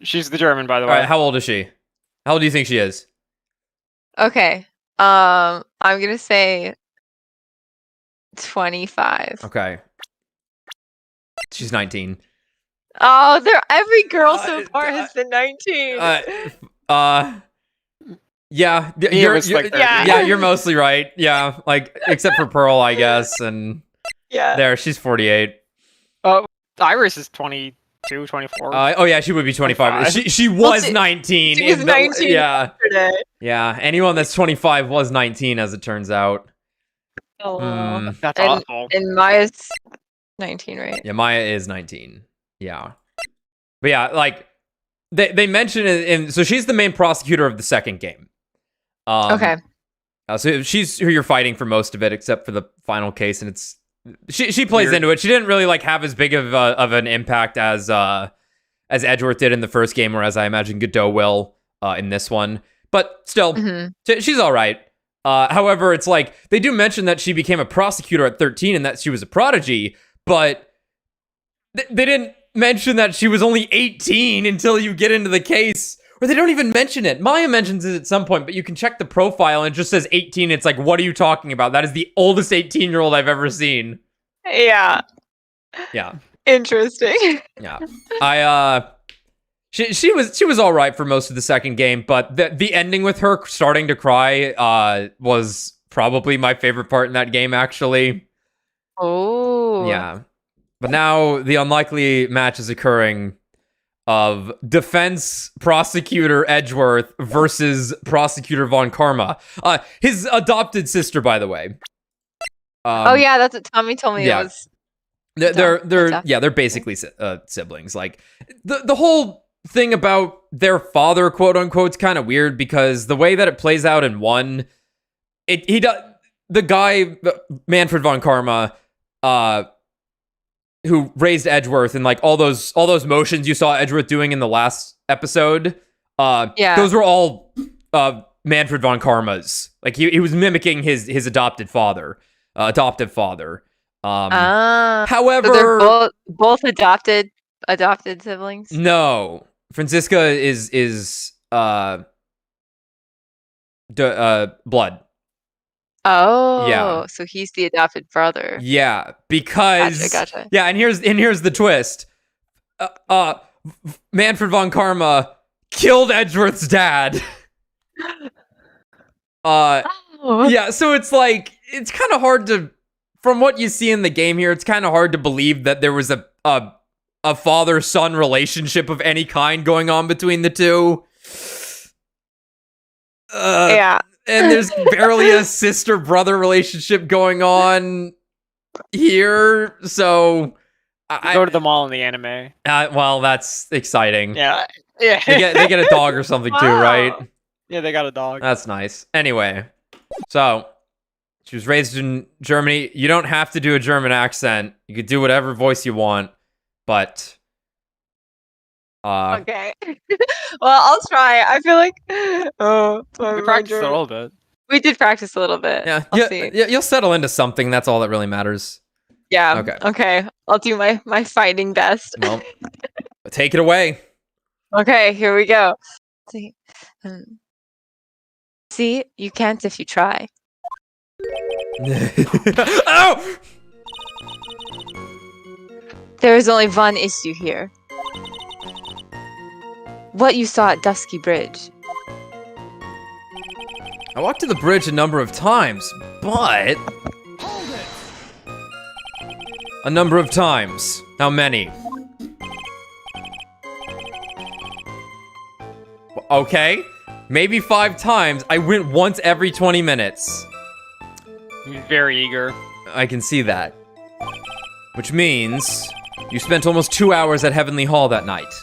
She's the German, by the All way. right, how old is she? How old do you think she is? Okay. I'm gonna say 25. Okay. She's 19. Oh, every girl so far has been 19. Yeah, you're mostly right. Yeah, like except for Pearl, I guess, and yeah, she's 48. Iris is 22, 24. Oh yeah, she would be 25. She was 19. She was 19 yesterday. Yeah, anyone that's 25 was 19, as it turns out. Oh, that's awful. And Maya's 19, right? Yeah, Maya is 19. Yeah, but yeah, like they mention it in. So she's the main prosecutor of the second game. Okay. So she's who you're fighting for most of it, except for the final case, and it's she plays into it. She didn't really like have as big of an impact as Edgeworth did in the first game, or as I imagine Godot will in this one. But still, she's all right. However, it's like they do mention that she became a prosecutor at 13 and that she was a prodigy, but they didn't mention that she was only 18 until you get into the case. Or they don't even mention it. Maya mentions it at some point, but you can check the profile and it just says 18. It's like, what are you talking about? That is the oldest 18-year-old I've ever seen. Yeah. Yeah. Interesting. Yeah. She was all right for most of the second game, but the ending with her starting to cry was probably my favorite part in that game, actually. Oh. Yeah. But now the unlikely match is occurring of defense prosecutor Edgeworth versus prosecutor Von Karma. His adopted sister, by the way. Oh yeah, that's what Tommy told me. Yeah. It was They're basically siblings. Like the whole thing about their father, quote unquote, is kind of weird because the way that it plays out in one, the guy Manfred Von Karma, who raised Edgeworth and like all those motions you saw Edgeworth doing in the last episode, those were all Manfred Von Karma's. Like he was mimicking his adoptive father. However, so they're both adopted siblings. No, Franziska is blood. Oh, yeah. So he's the adopted brother. Yeah, because gotcha. Yeah, and here's the twist. Manfred Von Karma killed Edgeworth's dad. Yeah, so it's like it's kind of hard to, from what you see in the game here, it's kind of hard to believe that there was a father-son relationship of any kind going on between the two. Yeah. And there's barely a sister-brother relationship going on here, so Go to the mall in the anime. Well, that's exciting. Yeah. They get a dog or something too, right? Yeah, they got a dog. That's nice. Anyway, so she was raised in Germany. You don't have to do a German accent. You could do whatever voice you want, but okay. Well, I'll try. I feel like we practiced a little bit. We did practice a little bit. Yeah, see. You'll settle into something. That's all that really matters. Yeah. Okay. I'll do my fighting best. Well, take it away. Okay, here we go. See, you can't if you try. Oh! There is only one issue here. What you saw at Dusky Bridge. I walked to the bridge a number of times, but... A number of times. How many? Okay. Maybe 5 times. I went once every 20 minutes. He's very eager. I can see that. Which means you spent almost 2 hours at Heavenly Hall that night.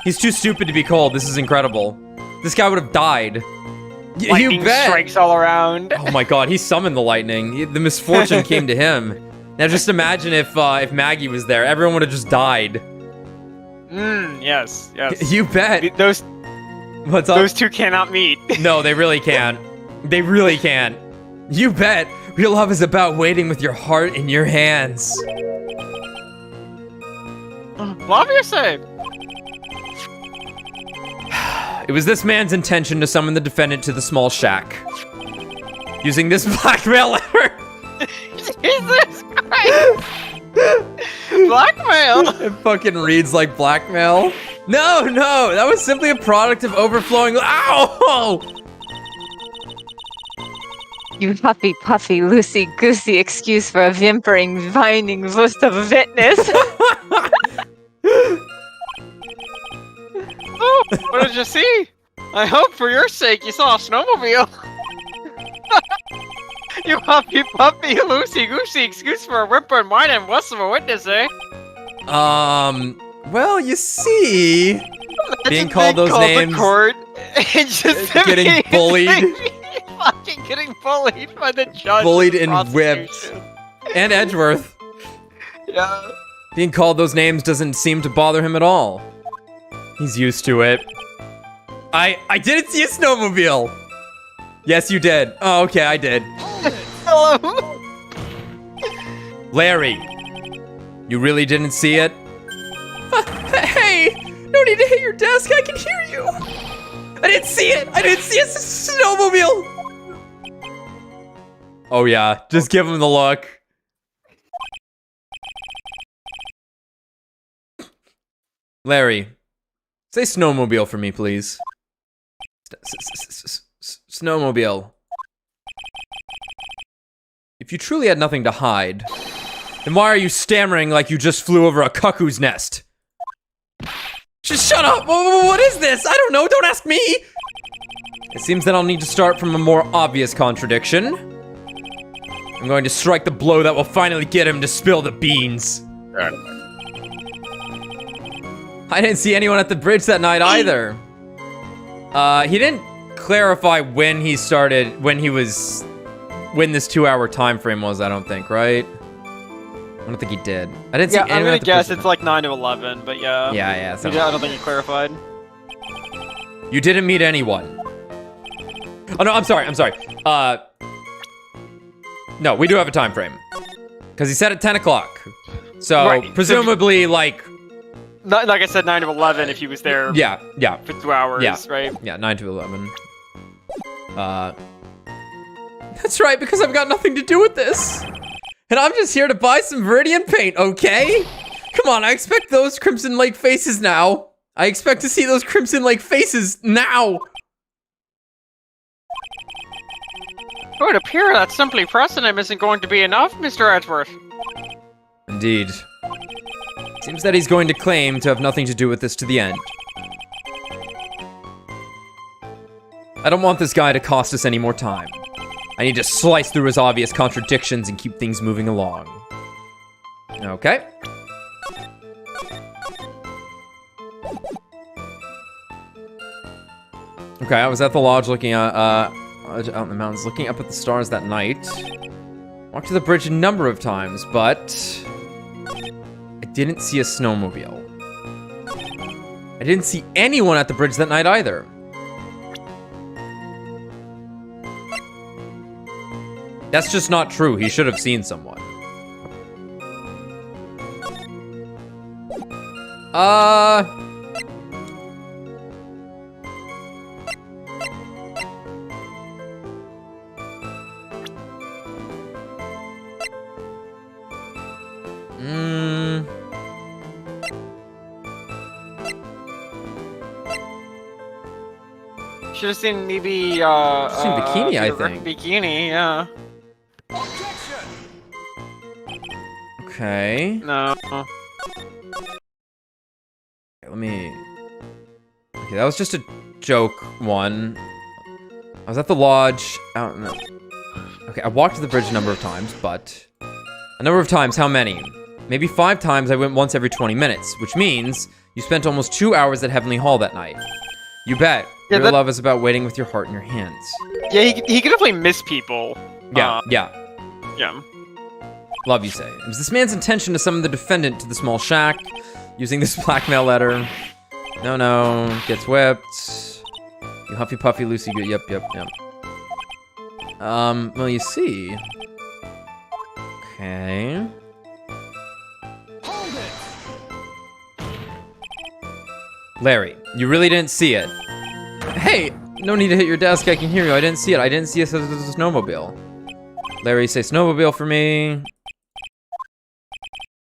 He's too stupid to be cold. This is incredible. This guy would have died. Lightning You bet. strikes all around. Oh my god, he summoned the lightning. The misfortune came to him. Now just imagine if Maggie was there. Everyone would have just died. Yes. You bet. Those What's up? those two cannot meet. No, they really can't. They really can't. You bet. Real love is about waiting with your heart in your hands. Love your save. It was this man's intention to summon the defendant to the small shack. Using this blackmail letter. Jesus Christ! Blackmail! It fucking reads like blackmail. No, that was simply a product of overflowing. Ow! You huffy puffy, loosey goosey excuse for a whimpering, whining lust of witness. Oh, what did you see? I hope for your sake you saw a snowmobile. You huffy puffy, loosey goosey excuse for a whimpering, whining lust of a witness, eh? Well, you see, being called those names, the court, and just getting bullied. Fucking getting bullied by the judge. Bullied and and whipped. And Edgeworth. Yeah. Being called those names doesn't seem to bother him at all. He's used to it. I didn't see a snowmobile. Yes, you did. Oh, okay, I did. Hello. Larry, you really didn't see it? Hey, no need to hit your desk. I can hear you. I didn't see it. I didn't see a snowmobile. Oh yeah, just give him the look. Larry, say snowmobile for me, please. Snowmobile. If you truly had nothing to hide, then why are you stammering like you just flew over a cuckoo's nest? Just shut up! What is this? I don't know, don't ask me! It seems that I'll need to start from a more obvious contradiction. I'm going to strike the blow that will finally get him to spill the beans. I didn't see anyone at the bridge that night either. He didn't clarify when he started, when this 2-hour time frame was, I don't think, right? I don't think he did. I didn't see anyone I'm gonna at the guess bridge. it's like 9 to 11, but yeah. Yeah. I don't think he clarified. You didn't meet anyone. Oh no, I'm sorry. No, we do have a time frame. Because he said at 10 o'clock. So, Right. presumably, like I said, 9 to 11 if he was there yeah. for 2 hours, Yeah. right? Yeah, 9 to 11. That's right, because I've got nothing to do with this. And I'm just here to buy some Viridian paint, okay? Come on, I expect those Crimson Lake faces now. I expect to see those Crimson Lake faces now. It would appear that simply pressing him isn't going to be enough, Mr. Edgeworth. Indeed. Seems that he's going to claim to have nothing to do with this to the end. I don't want this guy to cost us any more time. I need to slice through his obvious contradictions and keep things moving along. Okay. Okay, I was at the lodge looking at, out in the mountains, looking up at the stars that night. Walked to the bridge a number of times, but I didn't see a snowmobile. I didn't see anyone at the bridge that night either. That's just not true. He should have seen someone. Should have seen maybe, Seen Bikini, I think. Bikini, yeah. Okay. No. Let me... Okay, that was just a joke one. I was at the lodge. I don't know. Okay, I walked to the bridge a number of times, but... A number of times, how many? Maybe 5 times I went once every 20 minutes, which means You spent almost 2 hours at Heavenly Hall that night. You bet. Yeah, Real love is about waiting with your heart in your hands. Yeah, he could definitely miss people. Yeah, yeah. Yeah. Love, you say. It was this man's intention to summon the defendant to the small shack using this blackmail letter. No. Gets whipped. You Huffy Puffy Lucy. Yep. Well, you see. Okay. Larry, you really didn't see it. Hey, no need to hit your desk. I can hear you. I didn't see it. I didn't see it as a snowmobile. Larry, say snowmobile for me.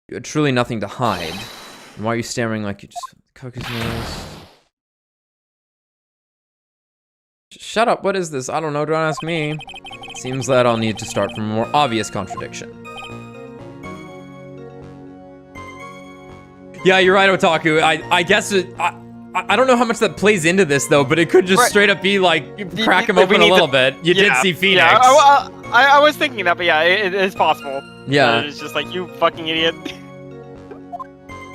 You had truly nothing to hide. And why are you staring like you just cookies nose? Shut up. What is this? I don't know. Don't ask me. Seems that I'll need to start from a more obvious contradiction. Yeah, you're right, Otaku. I guess I don't know how much that plays into this though, but it could just straight up be like crack him open a little bit. You did see Phoenix. Yeah, I was thinking that, but yeah, it is possible. Yeah. It's just like, you fucking idiot.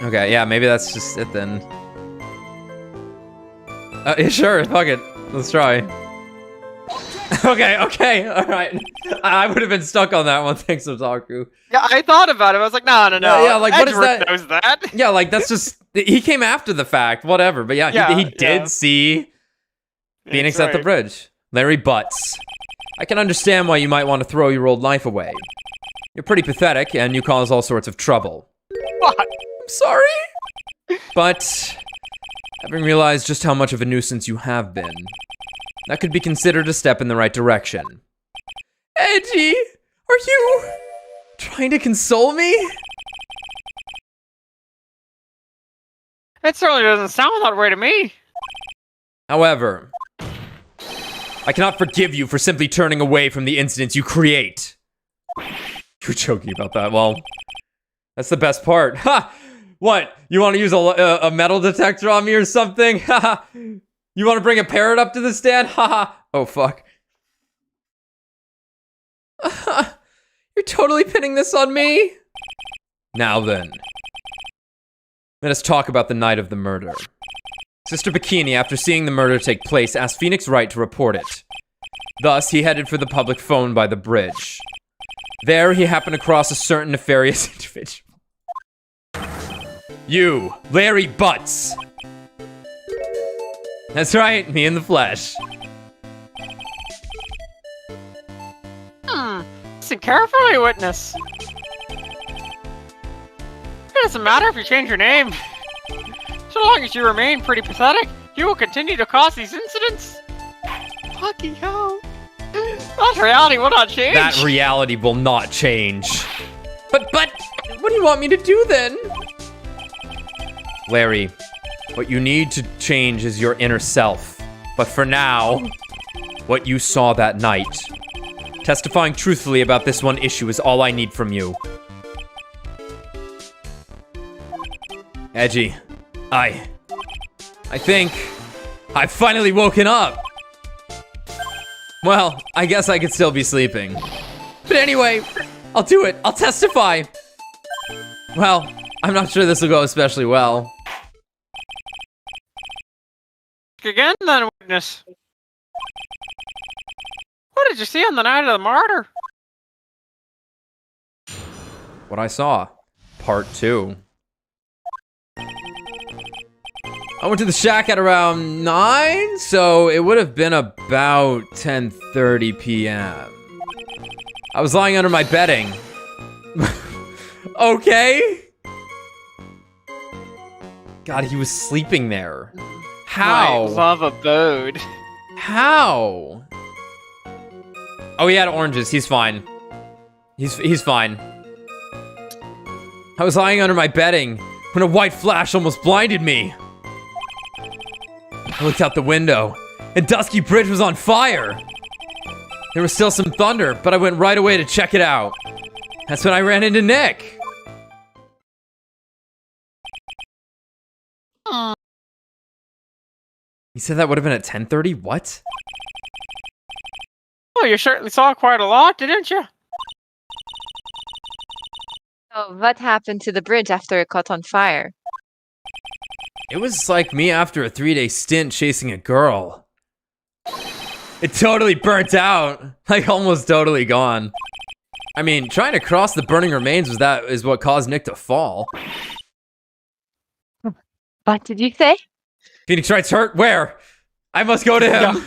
Okay, yeah, maybe that's just it then. Yeah, sure, fuck it. Let's try. Okay, alright. I would have been stuck on that one, thanks, Otaku. Yeah, I thought about it. I was like, no. Yeah, like, what is Edgeworth that? knows that. Yeah, like, that's just... He came after the fact, whatever. But yeah, he did see Phoenix at the bridge. Larry Butts. I can understand why you might want to throw your old life away. You're pretty pathetic, and you cause all sorts of trouble. What? I'm sorry. But, having realized just how much of a nuisance you have been, that could be considered a step in the right direction. Edgy, are you trying to console me? It certainly doesn't sound that way to me. However, I cannot forgive you for simply turning away from the incidents you create. You're joking about that. Well, that's the best part. Ha! What? You want to use a metal detector on me or something? Ha! You want to bring a parrot up to the stand? Ha! Oh, fuck. You're totally pinning this on me? Now then. Let us talk about the night of the murder. Sister Bikini, after seeing the murder take place, asked Phoenix Wright to report it. Thus, he headed for the public phone by the bridge. There, he happened across a certain nefarious individual. You, Larry Butts. That's right, me in the flesh. Listen carefully, witness. It doesn't matter if you change your name. So long as you remain pretty pathetic, you will continue to cause these incidents. Fucking hell. That reality will not change. That reality will not change. But, what do you want me to do then? Larry, what you need to change is your inner self. But for now, what you saw that night, testifying truthfully about this one issue is all I need from you. Edgy, I think I've finally woken up. Well, I guess I could still be sleeping. But anyway, I'll do it. I'll testify. Well, I'm not sure this will go especially well. Again, then, witness. What did you see on the night of the murder? What I saw. Part 2. I went to the shack at around 9, so it would have been about 10:30 p.m. I was lying under my bedding. Okay. God, he was sleeping there. How? My love abode. How? Oh, he had oranges. He's fine. He's fine. I was lying under my bedding when a white flash almost blinded me. I looked out the window, and Dusky Bridge was on fire. There was still some thunder, but I went right away to check it out. That's when I ran into Nick. He said that would have been at 10:30? What? Oh, you certainly saw quite a lot, didn't you? So what happened to the bridge after it caught on fire? It was like me after a 3-day stint chasing a girl. It totally burnt out. Like, almost totally gone. I mean, trying to cross the burning remains is what caused Nick to fall. What did you say? Phoenix Wright's hurt? Where? I must go to him.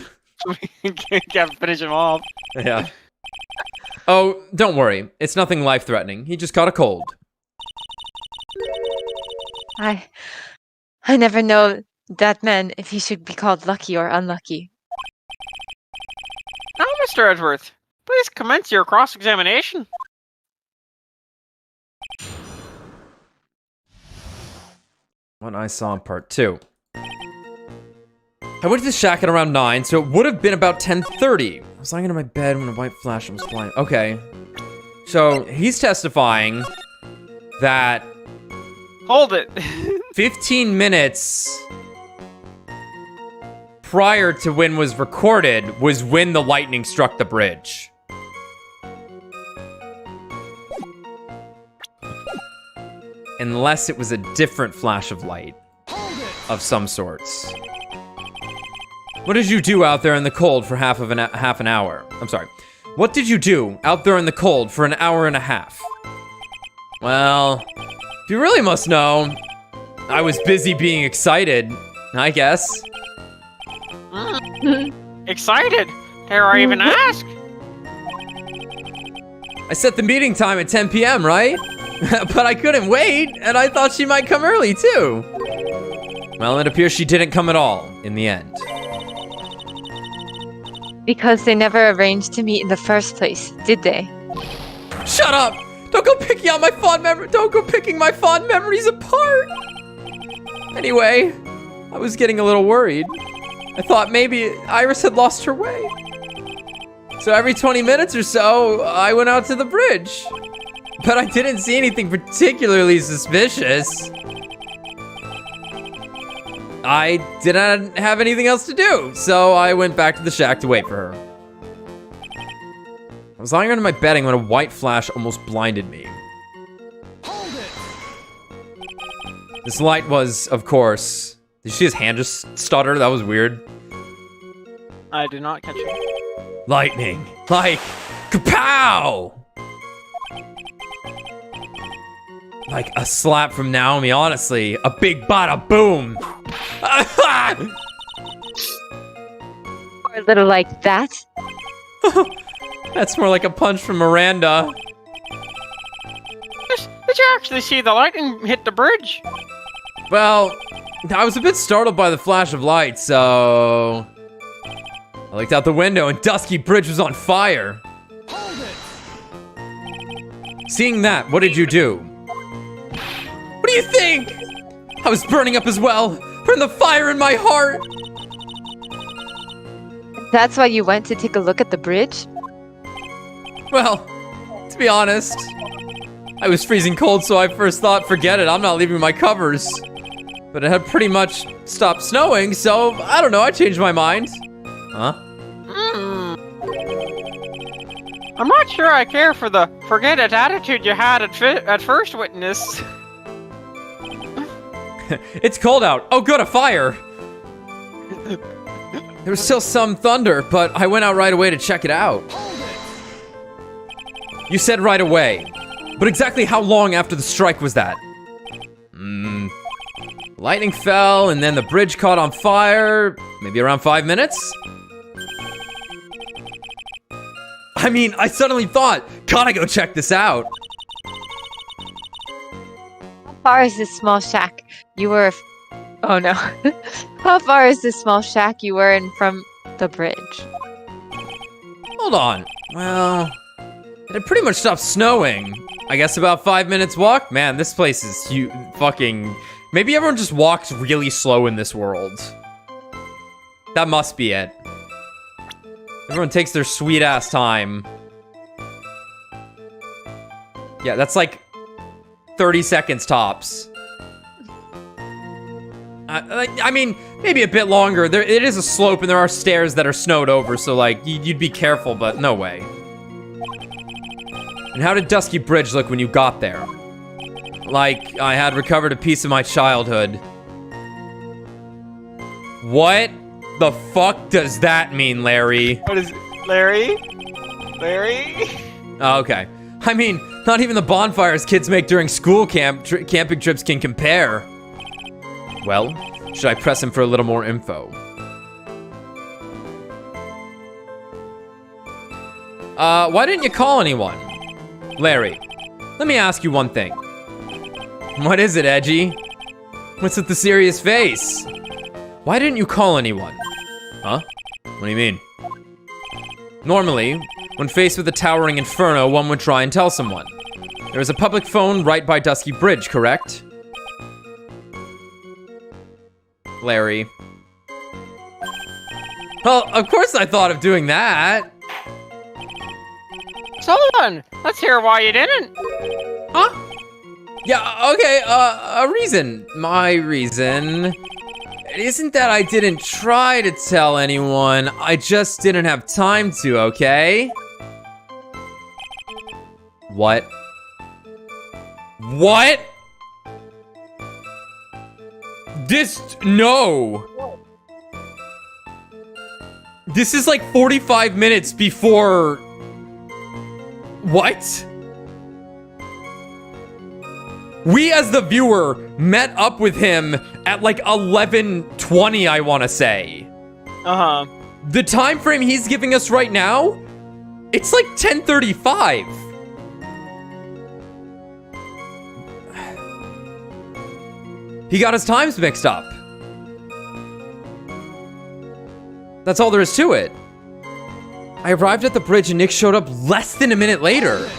Can't finish him off. Yeah. Oh, don't worry. It's nothing life-threatening. He just caught a cold. I never know that man if he should be called lucky or unlucky. Now, Mr. Edgeworth, please commence your cross-examination. What I saw in part 2. I went to the shack at around 9, so it would have been about 10:30. I was lying in my bed when a white flash was flying. Okay. So, he's testifying that... Hold it. 15 minutes prior to when was recorded was when the lightning struck the bridge. Unless it was a different flash of light of some sorts. What did you do out there in the cold for half an hour? I'm sorry. What did you do out there in the cold for an hour and a half? Well, if you really must know, I was busy being excited, I guess. Excited? Dare I even ask? I set the meeting time at 10 p.m., right? But I couldn't wait, and I thought she might come early, too. Well, it appears she didn't come at all, in the end. Because they never arranged to meet in the first place, did they? Shut up! Don't go picking out my fond memories. Don't go picking my fond memories apart. Anyway, I was getting a little worried. I thought maybe Iris had lost her way. So every 20 minutes or so, I went out to the bridge. But I didn't see anything particularly suspicious. I didn't have anything else to do, so I went back to the shack to wait for her. I was lying under my bedding when a white flash almost blinded me. This light was, of course... Did you see his hand just stutter? That was weird. I did not catch it. Lightning. Like, kapow! Like a slap from Naomi, honestly. A big bada boom. Or a little like that? That's more like a punch from Miranda. Did you actually see the lightning hit the bridge? Well, I was a bit startled by the flash of light, so... I looked out the window and Dusky Bridge was on fire. Seeing that, what did you do? What do you think? I was burning up as well. Burn the fire in my heart. That's why you went to take a look at the bridge? Well, to be honest, I was freezing cold, so I first thought, forget it, I'm not leaving my covers. But it had pretty much stopped snowing, so I don't know, I changed my mind. Huh? I'm not sure I care for the forget it attitude you had at first witness. It's cold out. Oh, good, a fire. There was still some thunder, but I went out right away to check it out. You said right away, but exactly how long after the strike was that? Lightning fell, and then the bridge caught on fire. Maybe around 5 minutes? I mean, I suddenly thought, gotta go check this out. How far is this small shack you were... Oh no. How far is this small shack you were in from the bridge? Hold on. Well, it had pretty much stopped snowing. I guess about 5 minutes walk? Man, this place is fucking... Maybe everyone just walks really slow in this world. That must be it. Everyone takes their sweet ass time. Yeah, that's like 30 seconds tops. I mean, maybe a bit longer. It is a slope and there are stairs that are snowed over, so like, you'd be careful, but no way. And how did Dusky Bridge look when you got there? Like, I had recovered a piece of my childhood. What the fuck does that mean, Larry? What is Larry? Larry? Oh, okay. I mean, not even the bonfires kids make during school camping trips can compare. Well, should I press him for a little more info? Why didn't you call anyone? Larry, let me ask you one thing. What is it, Edgy? What's with the serious face? Why didn't you call anyone? Huh? What do you mean? Normally, when faced with a towering inferno, one would try and tell someone. There is a public phone right by Dusky Bridge, correct? Larry. Well, of course I thought of doing that. So then, let's hear why you didn't. Huh? Yeah, okay, a reason. My reason... It isn't that I didn't try to tell anyone, I just didn't have time to, okay? What? What? No! This is like 45 minutes before... What? We, as the viewer, met up with him at like 11:20, I want to say. Uh-huh. The time frame he's giving us right now, it's like 10:35. He got his times mixed up. That's all there is to it. I arrived at the bridge and Nick showed up less than a minute later.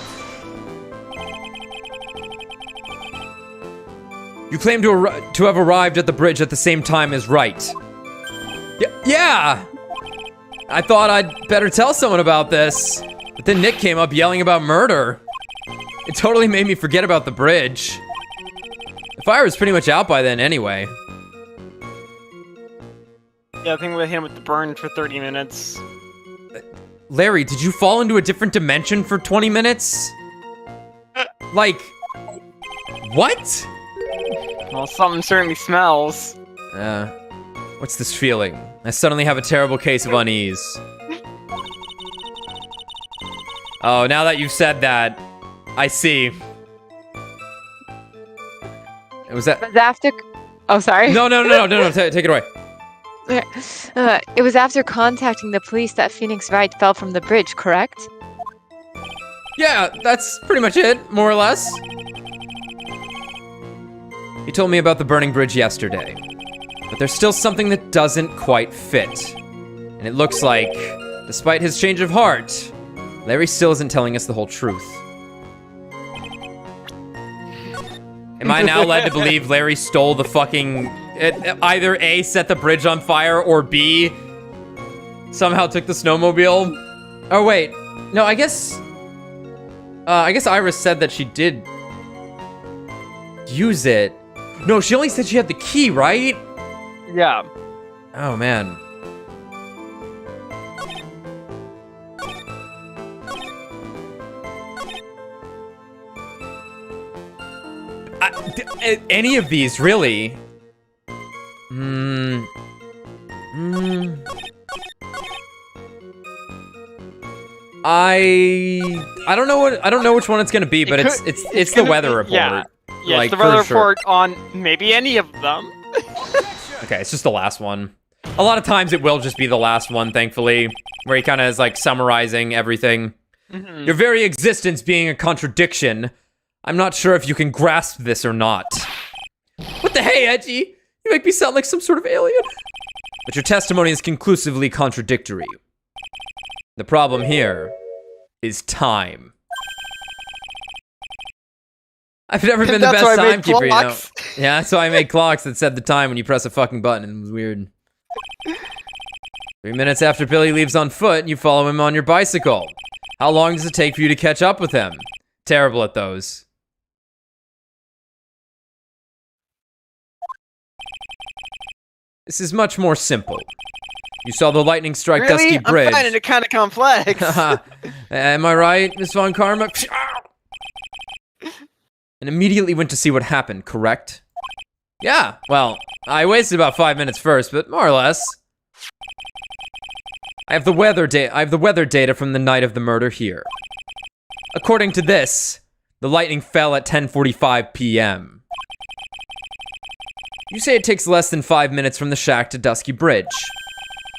You claim to have arrived at the bridge at the same time as Wright. Yeah! I thought I'd better tell someone about this. But then Nick came up yelling about murder. It totally made me forget about the bridge. The fire was pretty much out by then anyway. Yeah, I think we hit him with the burn for 30 minutes. Larry, did you fall into a different dimension for 20 minutes? Like... What? Well, something certainly smells. What's this feeling? I suddenly have a terrible case of unease. Oh, now that you've said that, I see. Was that... It was after... Oh, sorry. No, take it away. It was after contacting the police that Phoenix Wright fell from the bridge, correct? Yeah, that's pretty much it, more or less. He told me about the burning bridge yesterday. But there's still something that doesn't quite fit. And it looks like, despite his change of heart, Larry still isn't telling us the whole truth. Am I now led to believe Larry stole the fucking... either A, set the bridge on fire, or B, somehow took the snowmobile? Oh, wait. No, I guess Iris said that she did use it. No, she only said she had the key, right? Yeah. Oh, man. Any of these, really? I don't know which one it's gonna be, but it's the weather report. Yeah, like, it's the weather for sure. report on maybe any of them. Okay, it's just the last one. A lot of times it will just be the last one, thankfully, where he kind of is like summarizing everything. Mm-hmm. Your very existence being a contradiction. I'm not sure if you can grasp this or not. What the hey, Edgy? You make me sound like some sort of alien. But your testimony is conclusively contradictory. The problem here is time. I've never been the That's best why I made timekeeper, you know. clocks. Yeah, that's why I made clocks that said the time when you press a fucking button. It was weird. 3 minutes after Billy leaves on foot, you follow him on your bicycle. How long does it take for you to catch up with him? Terrible at those. This is much more simple. You saw the lightning strike Really? Dusky Bridge. I'm finding it kind of complex. Am I right, Miss Von Karma? And immediately went to see what happened, correct? Yeah, well, I wasted about 5 minutes first, but more or less. I have the weather data from the night of the murder here. According to this, the lightning fell at 10:45 p.m. You say it takes less than 5 minutes from the shack to Dusky Bridge,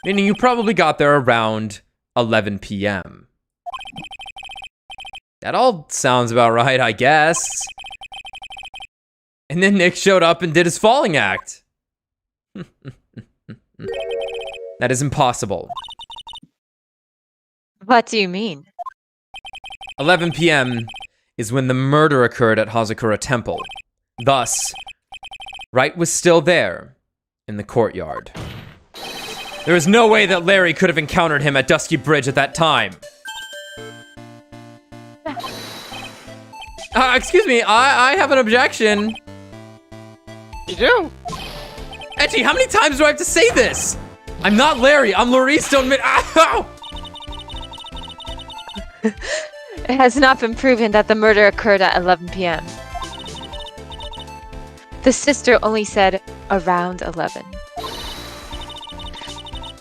meaning you probably got there around 11 p.m. That all sounds about right, I guess. And then Nick showed up and did his falling act. That is impossible. What do you mean? 11 p.m. is when the murder occurred at Hazakura Temple. Thus, Wright was still there, in the courtyard. There is no way that Larry could have encountered him at Dusky Bridge at that time. Excuse me, I have an objection. You do? Edgy, how many times do I have to say this? I'm not Larry, I'm Laurice, don't admit- Ow! It has not been proven that the murder occurred at 11 p.m. The sister only said around 11.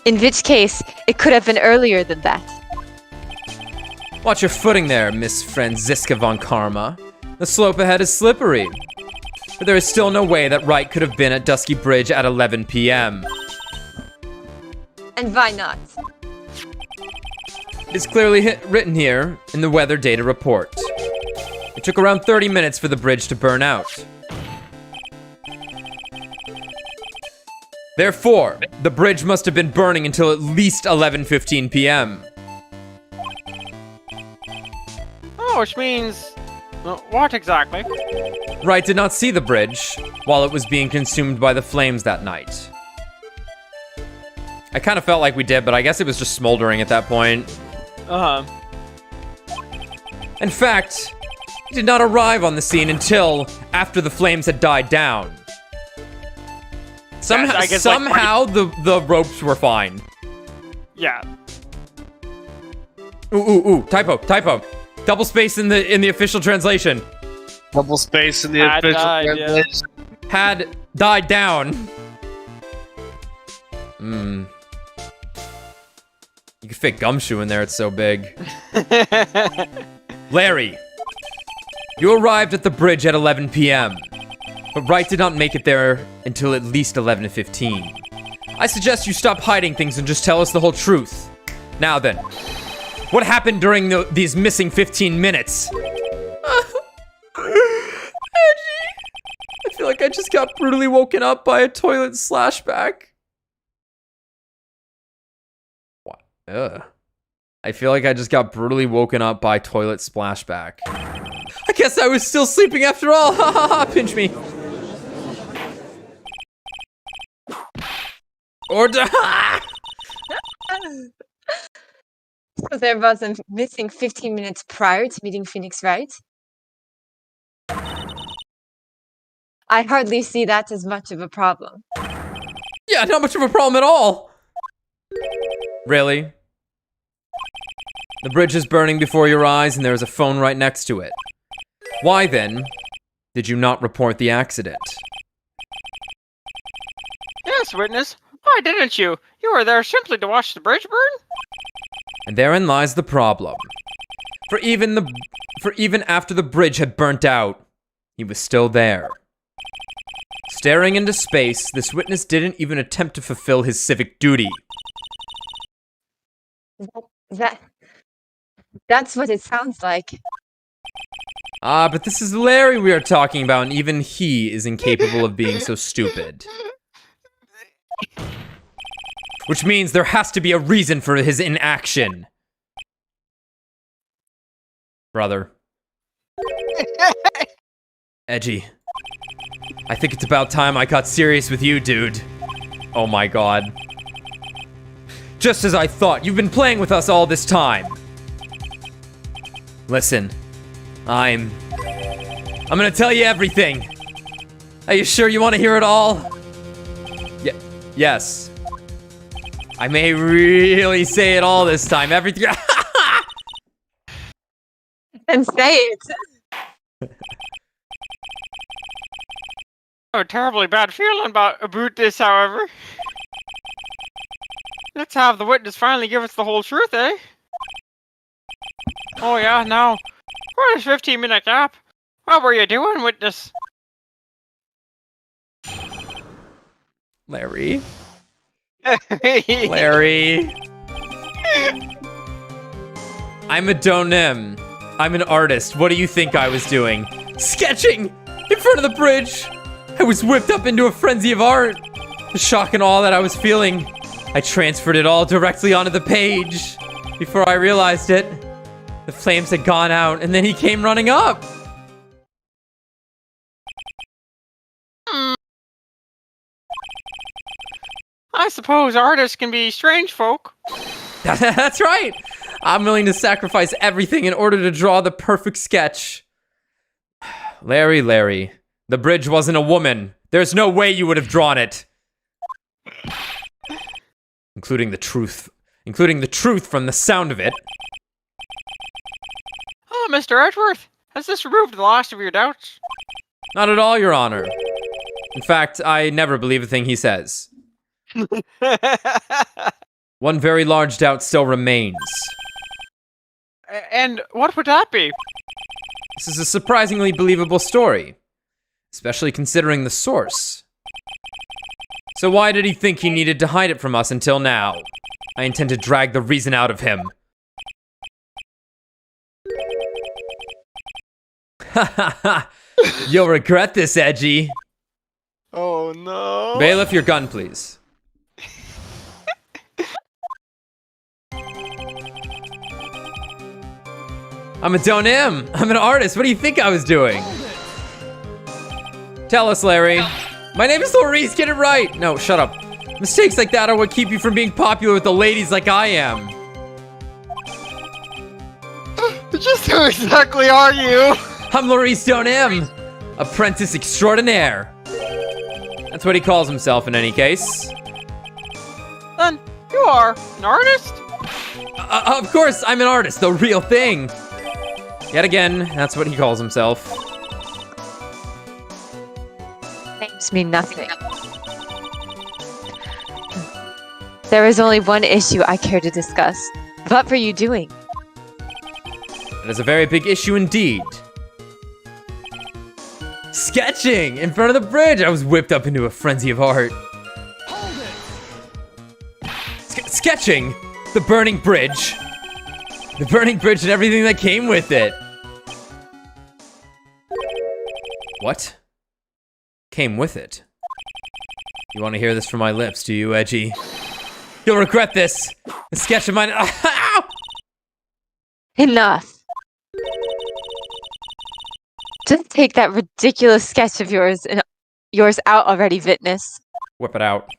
In which case, it could have been earlier than that. Watch your footing there, Miss Franziska von Karma. The slope ahead is slippery. But there is still no way that Wright could have been at Dusky Bridge at 11 p.m. And why not? It is clearly written here in the weather data report. It took around 30 minutes for the bridge to burn out. Therefore, the bridge must have been burning until at least 11:15 p.m. Oh, which means... what exactly? Wright did not see the bridge while it was being consumed by the flames that night. I kind of felt like we did, but I guess it was just smoldering at that point. Uh-huh. In fact, he did not arrive on the scene until after the flames had died down. Somehow, I guess, the ropes were fine. Yeah. Ooh, typo. Double space in the official translation. Double space in the Had official died, yeah. translation. Had died down. You could fit Gumshoe in there, it's so big. Larry, you arrived at the bridge at 11 p.m., but Wright did not make it there until at least 11:15. I suggest you stop hiding things and just tell us the whole truth. Now then, what happened during these missing 15 minutes? Edgy. I feel like I just got brutally woken up by a toilet splashback. What? Ugh. I feel like I just got brutally woken up by toilet splashback. I guess I was still sleeping after all. Ha ha ha, pinch me. Or So there was a missing 15 minutes prior to meeting Phoenix Wright? I hardly see that as much of a problem. Yeah, not much of a problem at all. Really? The bridge is burning before your eyes and there is a phone right next to it. Why then did you not report the accident? Yes, witness. Why didn't you? You were there simply to watch the bridge burn? And therein lies the problem. For even after the bridge had burnt out, he was still there. Staring into space, this witness didn't even attempt to fulfill his civic duty. That's what it sounds like. Ah, but this is Larry we are talking about, and even he is incapable of being so stupid. Which means there has to be a reason for his inaction. Brother. Edgy. I think it's about time I got serious with you, dude. Oh my god. Just as I thought, you've been playing with us all this time. Listen, I'm gonna tell you everything. Are you sure you want to hear it all? Yes. I may really say it all this time. Everything. And say it. I have a terribly bad feeling about this, however. Let's have the witness finally give us the whole truth, eh? Oh yeah, now. For this 15-minute gap. What were you doing, witness? Larry. Larry. I'm a donem. I'm an artist. What do you think I was doing? Sketching! In front of the bridge! I was whipped up into a frenzy of art. The shock and awe that I was feeling. I transferred it all directly onto the page. Before I realized it, the flames had gone out, and then he came running up. I suppose artists can be strange folk. That's right. I'm willing to sacrifice everything in order to draw the perfect sketch. Larry, the bridge wasn't a woman. There's no way you would have drawn it. Including the truth from the sound of it. Oh, Mr. Edgeworth, has this removed the last of your doubts? Not at all, Your Honor. In fact, I never believe a thing he says. One very large doubt still remains. And what would that be? This is a surprisingly believable story, especially considering the source. So why did he think he needed to hide it from us until now? I intend to drag the reason out of him. You'll regret this, Edgy. Oh no. Bailiff, your gun, please. I'm a donem. I'm an artist. What do you think I was doing? Tell us, Larry. My name is Maurice. Get it right. No, shut up. Mistakes like that are what keep you from being popular with the ladies like I am. Just who exactly are you? I'm Maurice Donem, apprentice extraordinaire. That's what he calls himself in any case. Then you are an artist? Of course, I'm an artist, the real thing. Yet again, that's what he calls himself. Names mean nothing. There is only one issue I care to discuss. What were you doing? It is a very big issue indeed. Sketching in front of the bridge. I was whipped up into a frenzy of art. Sketching the burning bridge. The burning bridge and everything that came with it. What? Came with it? You want to hear this from my lips, do you, Edgy? You'll regret this. The sketch of mine. Enough. Just take that ridiculous sketch of yours out already, witness. Whip it out.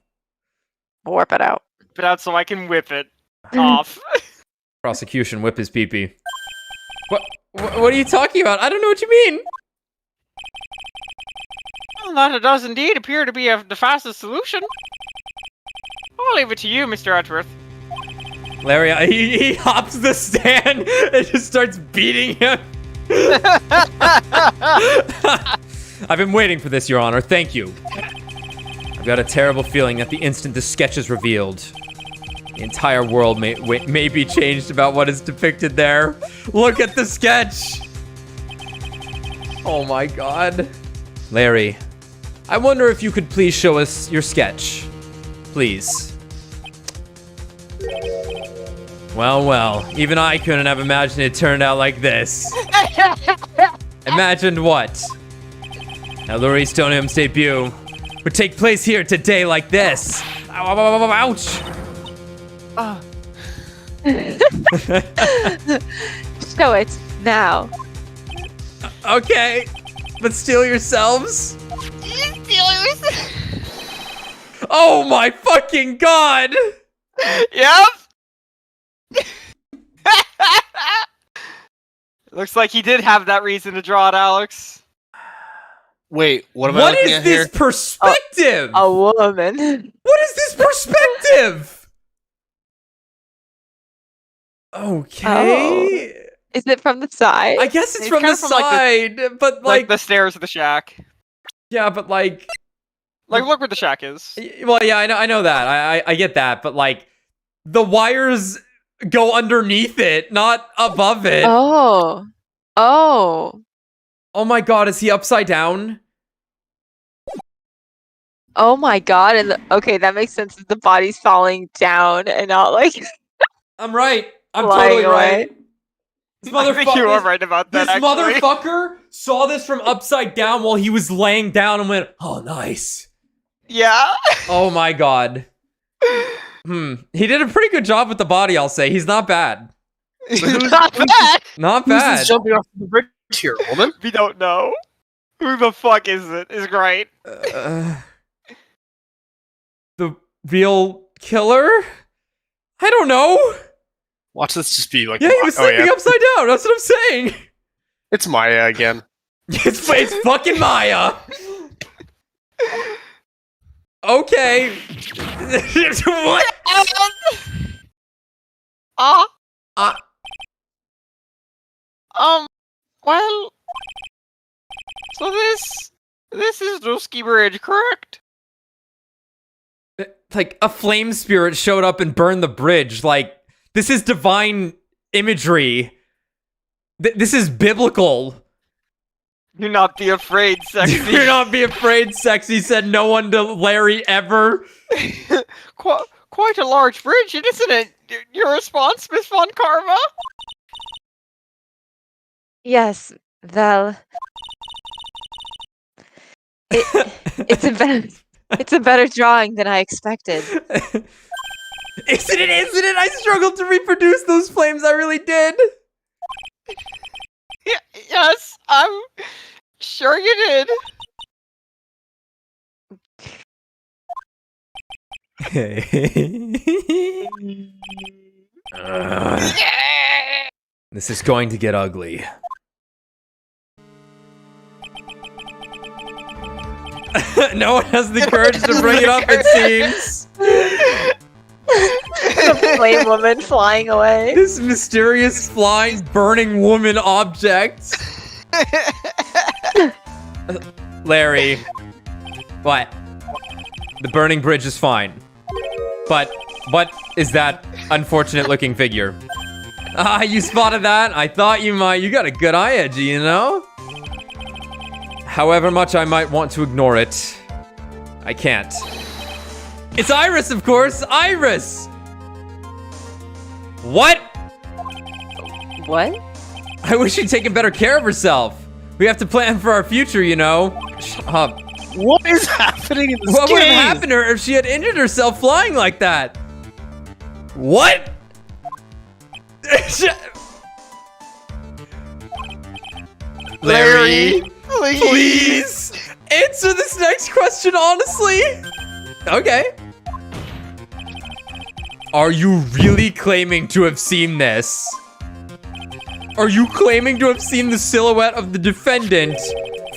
Warp it out. Whip it out so I can whip it off. Prosecution, whip his pee-pee. What are you talking about? I don't know what you mean. Well, that it does indeed appear to be the fastest solution. I'll leave it to you, Mr. Edgeworth. Larry, he hops the stand and just starts beating him. I've been waiting for this, Your Honor. Thank you. I've got a terrible feeling that the instant the sketch is revealed, the entire world may be changed about what is depicted there. Look at the sketch. Oh my god. Larry, I wonder if you could please show us your sketch. Please. Well, even I couldn't have imagined it turned out like this. Imagined what? Now, Maurice Stoneham's debut would take place here today like this. Ouch! Show it now. Okay, but steal yourselves? Oh my fucking god! Yep. Looks like he did have that reason to draw it, Alex. Wait, what am I What looking is at this here? A perspective? woman. What is this perspective? Okay. Is it from the side? I guess it's It's from the kinda from, like, side, but Like the stairs of the shack. yeah, but like, Like, look where the shack is. Well, yeah, I know that. I get that, but like, the wires go underneath it, not above it. Oh. Oh. Oh my god, is he upside down? Oh my god. And okay, that makes sense. The body's falling down and not like I'm right. I'm flying totally away. right. This I think you are right about that, This actually. motherfucker saw this from upside down while he was laying down and went, oh, nice. Yeah. Oh my god. He did a pretty good job with the body, I'll say. He's not bad. Not bad. Not Who's bad. this jumping off the bridge here, woman? We don't know. Who the fuck is it? Is great. The real killer? I don't know. Watch this just be like, Yeah, he was sleeping upside down. That's what I'm saying. It's Maya again. It's fucking Maya. Okay. What? Well, so this is Dusky Bridge, correct? Like, a flame spirit showed up and burned the bridge. Like, this is divine imagery. This is biblical. Do not be afraid, sexy. Do not be afraid, sexy, said no one to Larry ever. Quite a large bridge, isn't it? Your response, Miss Von Karma? Yes, Val. It's a better drawing than I expected. Isn't it? I struggled to reproduce those flames. I really did. Yes, I'm sure you did. This is going to get ugly. No one has the courage to bring it up, it seems. The flame woman flying away. This mysterious flying, burning woman object. Larry. What? The burning bridge is fine. But what is that unfortunate looking figure? Ah, you spotted that? I thought you might. You got a good eye, Edgy, you know? However much I might want to ignore it, I can't. It's Iris, of course! Iris! What? What? I wish she'd taken better care of herself. We have to plan for our future, you know? Shut up. What is happening in this What would have game? happened to her if she had injured herself flying like that? What? Larry, please answer this next question honestly. Okay. Are you really claiming to have seen this? Are you claiming to have seen the silhouette of the defendant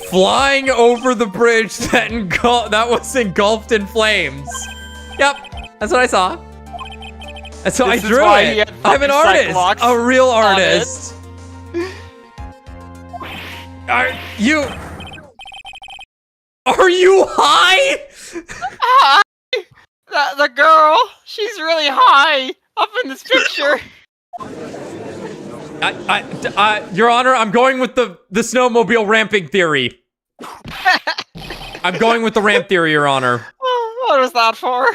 flying over the bridge that was engulfed in flames? Yep, that's what I saw. That's how I This is drew why he it. had I'm an fucking artist, Cyclops a real on it. artist. Are you high? Hi! The girl, she's really high up in this picture. Your Honor, I'm going with the snowmobile ramping theory. I'm going with the ramp theory, Your Honor. What was that for?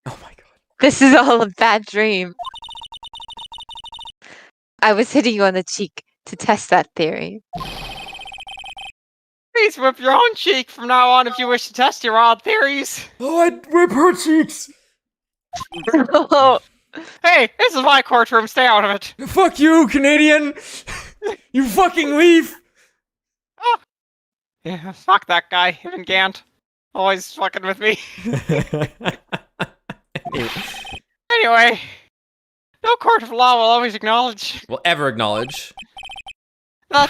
Oh my god. This is all a bad dream. I was hitting you on the cheek to test that theory. Please whip your own cheek from now on if you wish to test your odd theories. Oh, I'd whip her cheeks. Hey, this is my courtroom, stay out of it. Fuck you, Canadian. You fucking leave. Yeah, fuck that guy, even Gant. Always fucking with me. Anyway, no court of law will always acknowledge Will ever acknowledge. that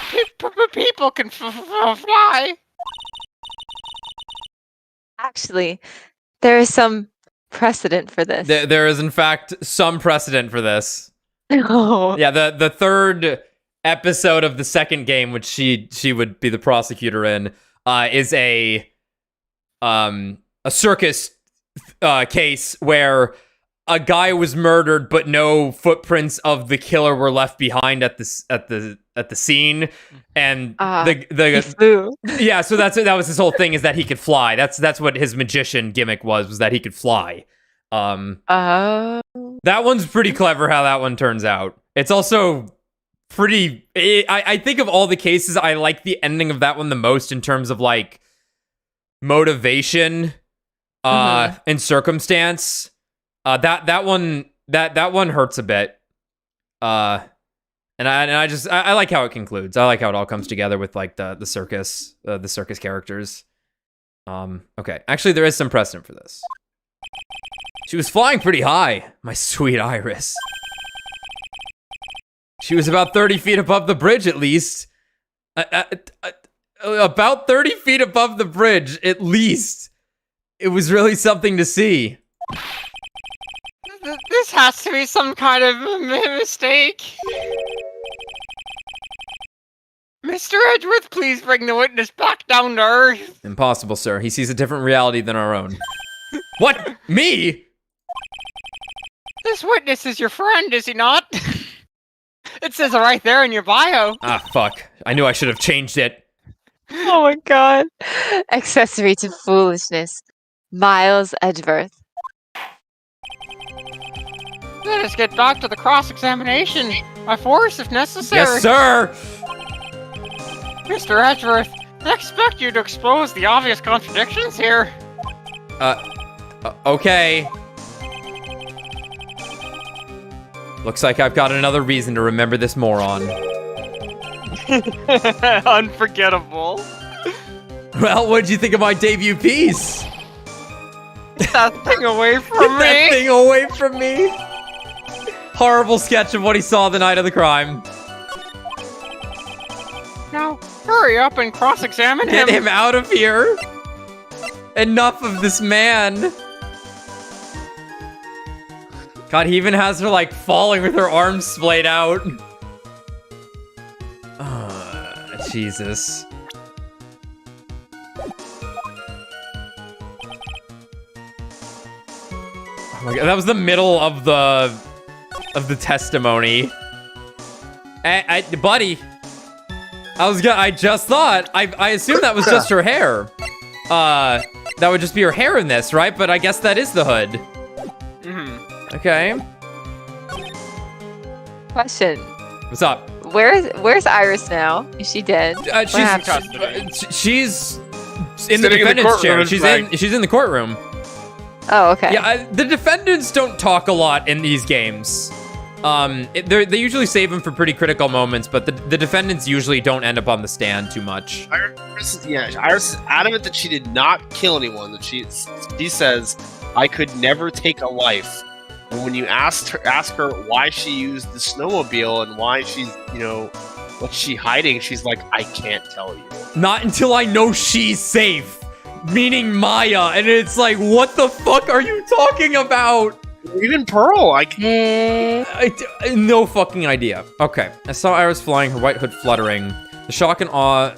people can fly. Actually, there is some precedent for this. There is, in fact, some precedent for this. No. Yeah, the third episode of the second game, which she would be the prosecutor in, is a a circus case where a guy was murdered, but no footprints of the killer were left behind at the scene, and he flew. yeah. So that was his whole thing, is that he could fly. That's what his magician gimmick was that he could fly. That one's pretty clever how that one turns out. It's also pretty. I think of all the cases, I like the ending of that one the most in terms of like motivation, and circumstance. That one hurts a bit. And I like how it concludes. I like how it all comes together with like the circus characters. Okay, actually there is some precedent for this. She was flying pretty high, my sweet Iris. She was about 30 feet above the bridge, at least. About 30 feet above the bridge, at least. It was really something to see. This has to be some kind of mistake. Mr. Edgeworth, please bring the witness back down to Earth. Impossible, sir. He sees a different reality than our own. What? Me? This witness is your friend, is he not? It says it right there in your bio. Ah, fuck. I knew I should have changed it. Oh my god. Accessory to foolishness. Miles Edgeworth. Let us get back to the cross-examination by force if necessary. Yes, sir! Mr. Edgeworth, I expect you to expose the obvious contradictions here. Okay. Looks like I've got another reason to remember this moron. Unforgettable. Well, what'd you think of my debut piece? Get that thing away from Get me. that thing away from me! Horrible sketch of what he saw the night of the crime. Now, hurry up and cross-examine him. Get him out of here! Enough of this man! God, he even has her, like, falling with her arms splayed out. Jesus. Oh my God, that was the middle of the testimony. Buddy, I just thought, I assumed that was just her hair. That would just be her hair in this, right? But I guess that is the hood. Okay. Question. What's up? Where's Iris now? Is she dead? She's in the defendant's chair. She's in the courtroom. Oh, okay. Yeah, the defendants don't talk a lot in these games. They usually save them for pretty critical moments, but the defendants usually don't end up on the stand too much. Iris is adamant that she did not kill anyone. That she says, "I could never take a life." And when you ask her why she used the snowmobile and why she's, what's she hiding, she's like, "I can't tell you." Not until I know she's safe. Meaning Maya, and it's like, what the fuck are you talking about? Even Pearl, no fucking idea. Okay, I saw Iris flying, her white hood fluttering. The shock and awe,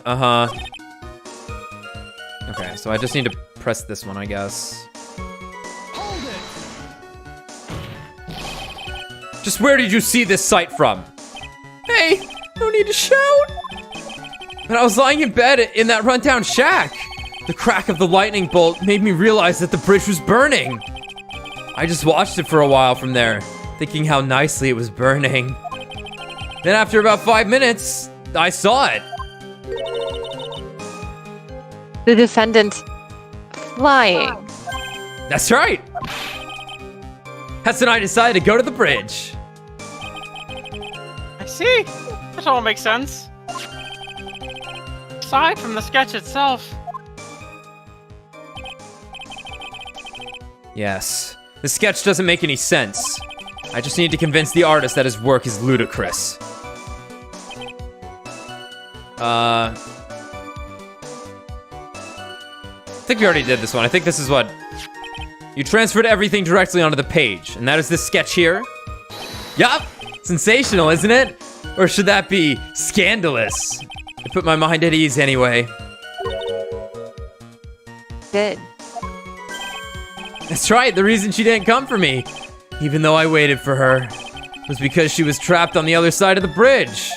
Okay, so I just need to press this one, I guess. Just where did you see this sight from? Hey, no need to shout. But I was lying in bed in that rundown shack. The crack of the lightning bolt made me realize that the bridge was burning. I just watched it for a while from there, thinking how nicely it was burning. Then after about 5 minutes, I saw it. The defendant flying. That's right. Hess and I decided to go to the bridge. I see. That all makes sense. Aside from the sketch itself. Yes. The sketch doesn't make any sense. I just need to convince the artist that his work is ludicrous. I think we already did this one. I think this is what... You transferred everything directly onto the page, and that is this sketch here? Yup! Sensational, isn't it? Or should that be scandalous? It put my mind at ease anyway. did. That's right, the reason she didn't come for me, even though I waited for her, was because she was trapped on the other side of the bridge.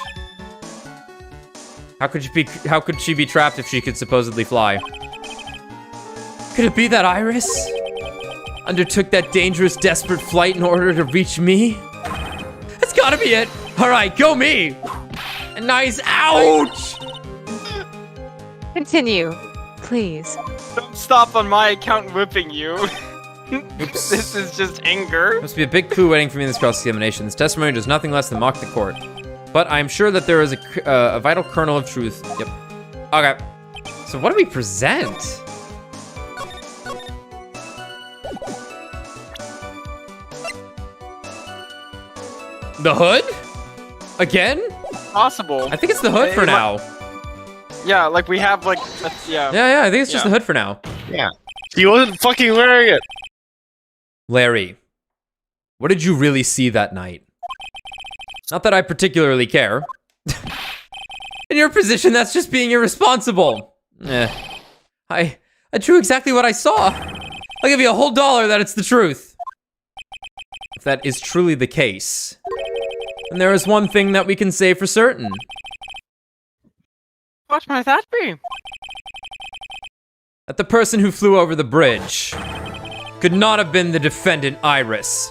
How could she be trapped if she could supposedly fly? Could it be that Iris undertook that dangerous, desperate flight in order to reach me? That's gotta be it. All right, go me. Nice, ouch. Continue, please. Don't stop on my account whipping you. Oops. This is just anger. Must be a big clue waiting for me in this cross-examination. This testimony does nothing less than mock the court. But I'm sure that there is a vital kernel of truth. Yep. Okay. So what do we present? The hood? Again? Possible. I think it's the hood for now. Yeah, like we have like, yeah. Yeah, I think it's just the hood for now. Yeah. He wasn't fucking wearing it. Larry, what did you really see that night? Not that I particularly care. In your position, that's just being irresponsible. I drew exactly what I saw. I'll give you a whole $1 that it's the truth. If that is truly the case, then there is one thing that we can say for certain. What might that be? That the person who flew over the bridge could not have been the defendant, Iris.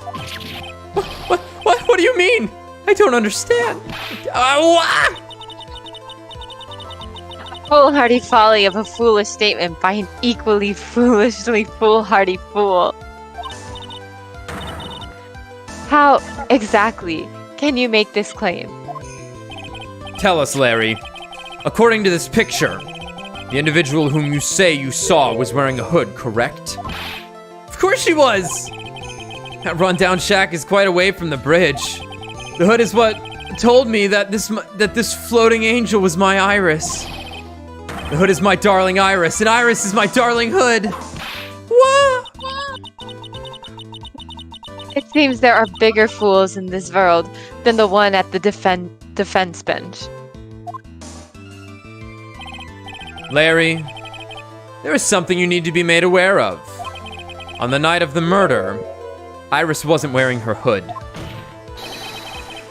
What do you mean? I don't understand. Foolhardy folly of a foolish statement by an equally foolishly foolhardy fool. How exactly can you make this claim? Tell us, Larry. According to this picture, the individual whom you say you saw was wearing a hood, correct? Of course she was! That rundown shack is quite away from the bridge. The hood is what told me that this floating angel was my Iris. The hood is my darling Iris, and Iris is my darling hood. Wah! It seems there are bigger fools in this world than the one at the defense bench. Larry, there is something you need to be made aware of. On the night of the murder, Iris wasn't wearing her hood.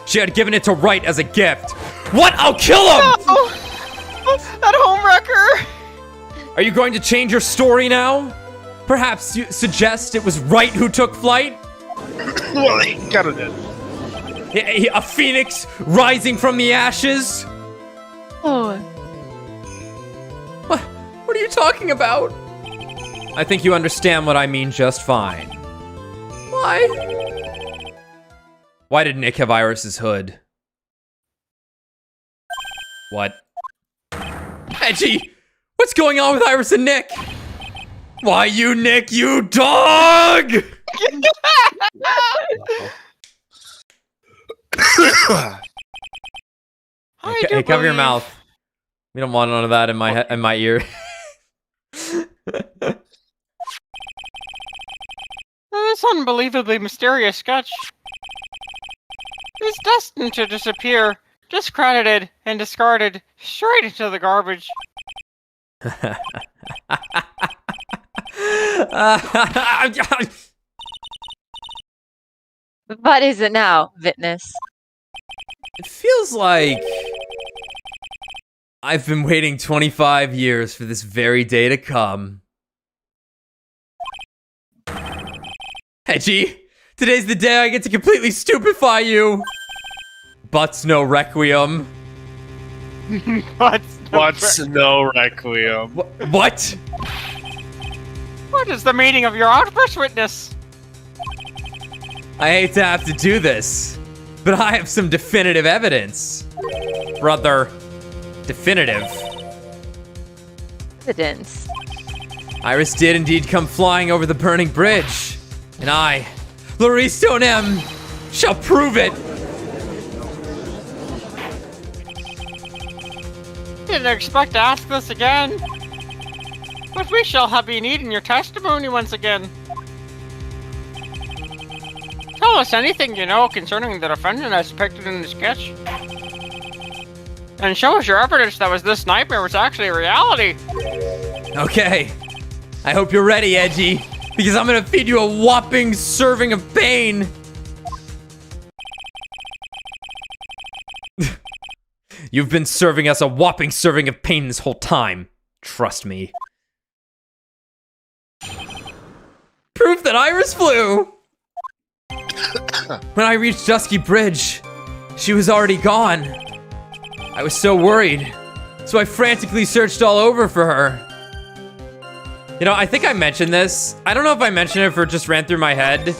She had given it to Wright as a gift. What? I'll kill him! No! That homewrecker! Are you going to change your story now? Perhaps you suggest it was Wright who took flight? Well, he got it. A phoenix rising from the ashes? Oh. What are you talking about? I think you understand what I mean just fine. Why? Why did Nick have Iris's hood? What? Edgy! What's going on with Iris and Nick? Why you, Nick, you dog! Hey, cover your mouth. We don't want none of that in my ear. This unbelievably mysterious sketch is destined to disappear, discredited and discarded straight into the garbage. What is it now, witness? It feels like I've been waiting 25 years for this very day to come. Edgy, today's the day I get to completely stupefy you. Butts no requiem. What's no requiem? What? What is the meaning of your outburst, witness? I hate to have to do this, but I have some definitive evidence. Brother, definitive. Evidence. Iris did indeed come flying over the burning bridge, and I, Laurice Donem, shall prove it. Didn't expect to ask this again, but we shall be needing your testimony once again. Tell us anything you know concerning the defendant as depicted in the sketch. And show us your evidence that this nightmare was actually a reality. Okay. I hope you're ready, Edgy, because I'm gonna feed you a whopping serving of pain. You've been serving us a whopping serving of pain this whole time. Trust me. Proof that Iris flew! When I reached Dusky Bridge, she was already gone. I was so worried, so I frantically searched all over for her. You know, I think I mentioned this. I don't know if I mentioned it or just ran through my head.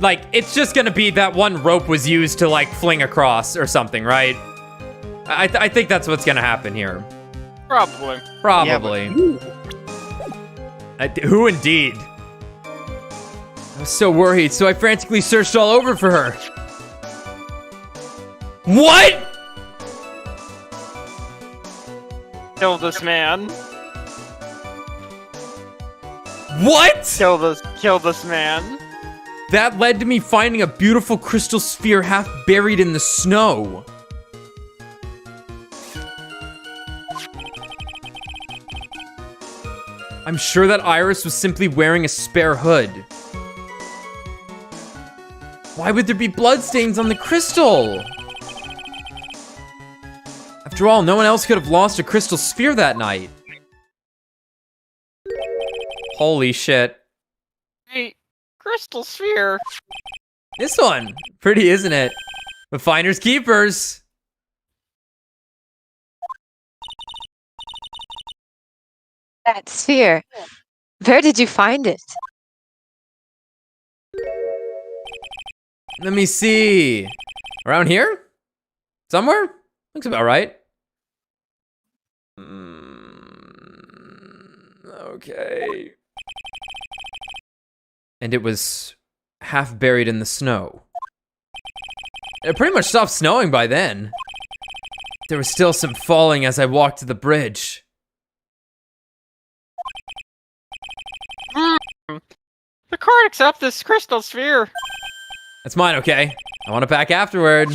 Like, it's just gonna be that one rope was used to, like, fling across or something, right? I think that's what's gonna happen here. Probably. Probably. Who indeed? I was so worried, so I frantically searched all over for her. What? Kill this man. What? Kill this man. That led to me finding a beautiful crystal sphere half buried in the snow. I'm sure that Iris was simply wearing a spare hood. Why would there be bloodstains on the crystal? After all, no one else could have lost a crystal sphere that night. Holy shit. Hey, crystal sphere. This one. Pretty, isn't it? But finders keepers. That sphere. Where did you find it? Let me see. Around here? Somewhere? Looks about right. Okay. And it was half buried in the snow. It pretty much stopped snowing by then. There was still some falling as I walked to the bridge. The card accepts this crystal sphere. That's mine, okay? I want it back afterward.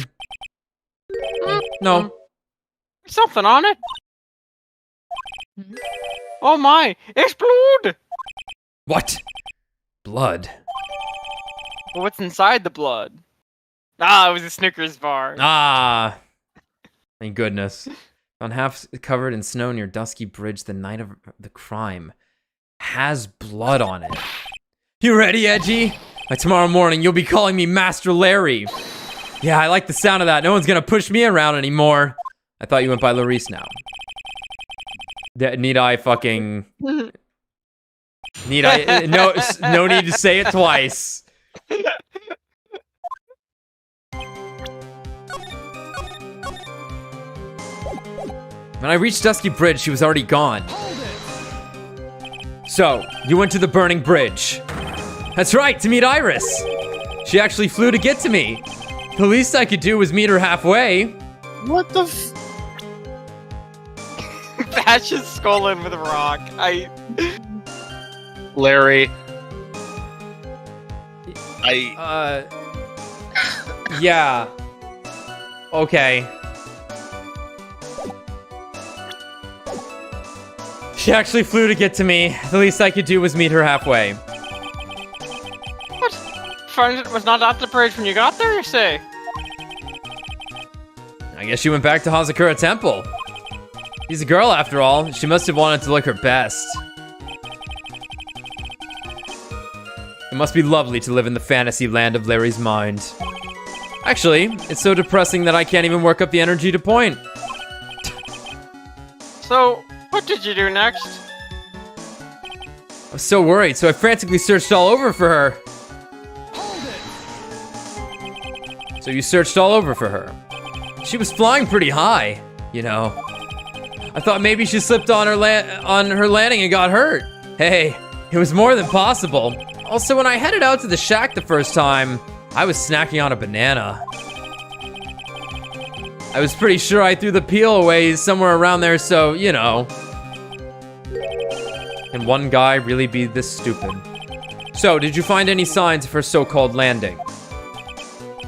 No. There's something on it. Oh my! Explode! What? Blood. Well, what's inside the blood? Ah, it was a Snickers bar. Ah. Thank goodness. Found half covered in snow near Dusky Bridge the night of the crime. Has blood on it. You ready, Edgy? By tomorrow morning, you'll be calling me Master Larry. Yeah, I like the sound of that. No one's gonna push me around anymore. I thought you went by Larice now. Need I fucking... Need I... No need to say it twice. When I reached Dusky Bridge, she was already gone. So, you went to the burning bridge. That's right, to meet Iris. She actually flew to get to me. The least I could do was meet her halfway. What the Bash his skull in with a rock. Larry. Yeah. Okay. She actually flew to get to me. The least I could do was meet her halfway. What? Friend was not at the bridge when you got there, you say? I guess she went back to Hazakura Temple. She's a girl after all. She must have wanted to look her best. It must be lovely to live in the fantasy land of Larry's mind. Actually, it's so depressing that I can't even work up the energy to point. So, what did you do next? I was so worried, so I frantically searched all over for her. So you searched all over for her. She was flying pretty high, you know. I thought maybe she slipped on her landing and got hurt. Hey, it was more than possible. Also, when I headed out to the shack the first time, I was snacking on a banana. I was pretty sure I threw the peel away somewhere around there, so, you know. Can one guy really be this stupid? So, did you find any signs of her so-called landing?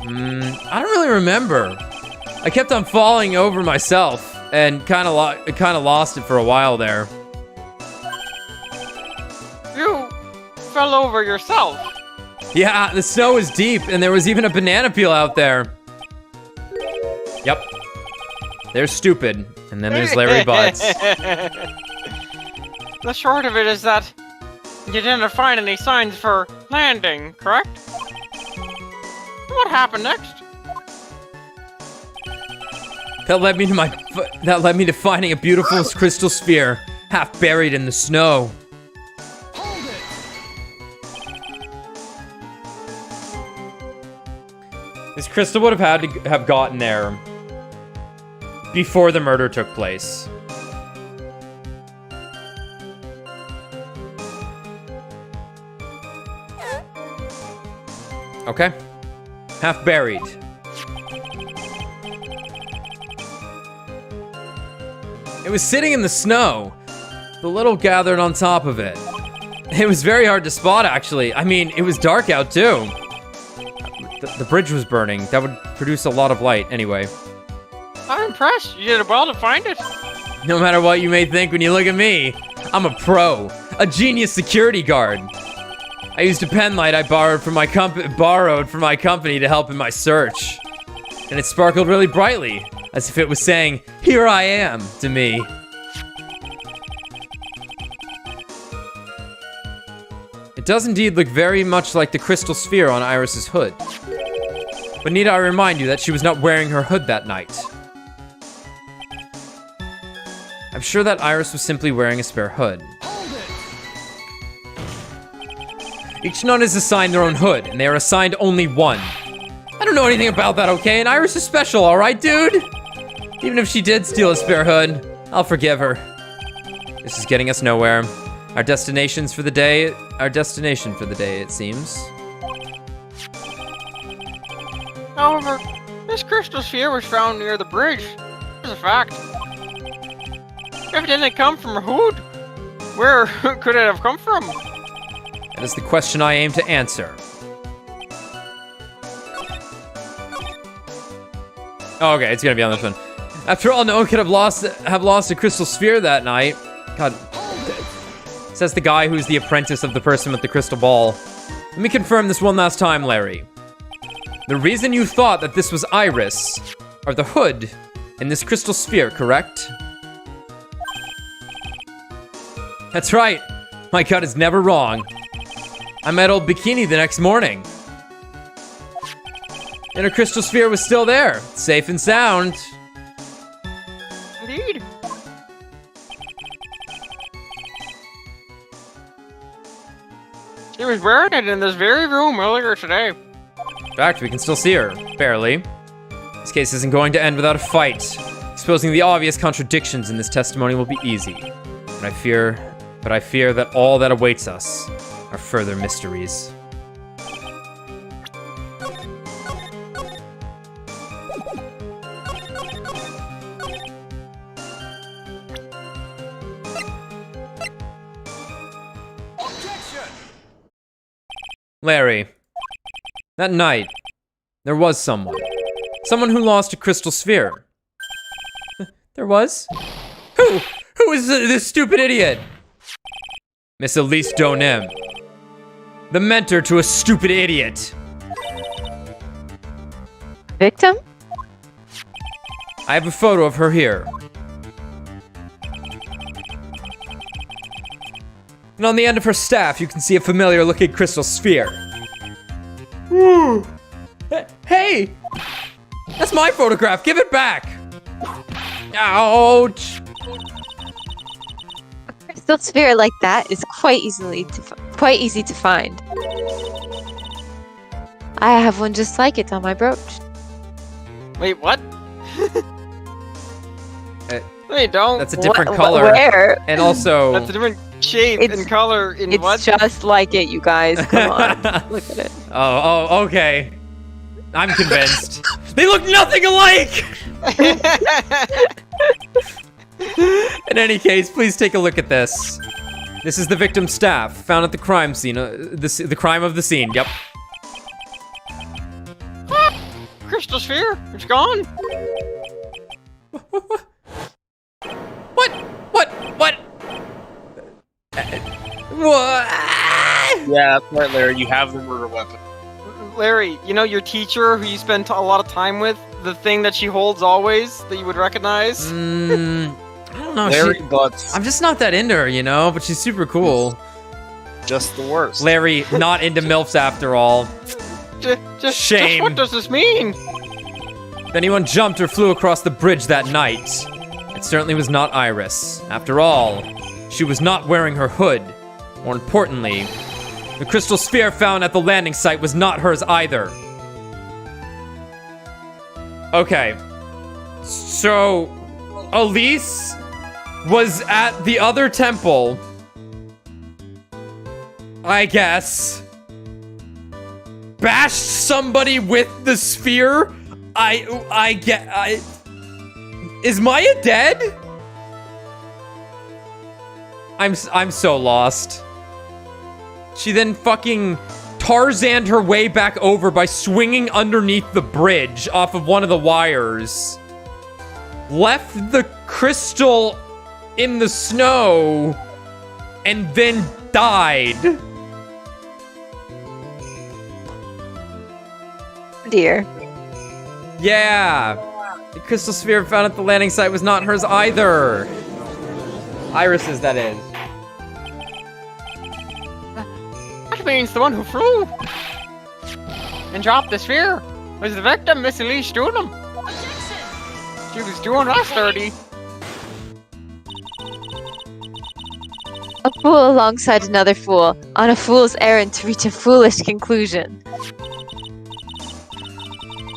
I don't really remember. I kept on falling over myself and kind of lost it for a while there. You fell over yourself. Yeah, the snow is deep, and there was even a banana peel out there. Yep. There's stupid, and then there's Larry Butts. The short of it is that you didn't find any signs for landing, correct? What happened next? That led me to finding a beautiful crystal sphere, half buried in the snow. This crystal would have had to have gotten there before the murder took place. Okay. Half buried. It was sitting in the snow. The little gathered on top of it. It was very hard to spot, actually. I mean, it was dark out, too. The bridge was burning. That would produce a lot of light, anyway. I'm impressed. You did well to find it. No matter what you may think when you look at me, I'm a pro. A genius security guard. I used a pen light I borrowed from my company to help in my search. And it sparkled really brightly, as if it was saying, "Here I am," to me. It does indeed look very much like the crystal sphere on Iris's hood. But need I remind you that she was not wearing her hood that night? I'm sure that Iris was simply wearing a spare hood. Each nun is assigned their own hood, and they are assigned only one. I don't know anything about that, okay? And Iris is special, alright, dude? Even if she did steal a spare hood, I'll forgive her. This is getting us nowhere. Our destination for the day, it seems. However, this crystal sphere was found near the bridge. It's a fact. If it didn't come from a hood, where could it have come from? That is the question I aim to answer. Oh, okay, it's gonna be on this one. After all, no one could have lost a crystal sphere that night. God, says the guy who's the apprentice of the person with the crystal ball. Let me confirm this one last time, Larry. The reason you thought that this was Iris, or the hood, in this crystal sphere, correct? That's right. My gut is never wrong. I met old Bikini the next morning. And her crystal sphere was still there, safe and sound. Indeed. She was wearing it in this very room earlier today. In fact, we can still see her, barely. This case isn't going to end without a fight. Exposing the obvious contradictions in this testimony will be easy. But I fear that all that awaits us are further mysteries. Larry, that night, there was someone. Someone who lost a crystal sphere. There was? Who? Who is this stupid idiot? Miss Elise Donem. The mentor to a stupid idiot. Victim? I have a photo of her here. And on the end of her staff, you can see a familiar looking crystal sphere. Ooh. Hey! That's my photograph, give it back! Ouch! A crystal sphere like that is quite easy to find. I have one just like it on my brooch. Wait, what? Wait, don't. That's a different What- color. Where? And also... That's a different shape It's- and color in It's what? just like it, you guys. Come on, look at it. Oh, okay. I'm convinced. They look nothing alike! In any case, please take a look at this. This is the victim's staff, found at the crime scene. The crime of the scene, yep. Crystal sphere, it's gone. What? What? Yeah, that's right, Larry. You have the murder weapon. Larry, you know your teacher who you spend a lot of time with? The thing that she holds always that you would recognize? I don't know. Larry Butts. I'm just not that into her, you know? But she's super cool. Just the worst. Larry, not into MILFs after all. Shame. What does this mean? If anyone jumped or flew across the bridge that night, it certainly was not Iris. After all, she was not wearing her hood. More importantly, the crystal sphere found at the landing site was not hers either. Okay. So, Elise was at the other temple, I guess. Bashed somebody with the sphere? Is Maya dead? I'm so lost. She then fucking Tarzaned her way back over by swinging underneath the bridge off of one of the wires. Left the crystal in the snow and then died. Dear. Yeah. The crystal sphere found at the landing site was not hers either. Iris's, that is. That means the one who flew and dropped the sphere was the victim, Miss Elise Dunham. She was doing us dirty. A fool alongside another fool, on a fool's errand to reach a foolish conclusion.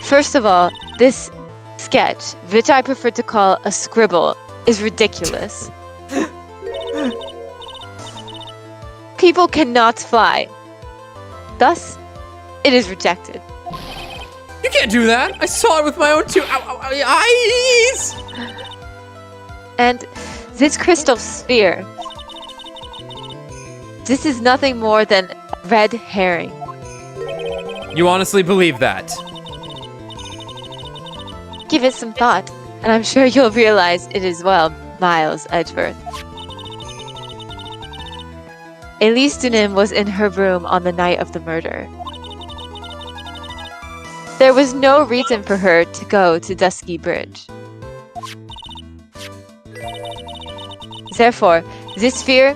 First of all, this sketch, which I prefer to call a scribble, is ridiculous. People cannot fly. Thus, it is rejected. You can't do that. I saw it with my own two eyes. And this crystal sphere, this is nothing more than red herring. You honestly believe that? Give it some thought, and I'm sure you'll realize it is well, Miles Edgeworth. Elise Dunham was in her room on the night of the murder. There was no reason for her to go to Dusky Bridge. Therefore, this sphere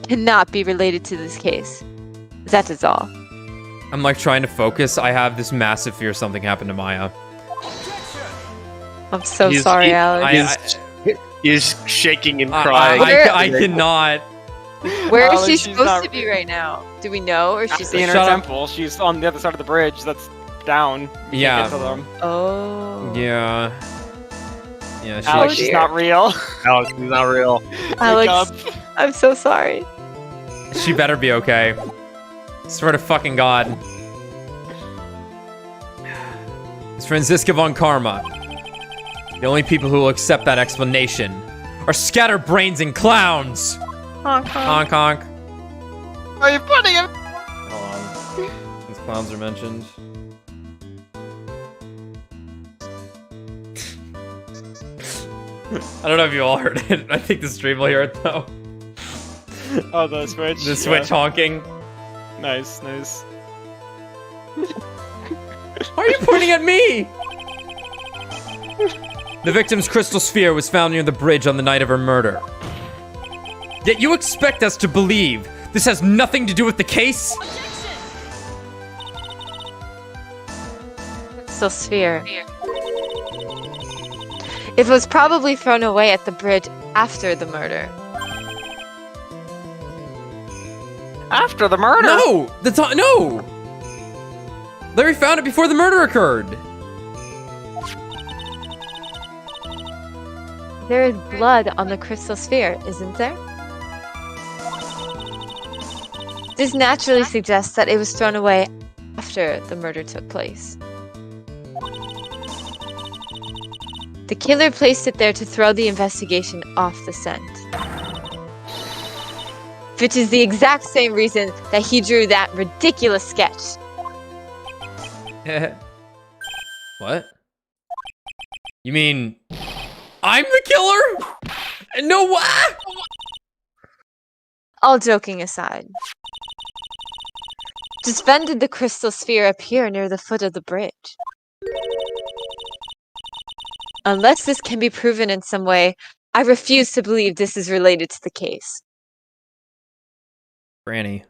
cannot be related to this case. That is all. I'm like trying to focus. I have this massive fear something happened to Maya. I'm so sorry, Alex. He's shaking and crying. I cannot. Where is Alex, she she's supposed not- to be right now? Do we know, or At she's the inner Shut up. temple. She's on the other side of the bridge. That's down. You Yeah. can't get to them. Oh. Yeah. Yeah. Alex, Oh, she's dear. not real. Alex, he's not real. Alex, I'm so sorry. She better be okay. Swear to fucking God. It's Franziska von Karma. The only people who will accept that explanation are scatterbrains and clowns. Honk, honk. Honk honk. Are you putting him? Hold on. These clowns are mentioned. I don't know if you all heard it. I think the stream will hear it though. Oh, the switch. The switch honking. Nice, nice. Why are you pointing at me? The victim's crystal sphere was found near the bridge on the night of her murder. Yet you expect us to believe this has nothing to do with the case? Crystal sphere. It was probably thrown away at the bridge after the murder. After the murder? No! No! Larry found it before the murder occurred. There is blood on the crystal sphere, isn't there? This naturally suggests that it was thrown away after the murder took place. The killer placed it there to throw the investigation off the scent. Which is the exact same reason that he drew that ridiculous sketch. What? You mean I'm the killer? No, what? All joking aside, just when did the crystal sphere appear near the foot of the bridge? Unless this can be proven in some way, I refuse to believe this is related to the case. Granny.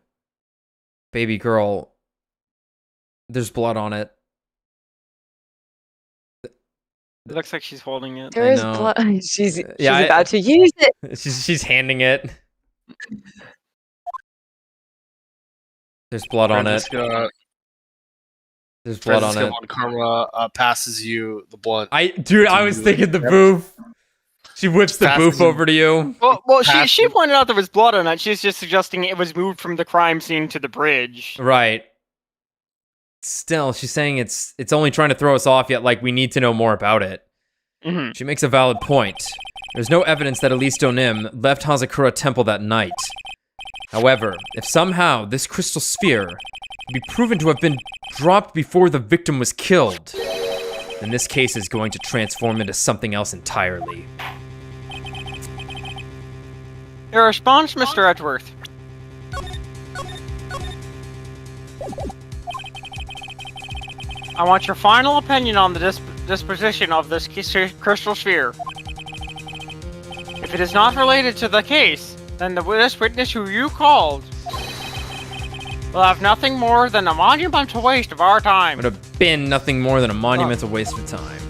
Baby girl. There's blood on it. It looks like she's holding it. There is know. blood. She's Yeah, about to use it. She's handing it. There's blood on it. Franziska, There's blood on Franziska it. von Karma passes you the blunt. Dude, I was thinking the boof. She whips the Passes boof you. over to you. Well, she pointed out there was blood on it. She's just suggesting it was moved from the crime scene to the bridge. Right. Still, she's saying it's only trying to throw us off, yet like we need to know more about it. Mm-hmm. She makes a valid point. There's no evidence that Elise Donim left Hazakura Temple that night. However, if somehow this crystal sphere can be proven to have been dropped before the victim was killed, then this case is going to transform into something else entirely. Your response, Mr. Edgeworth. I want your final opinion on the disposition of this crystal sphere. If it is not related to the case, then this witness who you called will have nothing more than a monumental waste of our time. Would have been nothing more than a monumental waste of time.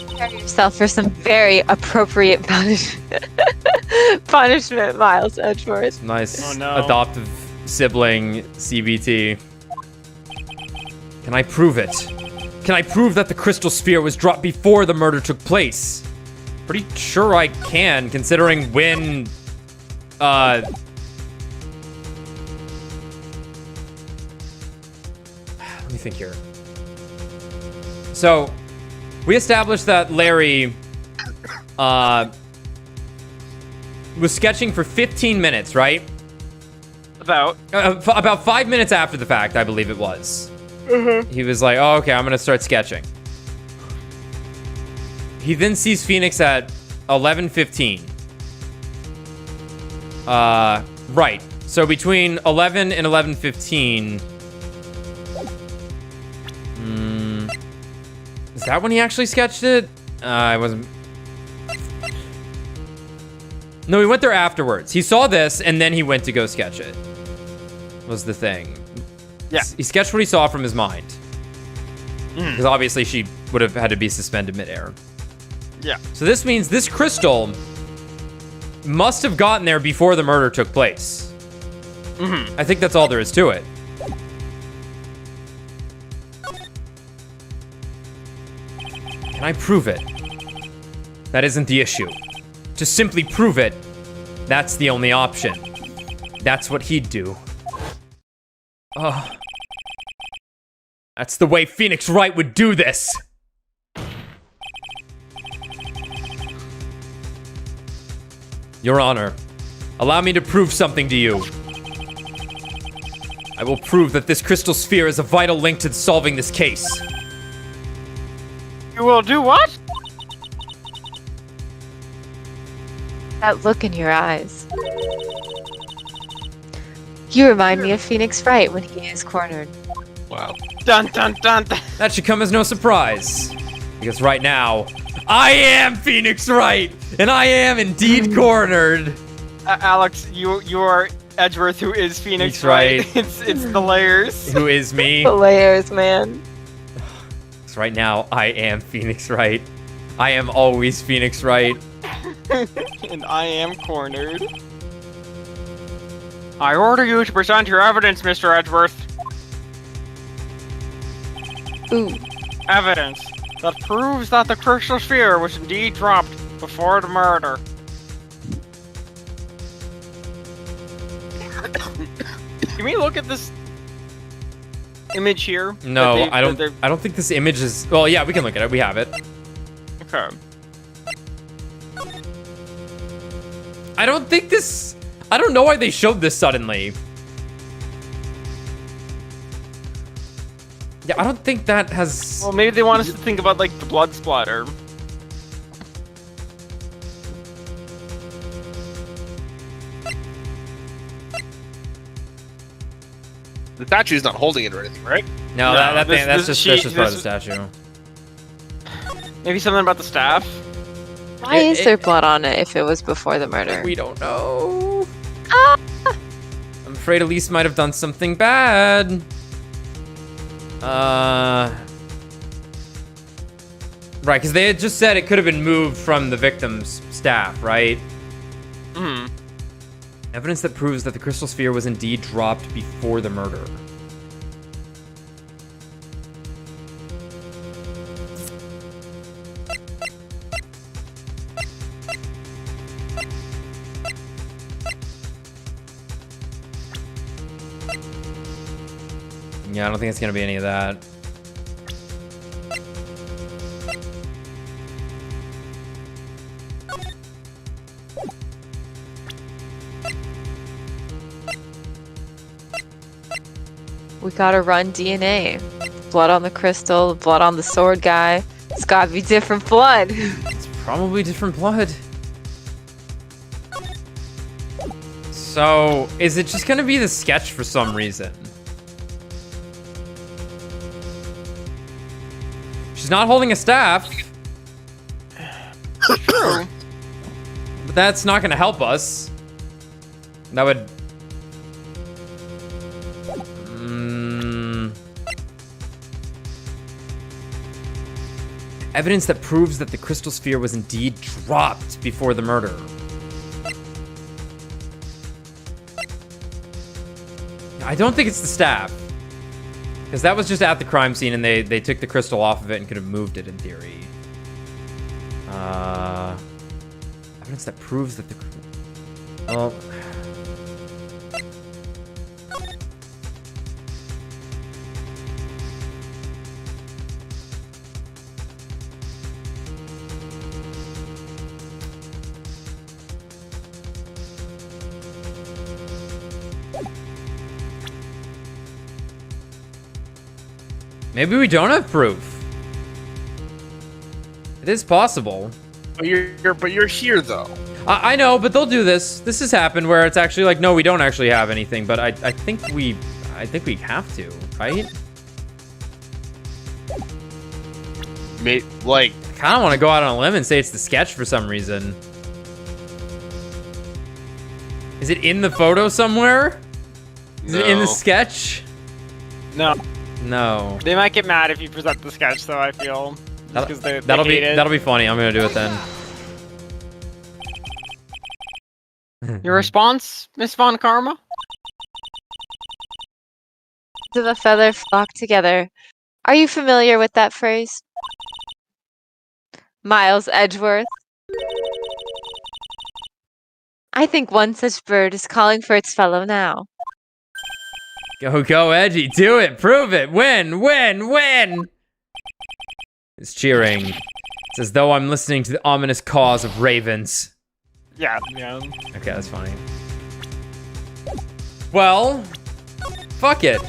Prepare yourself for some very appropriate punishment, Miles Edgeworth. Nice Oh, no. adoptive sibling CBT. Can I prove it? Can I prove that the crystal sphere was dropped before the murder took place? Pretty sure I can, considering when let me think here. So we established that Larry was sketching for 15 minutes, right? About 5 minutes after the fact, I believe it was. He was like, oh, okay, I'm going to start sketching. He then sees Phoenix at 11:15. Right. So between 11 and 11:15... is that when he actually sketched it? I wasn't... No, he went there afterwards. He saw this, and then he went to go sketch it. Was the thing. Yeah. He sketched what he saw from his mind. Because obviously she would have had to be suspended midair. Yeah. So this means this crystal must have gotten there before the murder took place. I think that's all there is to it. Can I prove it? That isn't the issue. To simply prove it, that's the only option. That's what he'd do. That's the way Phoenix Wright would do this. Your Honor, allow me to prove something to you. I will prove that this crystal sphere is a vital link to solving this case. You will do what? That look in your eyes. You remind me of Phoenix Wright when he is cornered. Wow. Dun dun dun dun. That should come as no surprise. Because right now, I am Phoenix Wright, and I am indeed cornered. Alex, you are Edgeworth, who is Phoenix Phoenix Wright. Wright. It's the layers. Who is me? The layers, man. So right now, I am Phoenix Wright. I am always Phoenix Wright. And I am cornered. I order you to present your evidence, Mr. Edgeworth. Ooh. Evidence that proves that the crystal sphere was indeed dropped before the murder. Can we look at this image here? No, That I don't. that I don't think this image is. Well, yeah, we can look at it. We have it. Okay. I don't think this. I don't know why they showed this suddenly. Yeah, I don't think that has. Well, maybe they want us to think about like the blood splatter. The statue's not holding it or anything, right? No, No, that thing, that's this- just part of the this- statue. Maybe something about the staff. Why is there blood on it if it was before the murder? We don't know. Ah! I'm afraid Elise might have done something bad. Right, because they had just said it could have been moved from the victim's staff, right? Hmm. Evidence that proves that the crystal sphere was indeed dropped before the murder. Yeah, I don't think it's gonna be any of that. We gotta run DNA. Blood on the crystal, blood on the sword guy. It's gotta be different blood. It's probably different blood. So, is it just gonna be the sketch for some reason? She's not holding a staff. True. But that's not gonna help us. That would... Evidence that proves that the crystal sphere was indeed dropped before the murder. I don't think it's the staff. Because that was just at the crime scene and they took the crystal off of it and could have moved it in theory. Evidence that proves that the... Well... Maybe we don't have proof. It is possible. But you're here though. I know, but they'll do this. This has happened where it's actually like, no, we don't actually have anything. But I think we have to, right? Like, I kind of want to go out on a limb and say it's the sketch for some reason. Is it in the photo somewhere? Is it in the sketch? No. No. They might get mad if you present the sketch, though, I feel. Just because they That'll hate it. be funny. I'm gonna do it then. Your response, Miss Von Karma? Of a feather flock together. Are you familiar with that phrase? Miles Edgeworth. I think one such bird is calling for its fellow now. Go, Edgy. Do it. Prove it. Win. It's cheering. It's as though I'm listening to the ominous cause of ravens. Yeah. Okay, that's funny. Well, fuck it.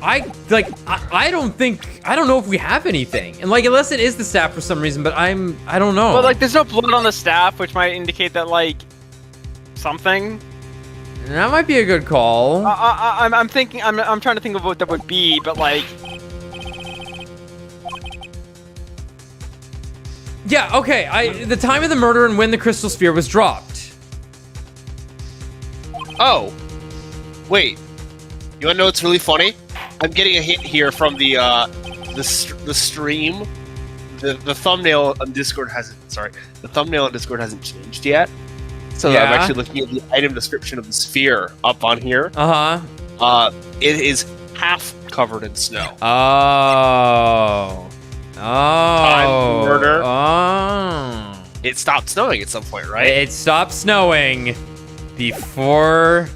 I don't know if we have anything. And like, unless it is the staff for some reason, but I don't know. But like, there's no blood on the staff, which might indicate that like something. That might be a good call. I'm thinking. I'm trying to think of what that would be, but like. Yeah, okay. The time of the murder and when the crystal sphere was dropped. oh, wait. You wanna know what's really funny? I'm getting a hint here from the stream. The thumbnail on Discord hasn't. Sorry, the thumbnail on Discord hasn't changed yet. So Yeah. I'm actually looking at the item description of the sphere up on here. It is half covered in snow. Oh. Time murder. Oh. It stopped snowing at some point, right? It stopped snowing before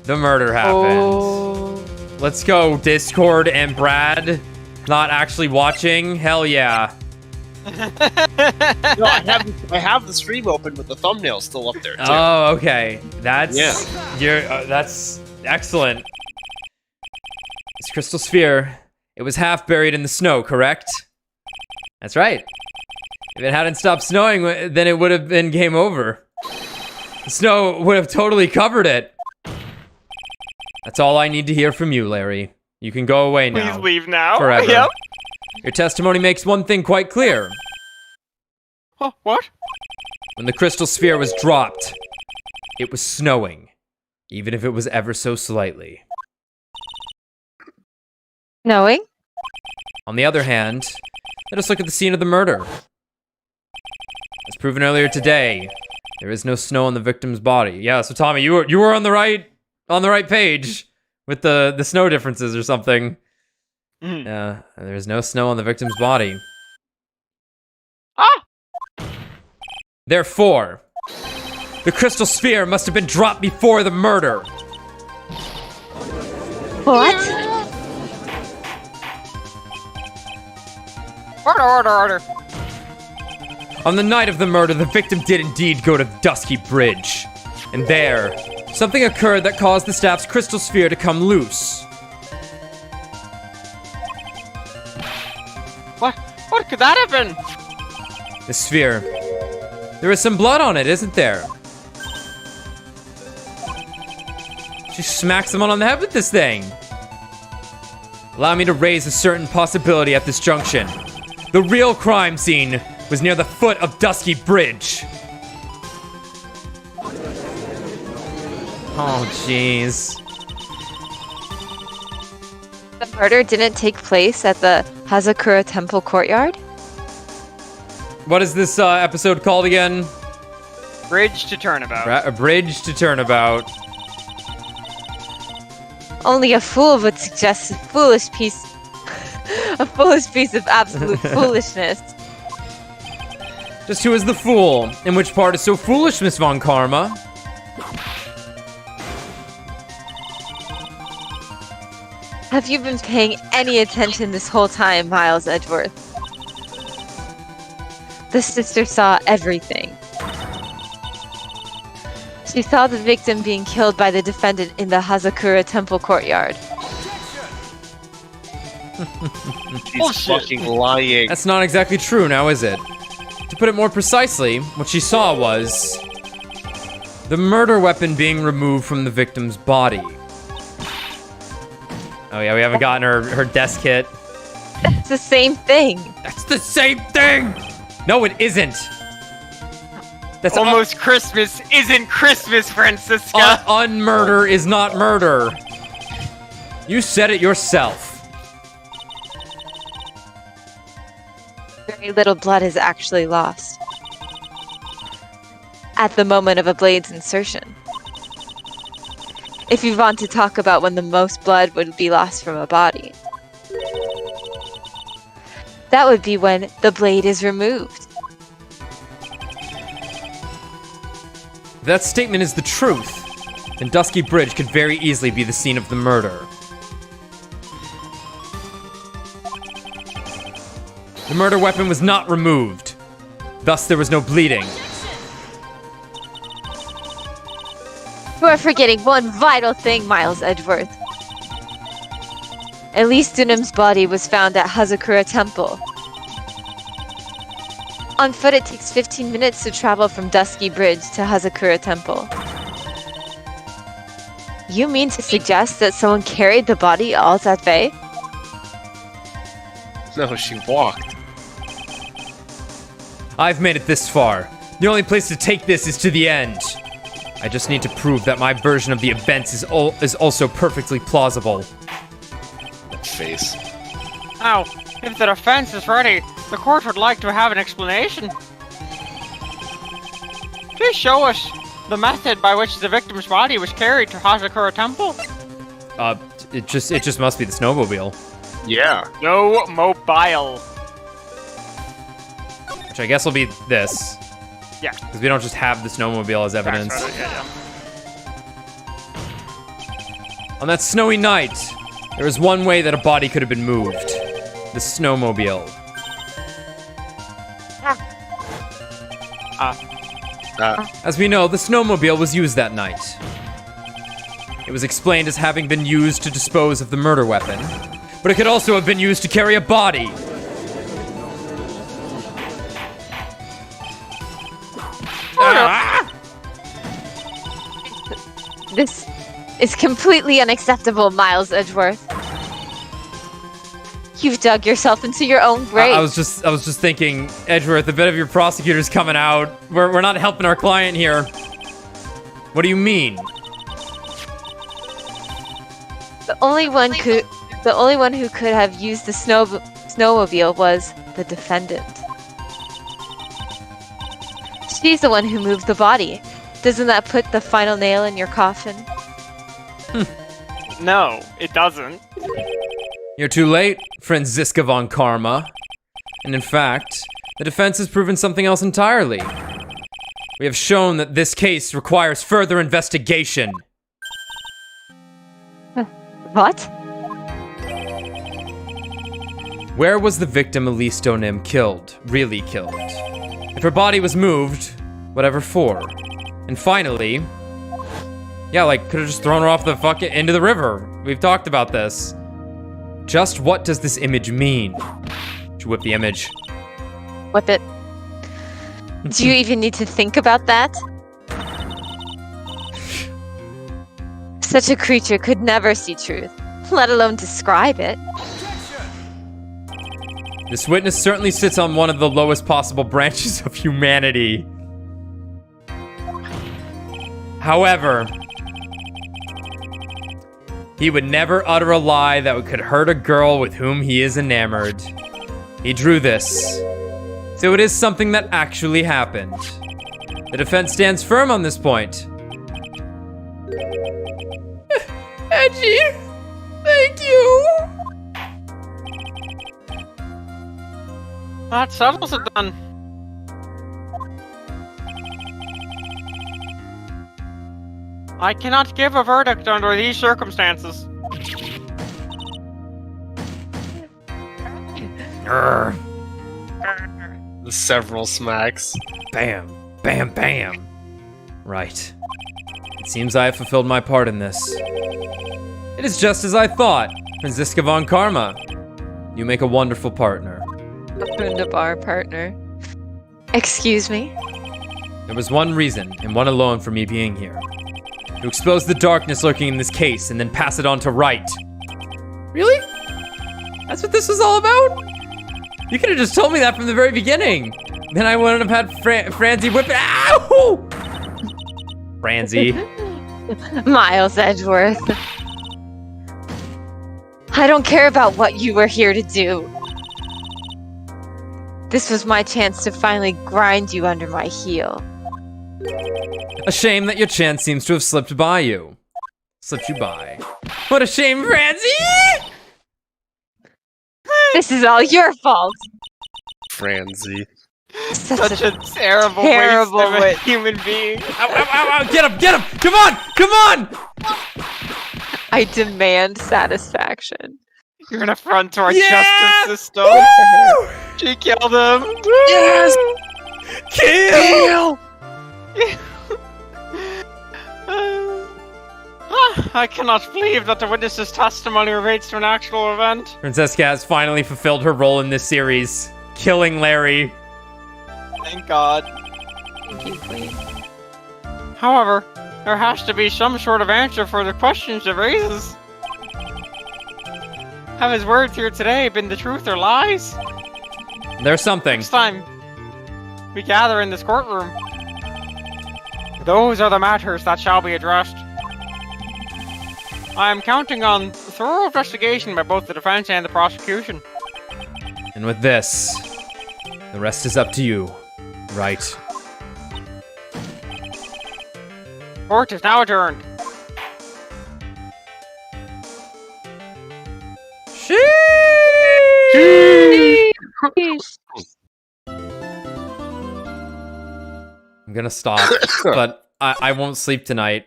the murder happened. Oh. Let's go, Discord and Brad. Not actually watching. Hell yeah. No, I have the stream open, but the thumbnail's still up there too. Oh, okay. That's Yeah. that's excellent. This crystal sphere. It was half buried in the snow, correct? That's right. If it hadn't stopped snowing, then it would have been game over. The snow would have totally covered it. That's all I need to hear from you, Larry. You can go away now. Please leave now. Forever. Yep. Your testimony makes one thing quite clear. Huh, what? When the crystal sphere was dropped, it was snowing, even if it was ever so slightly. Knowing? On the other hand, let us look at the scene of the murder. As proven earlier today, there is no snow on the victim's body. Yeah, so Tommy, you were on the right page with the snow differences or something. Mhm. Yeah, there is no snow on the victim's body. Ah! Therefore, the crystal sphere must have been dropped before the murder. What? Order. On the night of the murder, the victim did indeed go to Dusky Bridge. And there, something occurred that caused the staff's crystal sphere to come loose. What could that have been? The sphere. There is some blood on it, isn't there? She smacks someone on the head with this thing. Allow me to raise a certain possibility at this junction. The real crime scene was near the foot of Dusky Bridge. Oh, jeez. The murder didn't take place at the Hazakura Temple courtyard? What is this episode called again? Bridge to turnabout. A bridge to turnabout. Only a fool would suggest a foolish piece of absolute foolishness. Just who is the fool? And which part is so foolish, Miss Von Karma? Have you been paying any attention this whole time, Miles Edgeworth? The sister saw everything. She saw the victim being killed by the defendant in the Hazakura Temple courtyard. She's Bullshit. fucking lying. That's not exactly true now, is it? To put it more precisely, what she saw was the murder weapon being removed from the victim's body. Oh yeah, we haven't gotten her desk kit. It's the same thing. That's the same thing! No, it isn't. That's Almost Christmas isn't Christmas, Franziska. unmurder is not murder. You said it yourself. Very little blood is actually lost at the moment of a blade's insertion. If you want to talk about when the most blood would be lost from a body, that would be when the blade is removed. If that statement is the truth, then Dusky Bridge could very easily be the scene of the murder. The murder weapon was not removed. Thus, there was no bleeding. You are forgetting one vital thing, Miles Edgeworth. Elise Dunham's body was found at Hazakura Temple. On foot, it takes 15 minutes to travel from Dusky Bridge to Hazakura Temple. You mean to suggest that someone carried the body all that way? No, she walked. I've made it this far. The only place to take this is to the end. I just need to prove that my version of the events is also perfectly plausible. That face. Now, if the defense is ready, the court would like to have an explanation. Please show us the method by which the victim's body was carried to Hazakura Temple. It just must be the snowmobile. Yeah. No mobile. Which I guess will be this. Yeah. Because we don't just have the snowmobile as evidence. Yeah. On that snowy night, there was one way that a body could have been moved. The snowmobile. As we know, the snowmobile was used that night. It was explained as having been used to dispose of the murder weapon, but it could also have been used to carry a body. is completely unacceptable, Miles Edgeworth. You've dug yourself into your own grave. I was just thinking, Edgeworth, a bit of your prosecutor's coming out. We're not helping our client here. What do you mean? The only one who could have used the snowmobile was the defendant. She's the one who moved the body. Doesn't that put the final nail in your coffin? No, it doesn't. You're too late, Franziska von Karma. And in fact, the defense has proven something else entirely. We have shown that this case requires further investigation. What? Where was the victim Elise Donim killed? Really killed? If her body was moved, whatever for? And finally, yeah, like, could have just thrown her off the fucking into the river. We've talked about this. Just what does this image mean? Should whip the image. Whip it. Do you even need to think about that? Such a creature could never see truth, let alone describe it. This witness certainly sits on one of the lowest possible branches of humanity. However, he would never utter a lie that could hurt a girl with whom he is enamored. He drew this. So it is something that actually happened. The defense stands firm on this point. Edgy, thank you. That settles it then. I cannot give a verdict under these circumstances. Grr. Several smacks. Bam, bam, bam. Right. It seems I have fulfilled my part in this. It is just as I thought. Franziska von Karma. You make a wonderful partner. A wunderbar partner. Excuse me? There was one reason, and one alone, for me being here. To expose the darkness lurking in this case, and then pass it on to Wright. Really? That's what this was all about? You could have just told me that from the very beginning. Then I wouldn't have had Franzi whip it. Ow! Franzi. Miles Edgeworth. I don't care about what you were here to do. This was my chance to finally grind you under my heel. A shame that your chance seems to have slipped by you. Slipped you by. What a shame, Franzi! This is all your fault. Franzi. Such a terrible waste of a human being. Ow, ow, ow, ow, get him, get him! Come on, come on! I demand satisfaction. You're an affront to our Yeah! justice system. Woo! She killed him. Yes! Kill! I cannot believe that the witness's testimony relates to an actual event. Franziska has finally fulfilled her role in this series, killing Larry. Thank God. Thank you, Queen. However, there has to be some sort of answer for the questions it raises. Have his words here today been the truth or lies? There's something. Next time we gather in this courtroom, those are the matters that shall be addressed. I am counting on thorough investigation by both the defense and the prosecution. And with this, the rest is up to you, Wright? Court is now adjourned. I'm gonna stop, but I won't sleep tonight.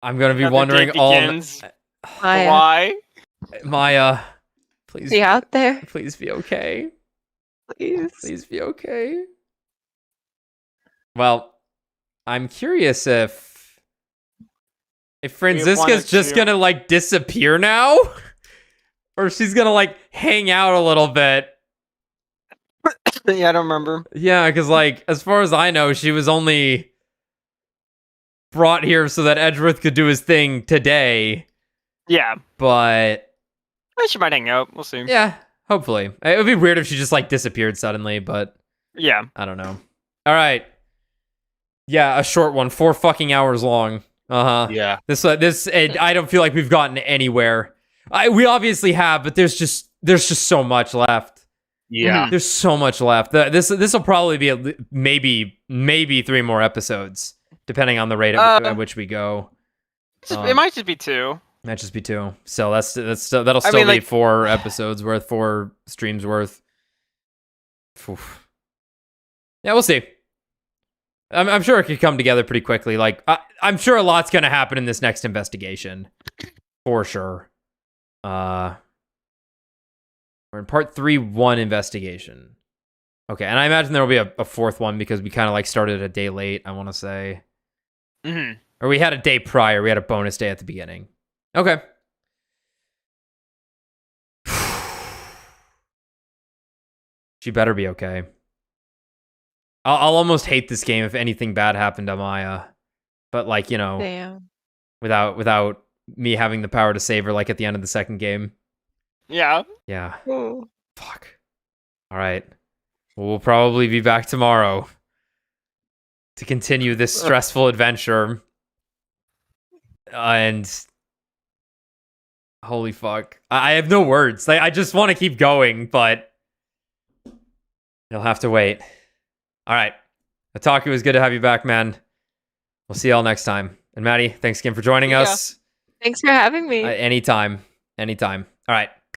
I'm gonna be Another wondering day all. begins. Maya, Why? Maya, please, be out there, please be okay. please. Please be okay. Well, I'm curious if Franziska's just gonna like disappear now, or if she's gonna like hang out a little bit. Yeah, I don't remember. Yeah, because like as far as I know, she was only brought here so that Edgeworth could do his thing today. Yeah. But She might hang out. We'll see. yeah, hopefully. It would be weird if she just like disappeared suddenly, but Yeah. I don't know. All right. Yeah, a short one, 4 fucking hours long. Yeah. This I don't feel like we've gotten anywhere. We obviously have, but there's just so much left. Yeah. There's so much left. This will probably be maybe 3 more episodes, depending on the rate at which we go. It might just be 2. Might just be 2. So that'll still be 4 episodes worth, 4 streams worth. Oof. Yeah, we'll see. I'm sure it could come together pretty quickly. Like I'm sure a lot's gonna happen in this next investigation, for sure. We're in part 3-1 investigation. Okay, and I imagine there will be a 4th one because we kind of like started a day late. I want to say, or we had a day prior. We had a bonus day at the beginning. Okay. She better be okay. I'll almost hate this game if anything bad happened to Maya, but like, you know, Damn. without me having the power to save her, like at the end of the second game. Yeah. Yeah. Ooh. Fuck. All right. Well, we'll probably be back tomorrow to continue this stressful adventure. And holy fuck, I have no words. Like, I just want to keep going, but you'll have to wait. All right. Otaku, it was good to have you back, man. We'll see y'all next time. And Maddie, thanks again for joining us. Thanks for having me. Anytime. All right.